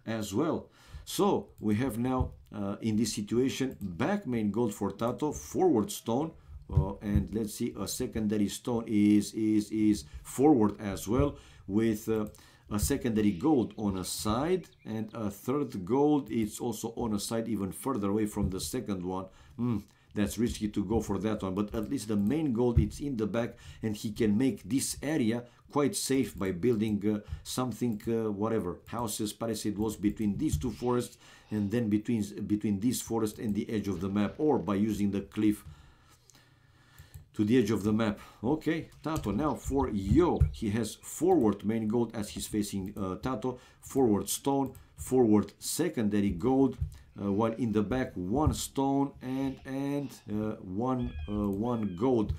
as well. So we have now in this situation back main gold for Tato, forward stone, and let's see, a secondary stone is forward as well, with a secondary gold on a side, and a third gold it's also on a side even further away from the second one. That's risky to go for that one, but at least the main gold it's in the back, and he can make this area quite safe by building something, whatever, houses, palisade walls between these two forests, and then between this forest and the edge of the map, or by using the cliff to the edge of the map. Okay, Tato. Now for Yo, he has forward main gold as he's facing Tato, forward stone, forward secondary gold, while in the back one stone and one gold.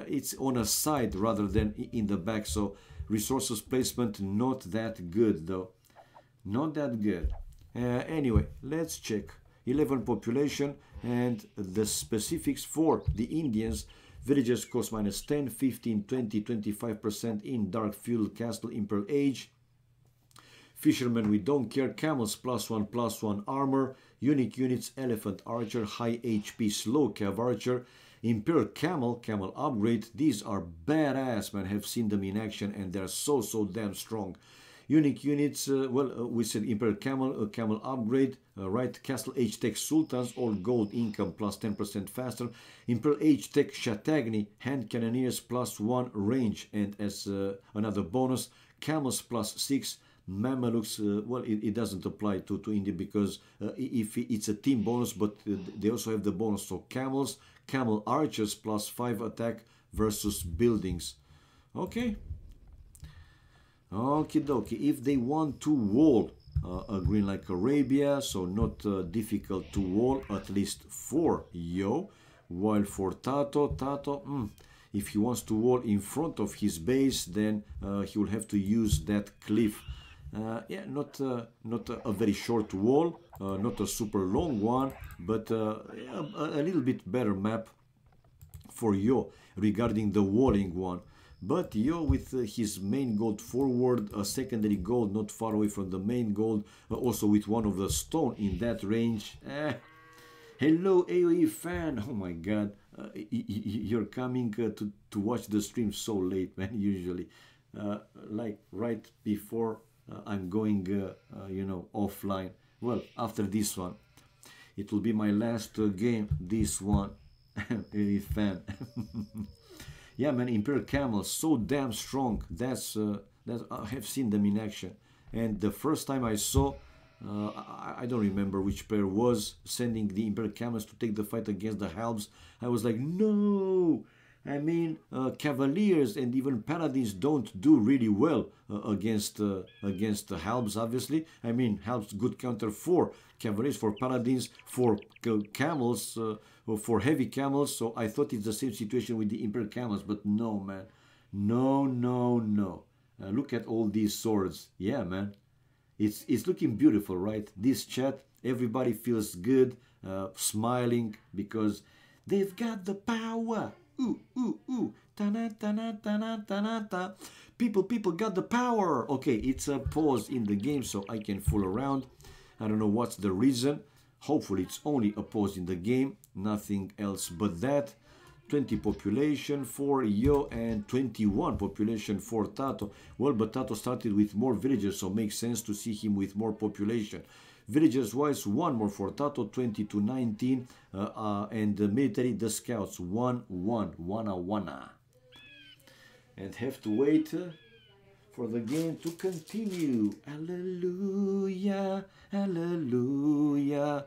It's on a side rather than in the back, so resources placement not that good though, not that good. Anyway, let's check 11 population and the specifics for the Indians. Villages cost minus 10, 15, 20, 25% in Dark Fuel Castle Imperial Age. Fishermen, we don't care. Camels +1/+1 armor. Unique units, Elephant Archer, high HP, slow Cav Archer. Imperial Camel upgrade. These are badass, man. Have seen them in action and they're so damn strong. Unique units, we said Imperial Camel upgrade, right? Castle Age Tech Sultans, all gold income plus 10% faster. Imperial Age Tech Shatagni, hand cannoneers +1 range, and as another bonus, camels +6. Mamelukes, well, it doesn't apply to India because if it's a team bonus, but they also have the bonus. So camel archers +5 attack versus buildings. Okay. Okie dokie. If they want to wall a green like Arabia, so not difficult to wall, at least for Yo. While for Tato, if he wants to wall in front of his base, then he will have to use that cliff. Yeah, not a very short wall, not a super long one, but a little bit better map for Yo regarding the walling one. But Yo with his main gold forward, a secondary gold not far away from the main gold, also with one of the stone in that range. Hello AoE fan, oh my god, you're coming to watch the stream so late, man, usually. Like right before I'm going, you know, offline. Well, after this one, it will be my last game, this one. AoE fan. Yeah, man, Imperial Camels, so damn strong. That's I have seen them in action. And the first time I saw, I don't remember which player was sending the Imperial Camels to take the fight against the Halbs. I was like, no! I mean, Cavaliers and even Paladins don't do really well against the Halbs, obviously. I mean, Halbs good counter for Cavaliers, for Paladins, for Camels, for heavy Camels. So I thought it's the same situation with the Imperial Camels, but no, man. No. Look at all these swords. Yeah, man. It's looking beautiful, right? This chat, everybody feels good, smiling, because they've got the power. Ooh. Ta-na. People got the power. Okay, it's a pause in the game so I can fool around. I don't know what's the reason. Hopefully it's only a pause in the game, nothing else but that. 20 population for Yo and 21 population for Tato. Well, but Tato started with more villagers, so makes sense to see him with more population. Villagers wise, one more for Tato, 20 to 19, and the military, the scouts, 1-1, wana. And have to wait for the game to continue. Hallelujah, hallelujah.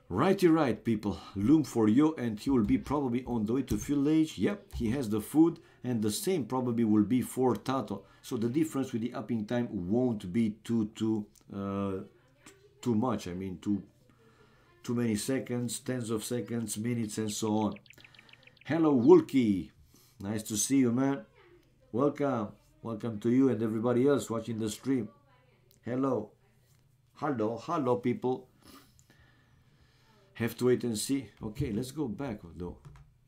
Righty right, people. Loom for Yo, and he will be probably on the way to village. Yep, he has the food, and the same probably will be for Tato. So the difference with the upping time won't be too much. I mean, too many seconds, tens of seconds, minutes, and so on. Hello, Wookie. Nice to see you, man. Welcome. Welcome to you and everybody else watching the stream. Hello. Hello, people. Have to wait and see. Okay, let's go back, though.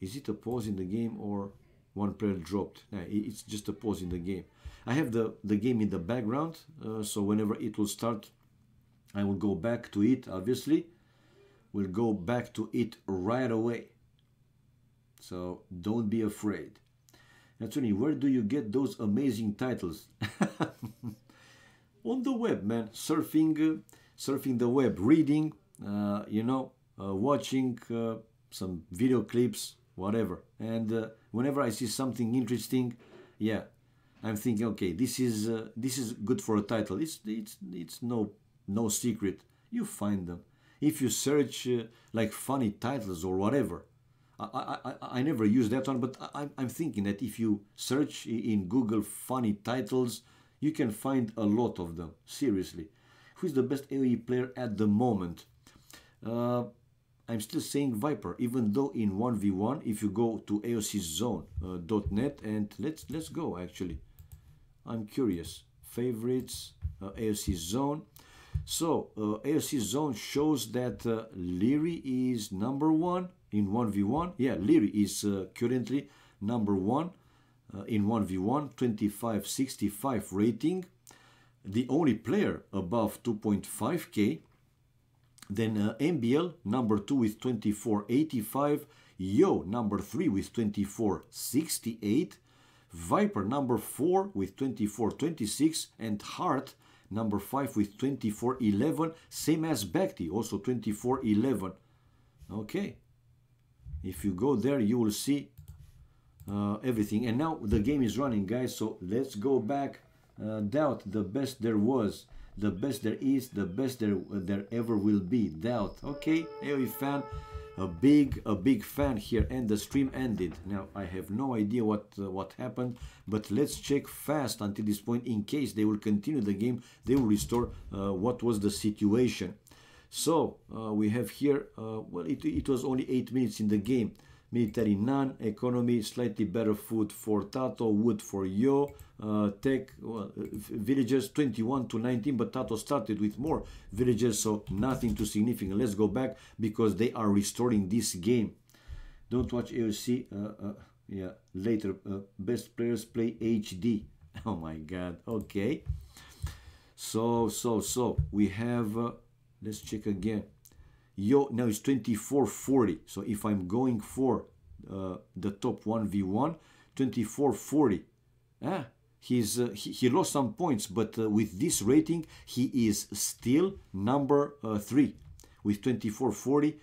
Is it a pause in the game or one player dropped? Nah, it's just a pause in the game. I have the game in the background, so whenever it will start, I will go back to it, obviously. We'll go back to it right away. So don't be afraid. Anthony, where do you get those amazing titles? On the web, man. Surfing the web, reading, watching some video clips, whatever. And whenever I see something interesting, yeah, I'm thinking, okay, this is good for a title. It's no secret. You find them. If you search like funny titles or whatever, I never use that one, but I'm thinking that if you search in Google funny titles, you can find a lot of them. Seriously. Who is the best AoE player at the moment? I'm still saying Viper, even though in 1v1, if you go to AoCzone.net, and let's go actually. I'm curious. Favorites, AoC Zone. So AoC Zone shows that Leary is #1 in 1v1. Yeah, Leary is currently #1 in 1v1, 2565 rating. The only player above 2.5k. Then MBL #2 with 2485. Yo #3 with 2468. Viper #4 with 2426. And Heart #5 with 2411. Same as Bhakti, also 2411. Okay. If you go there, you will see everything. And now the game is running, guys. So let's go back. Doubt, the best there was. The best there is, the best there ever will be. Doubt. Okay, AoE fan, a big fan here, and the stream ended. Now I have no idea what happened, but let's check fast until this point. In case they will continue the game, they will restore what was the situation. So we have here. Well, it was only 8 minutes in the game. Military none, economy slightly better, food for Tato, wood for Yo, tech, well, villagers 21 to 19, but Tato started with more villagers, so nothing too significant. Let's go back because they are restoring this game. Don't watch AoC, yeah, later. Best players play HD. Oh my god, okay. So we have, let's check again. Yo, now it's 2440. So if I'm going for the top 1v1, 2440. He lost some points, but with this rating, he is still #3 with 2440.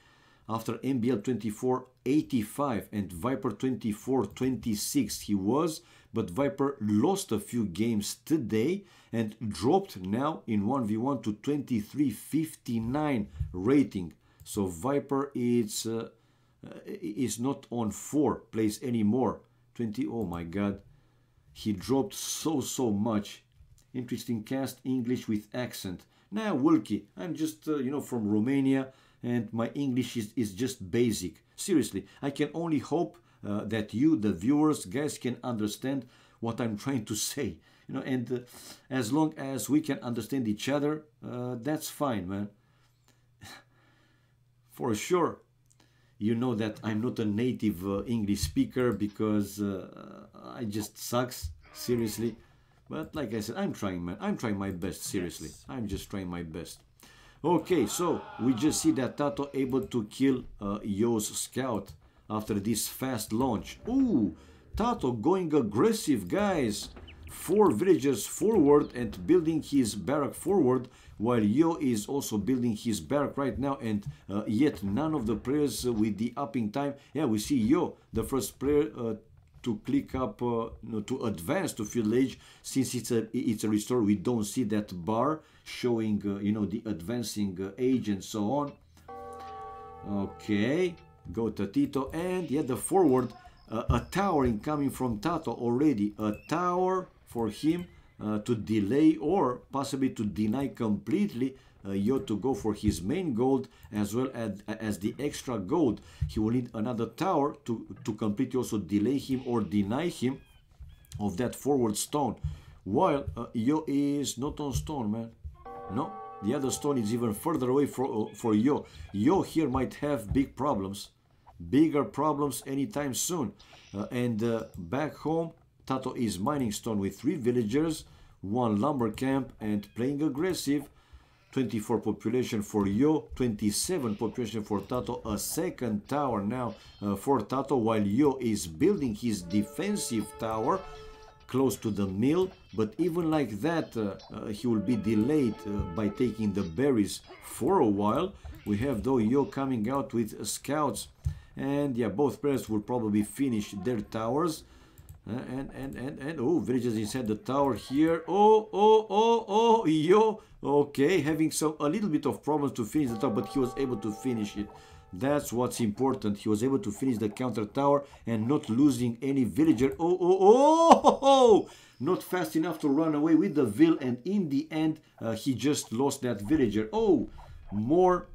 After MBL 2485 and Viper 2426 he was, but Viper lost a few games today and dropped now in 1v1 to 2359 rating. So Viper is not on 4th place anymore. 20. Oh my god, he dropped so much. Interesting cast, English with accent. Nah, Wilkie, I'm just from Romania, and my English is just basic. Seriously, I can only hope that you, the viewers, guys, can understand what I'm trying to say. And as long as we can understand each other, that's fine, man. For sure, you know that I'm not a native English speaker because I just sucks, seriously. But like I said, I'm trying, man. I'm trying my best, seriously. I'm just trying my best. Okay, so we just see that Tato able to kill Yo's scout after this fast launch. Ooh, Tato going aggressive, guys. 4 villagers forward and building his barrack forward, while Yo is also building his barrack right now, and yet none of the players with the upping time. Yeah, we see Yo, the first player, to click up, to advance to field age. Since it's a restore, we don't see that bar showing, the advancing age and so on. Okay, go to Tito, and yeah, the forward, a tower incoming from Tato already. A tower for him to delay or possibly to deny completely Yo to go for his main gold as well as the extra gold. He will need another tower to completely also delay him or deny him of that forward stone. While Yo is not on stone, man. No, the other stone is even further away for Yo. Yo here might have big problems. Bigger problems anytime soon. And back home, Tato is mining stone with 3 villagers, 1 lumber camp, and playing aggressive. 24 population for Yo, 27 population for Tato, a second tower now for Tato, while Yo is building his defensive tower close to the mill. But even like that, he will be delayed by taking the berries for a while. We have though Yo coming out with scouts, and yeah, both players will probably finish their towers. And oh, villagers inside the tower here. Oh, Yo, okay, having a little bit of problems to finish the tower, but he was able to finish it. That's what's important. He was able to finish the counter tower and not losing any villager. Oh, not fast enough to run away with the vill, and in the end he just lost that villager. Oh, more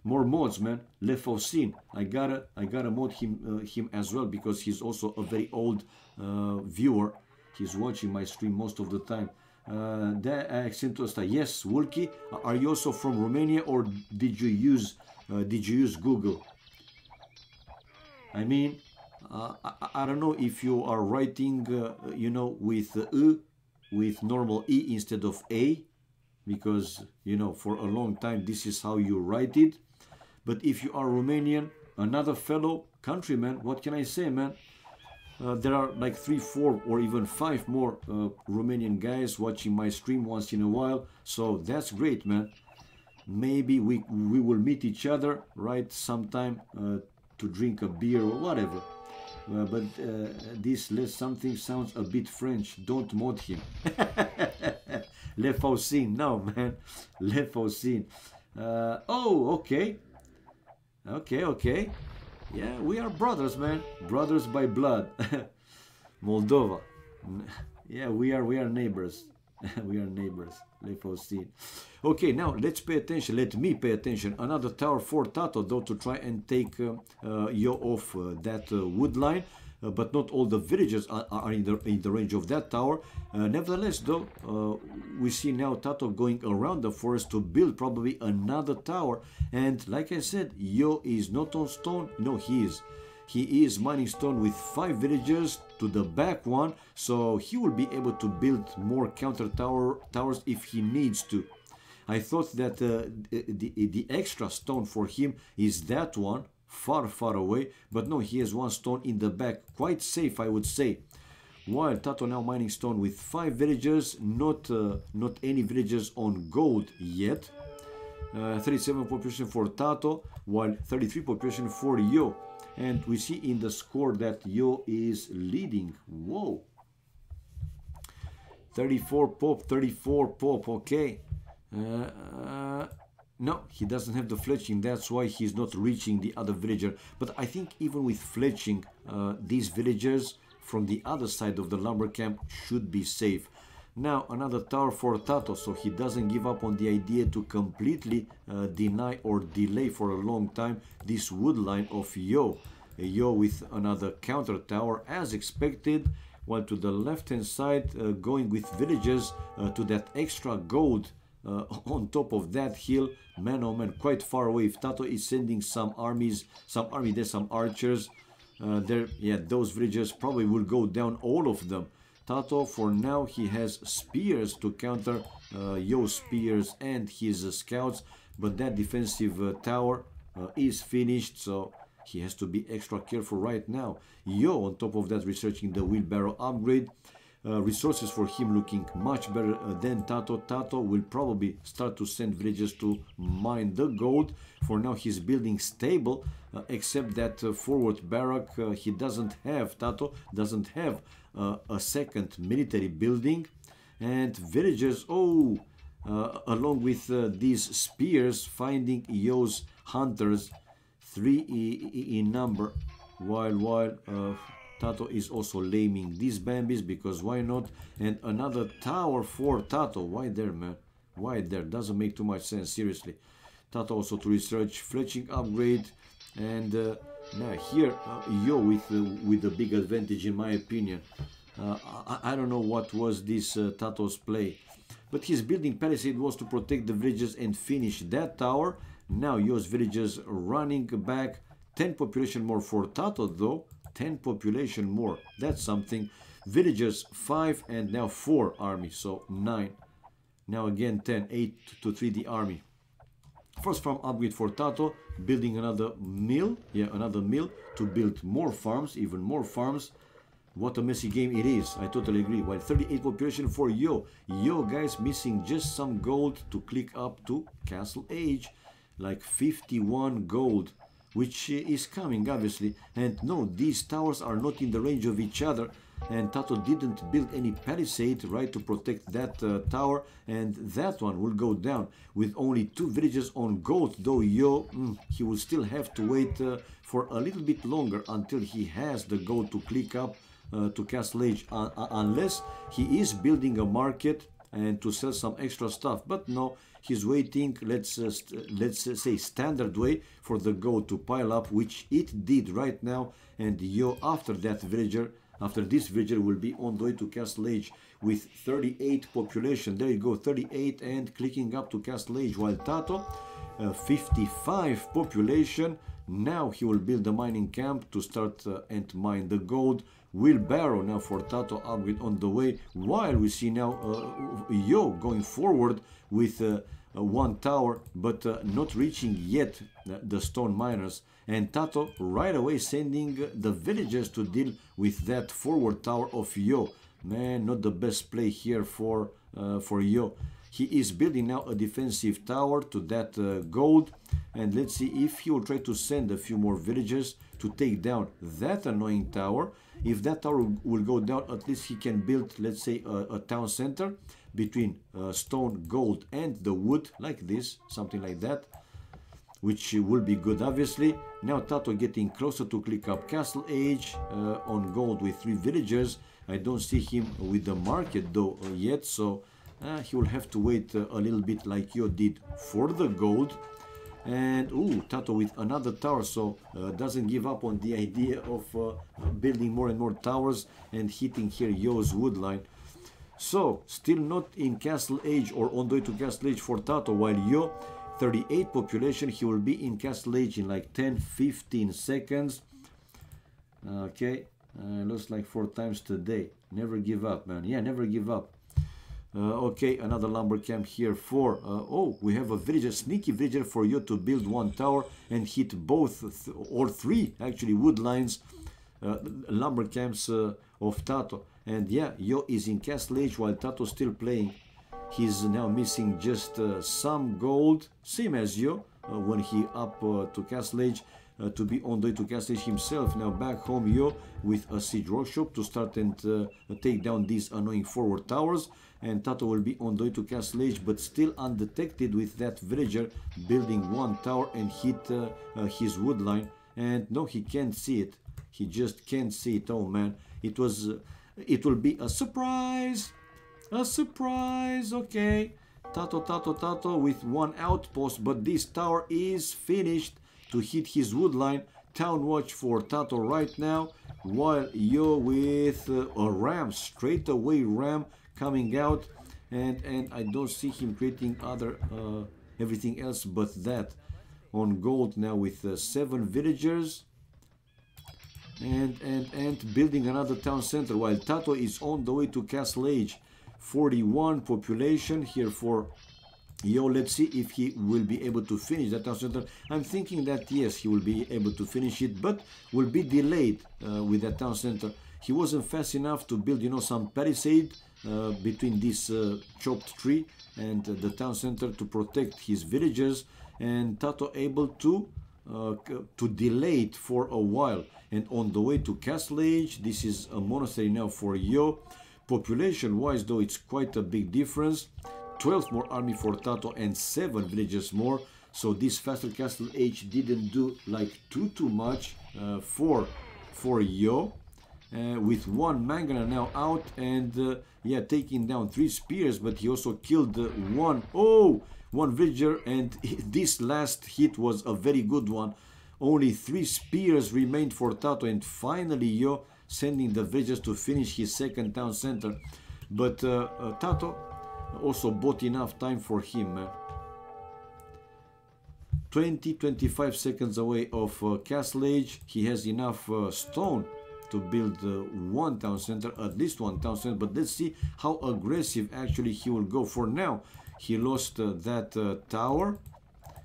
mods, man. Lefaucine, I gotta mod him as well, because he's also a very old viewer. He's watching my stream most of the time. Yes, Wulki, are you also from Romania, or did you use Google? I mean, I don't know if you are writing with normal E instead of A, because for a long time this is how you write it. But if you are Romanian, another fellow countryman, what can I say, man? There are like 3, 4, or even 5 more Romanian guys watching my stream once in a while. So that's great, man. Maybe we will meet each other, right, sometime to drink a beer or whatever. But this something sounds a bit French. Don't mod him. Lefaucine, no, man. Lefaucine. Oh, okay. Okay. Yeah, we are brothers, man. Brothers by blood. Moldova. Yeah, we are neighbors. We are neighbors. Lefaucine. Okay, now let's pay attention. Let me pay attention. Another tower for Tato, though, to try and take Yo off that wood line. But not all the villagers are in the range of that tower. Nevertheless, though, we see now Tato going around the forest to build probably another tower. And like I said, Yo is not on stone. No, he is. He is mining stone with 5 villagers to the back one, so he will be able to build more counter towers if he needs to. I thought that the extra stone for him is that one, far away, but no, he has 1 stone in the back, quite safe, I would say. While Tato now mining stone with 5 villagers, not any villagers on gold yet. 37 population for Tato, while 33 population for Yo. And we see in the score that Yo is leading. Whoa. 34 pop, okay. No, he doesn't have the fletching, that's why he's not reaching the other villager. But I think even with fletching, these villagers from the other side of the lumber camp should be safe. Now another tower for Tato, so he doesn't give up on the idea to completely deny or delay for a long time this wood line of Yo. Yo with another counter tower as expected, while to the left hand side going with villagers to that extra gold on top of that hill. Man, oh man, quite far away. If Tato is sending some armies, some archers there, yeah, those villagers probably will go down, all of them. Tato, for now, he has spears to counter Yo's spears and his scouts, but that defensive tower is finished, so he has to be extra careful right now. Yo, on top of that, researching the wheelbarrow upgrade. resources for him looking much better than Tato. Tato will probably start to send villagers to mine the gold. For now he's building stable, except that forward barrack he doesn't have. Tato doesn't have a second military building. And villagers, along with these spears, finding Yo's hunters, 3 in number, while Tato is also laming these Bambis, because why not? And another tower for Tato. Why there, man? Why there? Doesn't make too much sense, seriously. Tato also to research fletching upgrade, and now here Yo with a big advantage in my opinion. I don't know what was this Tato's play, but he's building palisade walls to protect the villages and finish that tower. Now Yo's villagers running back. 10 population more for Tato though. 10 population more, that's something. Villagers 5 and now 4 army, so 9. Now again 10, 8 to 3 the army. First farm upgrade for Tato, building another mill, another mill to build more farms, even more farms. What a messy game it is, I totally agree. While 38 population for Yo. Yo guys missing just some gold to click up to Castle Age, like 51 gold. Which is coming obviously, and no, these towers are not in the range of each other, and Tato didn't build any palisade right to protect that tower, and that one will go down with only 2 villages on gold. Though Yo, he will still have to wait for a little bit longer until he has the gold to click up to Castle Age, unless he is building a market and to sell some extra stuff. But no, he's waiting, let's say standard way, for the gold to pile up, which it did right now. And Yo, after this villager will be on the way to Castle Age with 38 population. There you go, 38, and clicking up to Castle Age. While Tato, 55 population. Now he will build a mining camp to start and mine the gold. Wheelbarrow now for Tato upgrade on the way, while we see now Yo going forward with 1 tower, but not reaching yet the stone miners, and Tato right away sending the villagers to deal with that forward tower of Yo. Man, not the best play here for Yo. He is building now a defensive tower to that gold, and let's see if he will try to send a few more villagers to take down that annoying tower. If that tower will go down, at least he can build, let's say, a town center between stone, gold and the wood, like this, something like that, which will be good obviously. Now Tato getting closer to click up Castle Age on gold with 3 villagers. I don't see him with the market though yet, so he will have to wait a little bit like Yo did for the gold. And Tato with another tower, so doesn't give up on the idea of building more and more towers and hitting here Yo's wood line. So still not in Castle Age or on the way to Castle Age for Tato, while Yo, 38 population, he will be in Castle Age in like 10-15 seconds. Okay, looks like 4 times today. Never give up, man. Yeah, never give up. Okay, another lumber camp here for we have a villager, sneaky villager for Yo to build 1 tower and hit both or 3 actually wood lines, lumber camps of Tato. And yeah, Yo is in Castle Age while Tato still playing. He's now missing just some gold, same as Yo when he up to Castle Age to be on the way to Castle Age himself. Now back home Yo with a siege workshop to start and take down these annoying forward towers. And Tato will be on the way to Castle Age, but still undetected with that villager building 1 tower and hit his wood line. And no, he can't see it. He just can't see it. Oh man, it will be a surprise. A surprise. Okay, Tato with 1 outpost, but this tower is finished to hit his wood line. Town watch for Tato right now, while Yo with a ram, straight away ram coming out, and I don't see him creating other everything else but that. On gold now with 7 villagers and building another town center, while Tato is on the way to Castle Age. 41 population here for Yo. Let's see if he will be able to finish that town center. I'm thinking that yes, he will be able to finish it, but will be delayed with that town center. he wasn't fast enough to build, you know, some palisade between this chopped tree and the town center to protect his villagers, and Tato able to delay it for a while. And on the way to Castle Age, this is a monastery now for Yo. Population wise though, it's quite a big difference. 12 more army for Tato and 7 villages more. So this faster Castle Age didn't do like too much for Yo. With one Mangana now out, and yeah, taking down 3 spears, but he also killed one villager, and this last hit was a very good one. Only 3 spears remained for Tato, and finally Yo sending the villagers to finish his second town center. But Tato also bought enough time for him, man. 20-25 seconds away of Castle Age. He has enough stone to build one town center, at least one town center. But let's see how aggressive actually he will go. For now, he lost that tower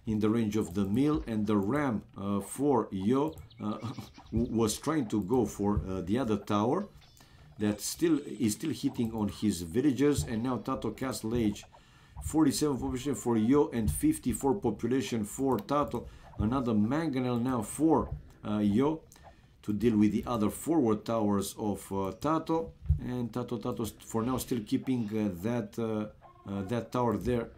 in the range of the mill, and the ram for Yo was trying to go for the other tower that is still hitting on his villagers. And now Tato Castle Age, 47 population for Yo and 54 population for Tato. Another mangonel now for Yo to deal with the other forward towers of Tato. And Tato for now still keeping that tower there.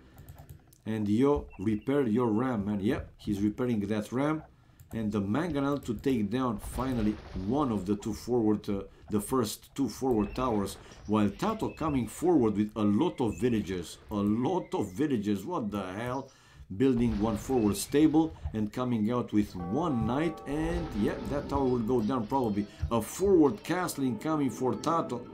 And Yo, repair your ram, man. Yeah, he's repairing that ram. And the mangonel to take down finally one of the the first 2 forward towers, while Tato coming forward with a lot of villagers. What the hell? Building one forward stable and coming out with one knight, and yeah, that tower will go down probably. A forward castle incoming for Tato.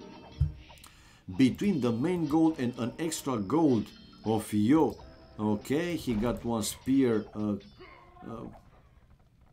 Between the main gold and an extra gold of Yo. Okay, he got one spear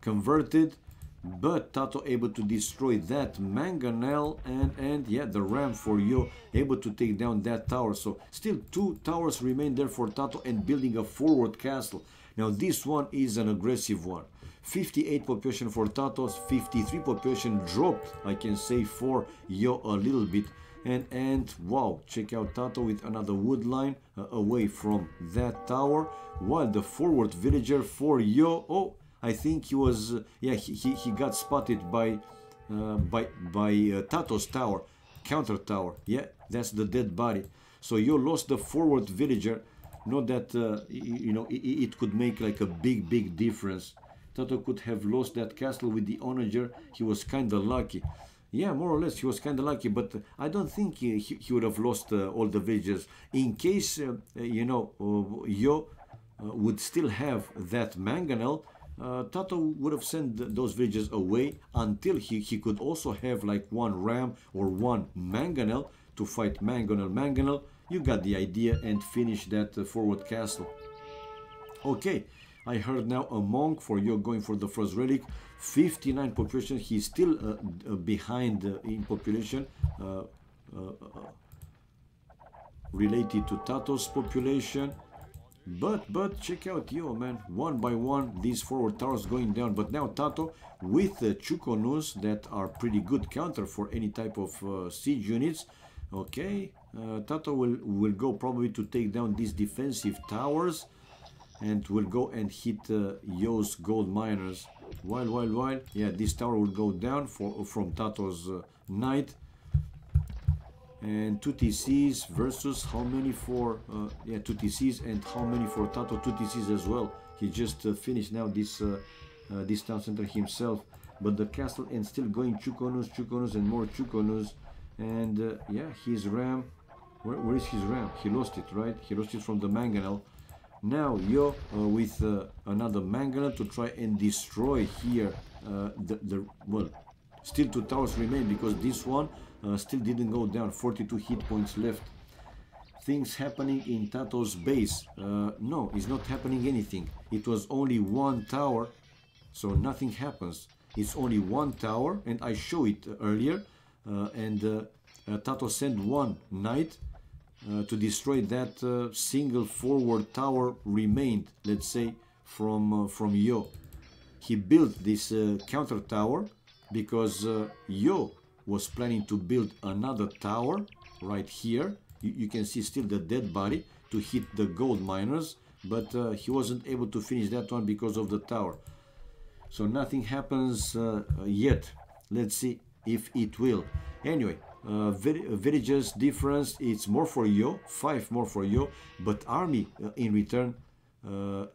converted, but Tato able to destroy that mangonel, and yeah, the ram for Yo able to take down that tower. So still 2 towers remain there for Tato and building a forward castle. Now this one is an aggressive one. 58 population for Tato, 53 population dropped, I can say, for Yo a little bit. And wow, check out Tato with another wood line away from that tower, while the forward villager for Yo, oh, I think he was yeah, he got spotted by Tato's tower, counter tower. Yeah, that's the dead body. So Yo lost the forward villager. Not that you know, it could make like a big difference. Tato could have lost that castle with the onager. He was kind of lucky. Yeah, more or less he was kind of lucky, but I don't think he would have lost all the villagers. In case you know, Yo would still have that mangonel, Tato would have sent those villagers away until he could also have like one ram or one mangonel to fight mangonel. You got the idea, and finish that forward castle. Okay, I heard now a monk for Yo going for the first relic. 59 population. He's still behind in population related to Tato's population. But check out Yo, man. One by one, these forward towers going down. But now Tato with Chukonus that are pretty good counter for any type of siege units. Okay, Tato will go probably to take down these defensive towers, and will go and hit Yo's gold miners. While yeah, this tower will go down from Tato's knight. And 2 TCs versus how many for yeah, 2 TCs, and how many for Tato? 2 TCs as well. He just finished now this this town center himself. But the castle, and still going Chukonus and more Chukonus. And yeah, his ram, where is his ram? He lost it, right? He lost it from the mangonel. Now Yo with another mangonel to try and destroy here well, still 2 towers remain, because this one still didn't go down. 42 hit points left. Things happening in Tato's base. No, it's not happening anything. It was only 1 tower, so nothing happens. It's only 1 tower, and I show it earlier. And Tato sent 1 knight to destroy that single forward tower remained, let's say, from Yo. He built this counter tower because Yo was planning to build another tower right here. You can see still the dead body to hit the gold miners, but he wasn't able to finish that one because of the tower. So nothing happens yet. Let's see if it will. Anyway, villages difference, it's more for Yo, 5 more for Yo, but army in return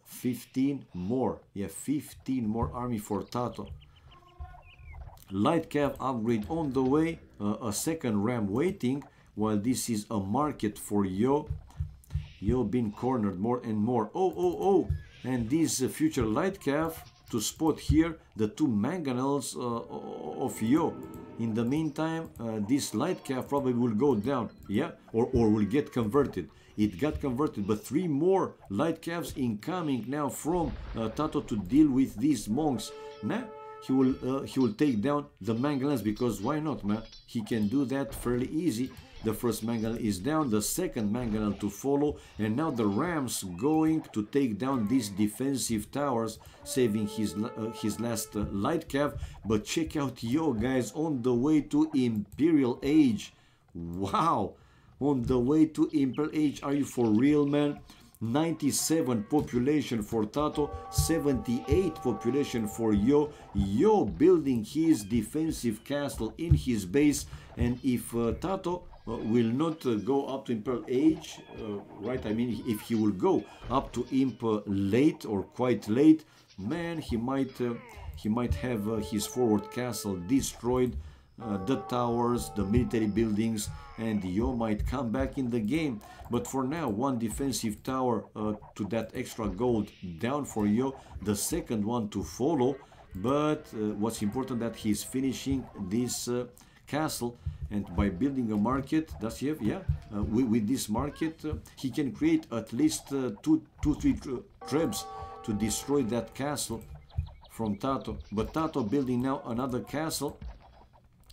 15 more. Yeah, 15 more army for Tato. Light cav upgrade on the way, a second ram waiting, while this is a market for Yo. Yo been cornered more and more. Oh, and this future light cav to spot here the 2 mangonels of Yo. In the meantime, this light cav probably will go down, yeah, or will get converted. It got converted, but 3 more light cavs incoming now from Tato to deal with these monks. Nah, he will take down the mangonels, because why not, man? He can do that fairly easy. The first mangonel is down, the second mangonel to follow, and now the rams going to take down these defensive towers, saving his last light cav. But check out Yo, guys, on the way to Imperial Age. Wow, on the way to Imperial Age. Are you for real, man? 97 population for Tato, 78 population for Yo. Yo building his defensive castle in his base, and if Tato will not go up to Imperial Age, right? I mean, if he will go up to Imp late or quite late, man, he might have his forward castle destroyed, the towers, the military buildings, and Yo might come back in the game. But for now, 1 defensive tower to that extra gold down for Yo, the second one to follow. But what's important that he's finishing this castle, and by building a market, does he have? Yeah, with this market, he can create at least 2-3 trebs to destroy that castle from Tato. But Tato building now another castle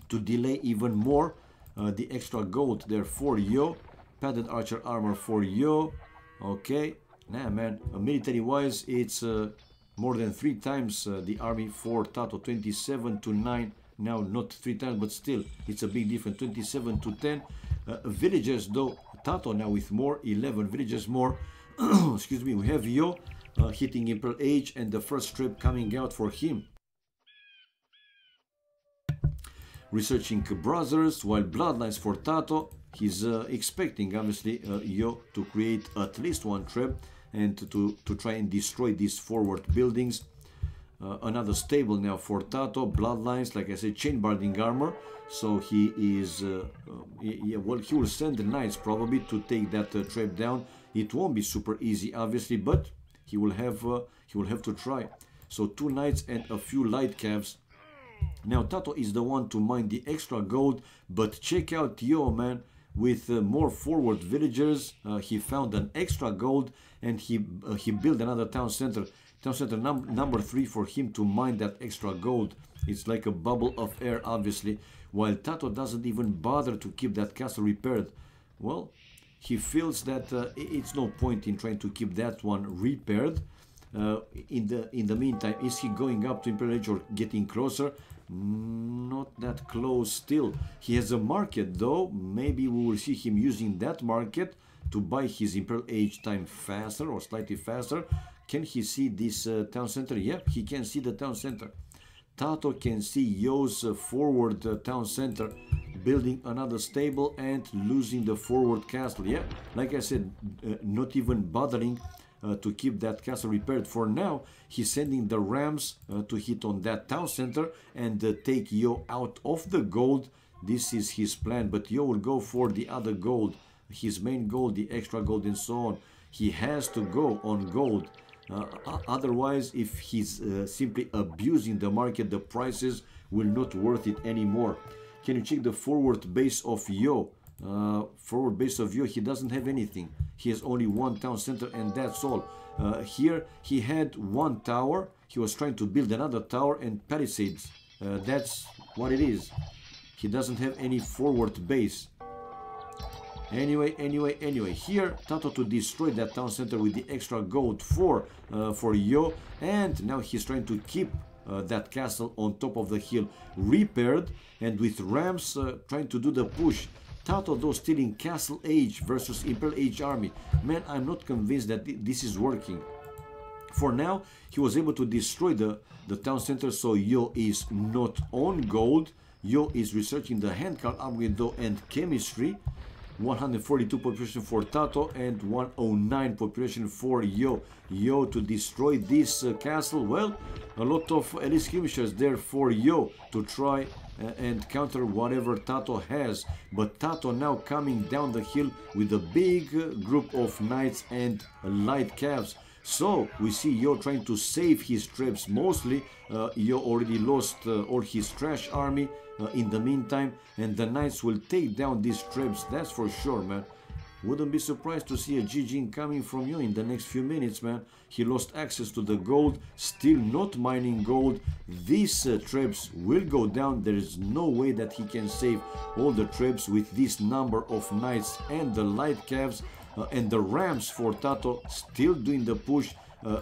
to delay even more the extra gold there for Yo. Padded archer armor for Yo. Okay, nah, man, military wise, it's more than 3 times the army for Tato. 27 to 9. Now not 3 times, but still it's a big difference. 27 to 10. Villages though, Tato now with more, 11 villages more. Excuse me. We have Yo hitting Imperial Age, and the first trip coming out for him. Researching brothers, while bloodlines for Tato. He's expecting obviously Yo to create at least 1 trip and to try and destroy these forward buildings. Another stable now for Tato, bloodlines, like I said, chain barding armor. So he is, well, he will send the knights probably to take that trap down. It won't be super easy, obviously, but he will have to try. So 2 knights and a few light cavs. Now Tato is the one to mine the extra gold, but check out Yo, man. With more forward villagers, he found an extra gold, and he built another town center. Town center number 3 for him to mine that extra gold. It's like a bubble of air, obviously, while Tato doesn't even bother to keep that castle repaired. Well, he feels that it's no point in trying to keep that one repaired. In the meantime, is he going up to Imperial Age or getting closer? Not that close still. He has a market though. Maybe we will see him using that market to buy his Imperial Age time faster or slightly faster. Can he see this town center? Yep, he can see the town center. Tato can see Yo's forward town center, building another stable and losing the forward castle. Yeah, like I said, not even bothering to keep that castle repaired. For now, he's sending the rams to hit on that town center and take Yo out of the gold. This is his plan, but Yo will go for the other gold, his main gold, the extra gold and so on. He has to go on gold. Otherwise, if he's simply abusing the market, the prices will not worth it anymore. Can you check the forward base of Yo? Forward base of Yo, he doesn't have anything. He has only 1 town center and that's all. Here he had 1 tower. He was trying to build another tower and palisades. That's what it is. He doesn't have any forward base. Anyway, here Tato to destroy that town center with the extra gold for Yo, and now he's trying to keep that castle on top of the hill repaired, and with Rams trying to do the push. Tato though still in Castle Age versus Imperial Age army. Man, I'm not convinced that this is working. For now, he was able to destroy the town center, so Yo is not on gold. Yo is researching the handcart upgrade though and chemistry. 142 population for Tato and 109 population for Yo. Yo to destroy this castle. Well, a lot of elite skirmishers there for Yo to try and counter whatever Tato has. But Tato now coming down the hill with a big group of knights and light calves. So we see Yo trying to save his troops mostly. Yo already lost all his trash army in the meantime, and the knights will take down these troops, that's for sure, man. Wouldn't be surprised to see a GG coming from Yo in the next few minutes, man. He lost access to the gold, still not mining gold. These troops will go down. There is no way that he can save all the troops with this number of knights and the light calves. And the Rams for Tato still doing the push.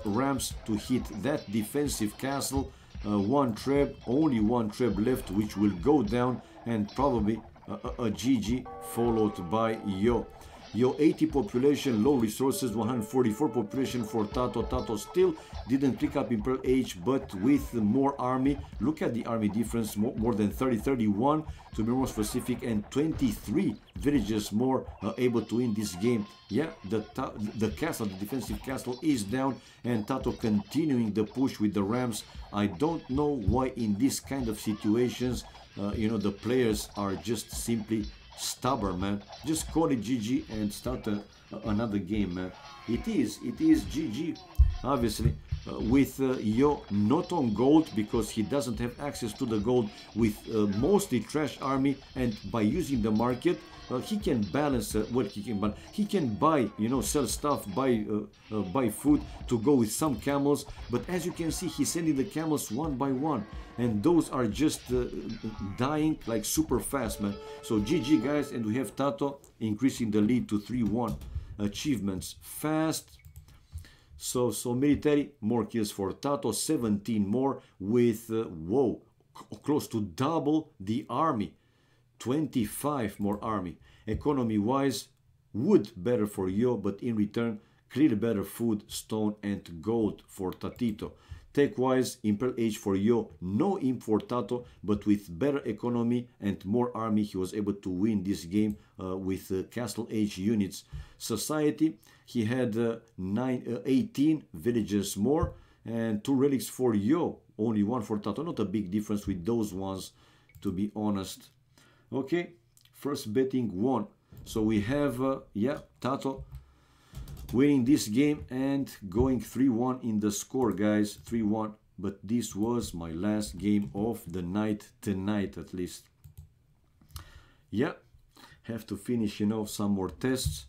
Rams to hit that defensive castle. One trap, only one trap left, which will go down, and probably a GG followed by Yo. Yo 80 population, low resources, 144 population for Tato. Tato still didn't pick up Imperial Age, but with more army. Look at the army difference, more than 30, 31 to be more specific, and 23 villages more able to win this game. Yeah, the castle, the defensive castle is down, and Tato continuing the push with the Rams. I don't know why in this kind of situations, you know, the players are just simply stubborn, man. Just call it GG and start another game, man. It is GG, obviously, with Yo not on gold because he doesn't have access to the gold, with mostly trash army, and by using the market he can balance what he can buy, you know, sell stuff, buy food to go with some camels. But as you can see, he's sending the camels one by one, and those are just dying like super fast, man. So GG, guys, and we have Tato increasing the lead to 3-1. Achievements fast. So military, more kills for Tato, 17 more, with whoa, close to double the army. 25 more army. Economy wise, wood better for Yo, but in return clearly better food, stone and gold for Tatito. Tech wise, Imperial Age for Yo, no imp for Tato, but with better economy and more army he was able to win this game with Castle Age units. Society, he had 18 villages more and 2 relics for Yo, only 1 for Tato. Not a big difference with those ones, to be honest. Okay, first betting won. So we have, yeah, Tato winning this game and going 3-1 in the score, guys, 3-1. But this was my last game of the night tonight, at least. Yeah, have to finish, you know, some more tests.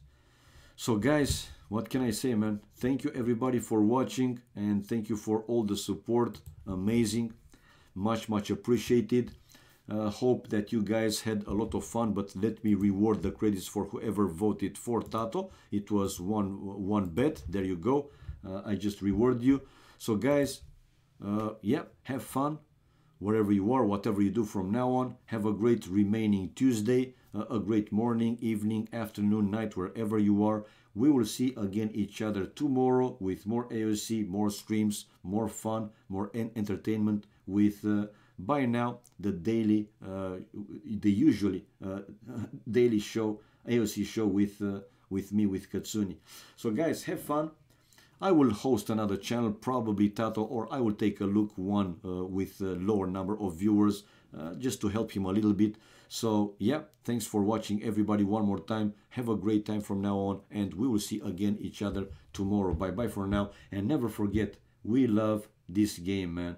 So, guys, what can I say, man? Thank you, everybody, for watching, and thank you for all the support. Amazing. Much appreciated. Hope that you guys had a lot of fun, but let me reward the credits for whoever voted for Tato. It was one bet. There you go. I just reward you. So guys, yeah, have fun wherever you are, whatever you do from now on. Have a great remaining Tuesday, a great morning, evening, afternoon, night, wherever you are. We will see again each other tomorrow with more AoC, more streams, more fun, more entertainment with by now the daily, the usually daily show, AoC show with me, with Katsuni. So guys, have fun. I will host another channel, probably Tato, or I will take a look one with a lower number of viewers, just to help him a little bit. So yeah, thanks for watching, everybody, one more time. Have a great time from now on, and we will see again each other tomorrow. Bye bye for now, and never forget, we love this game, man.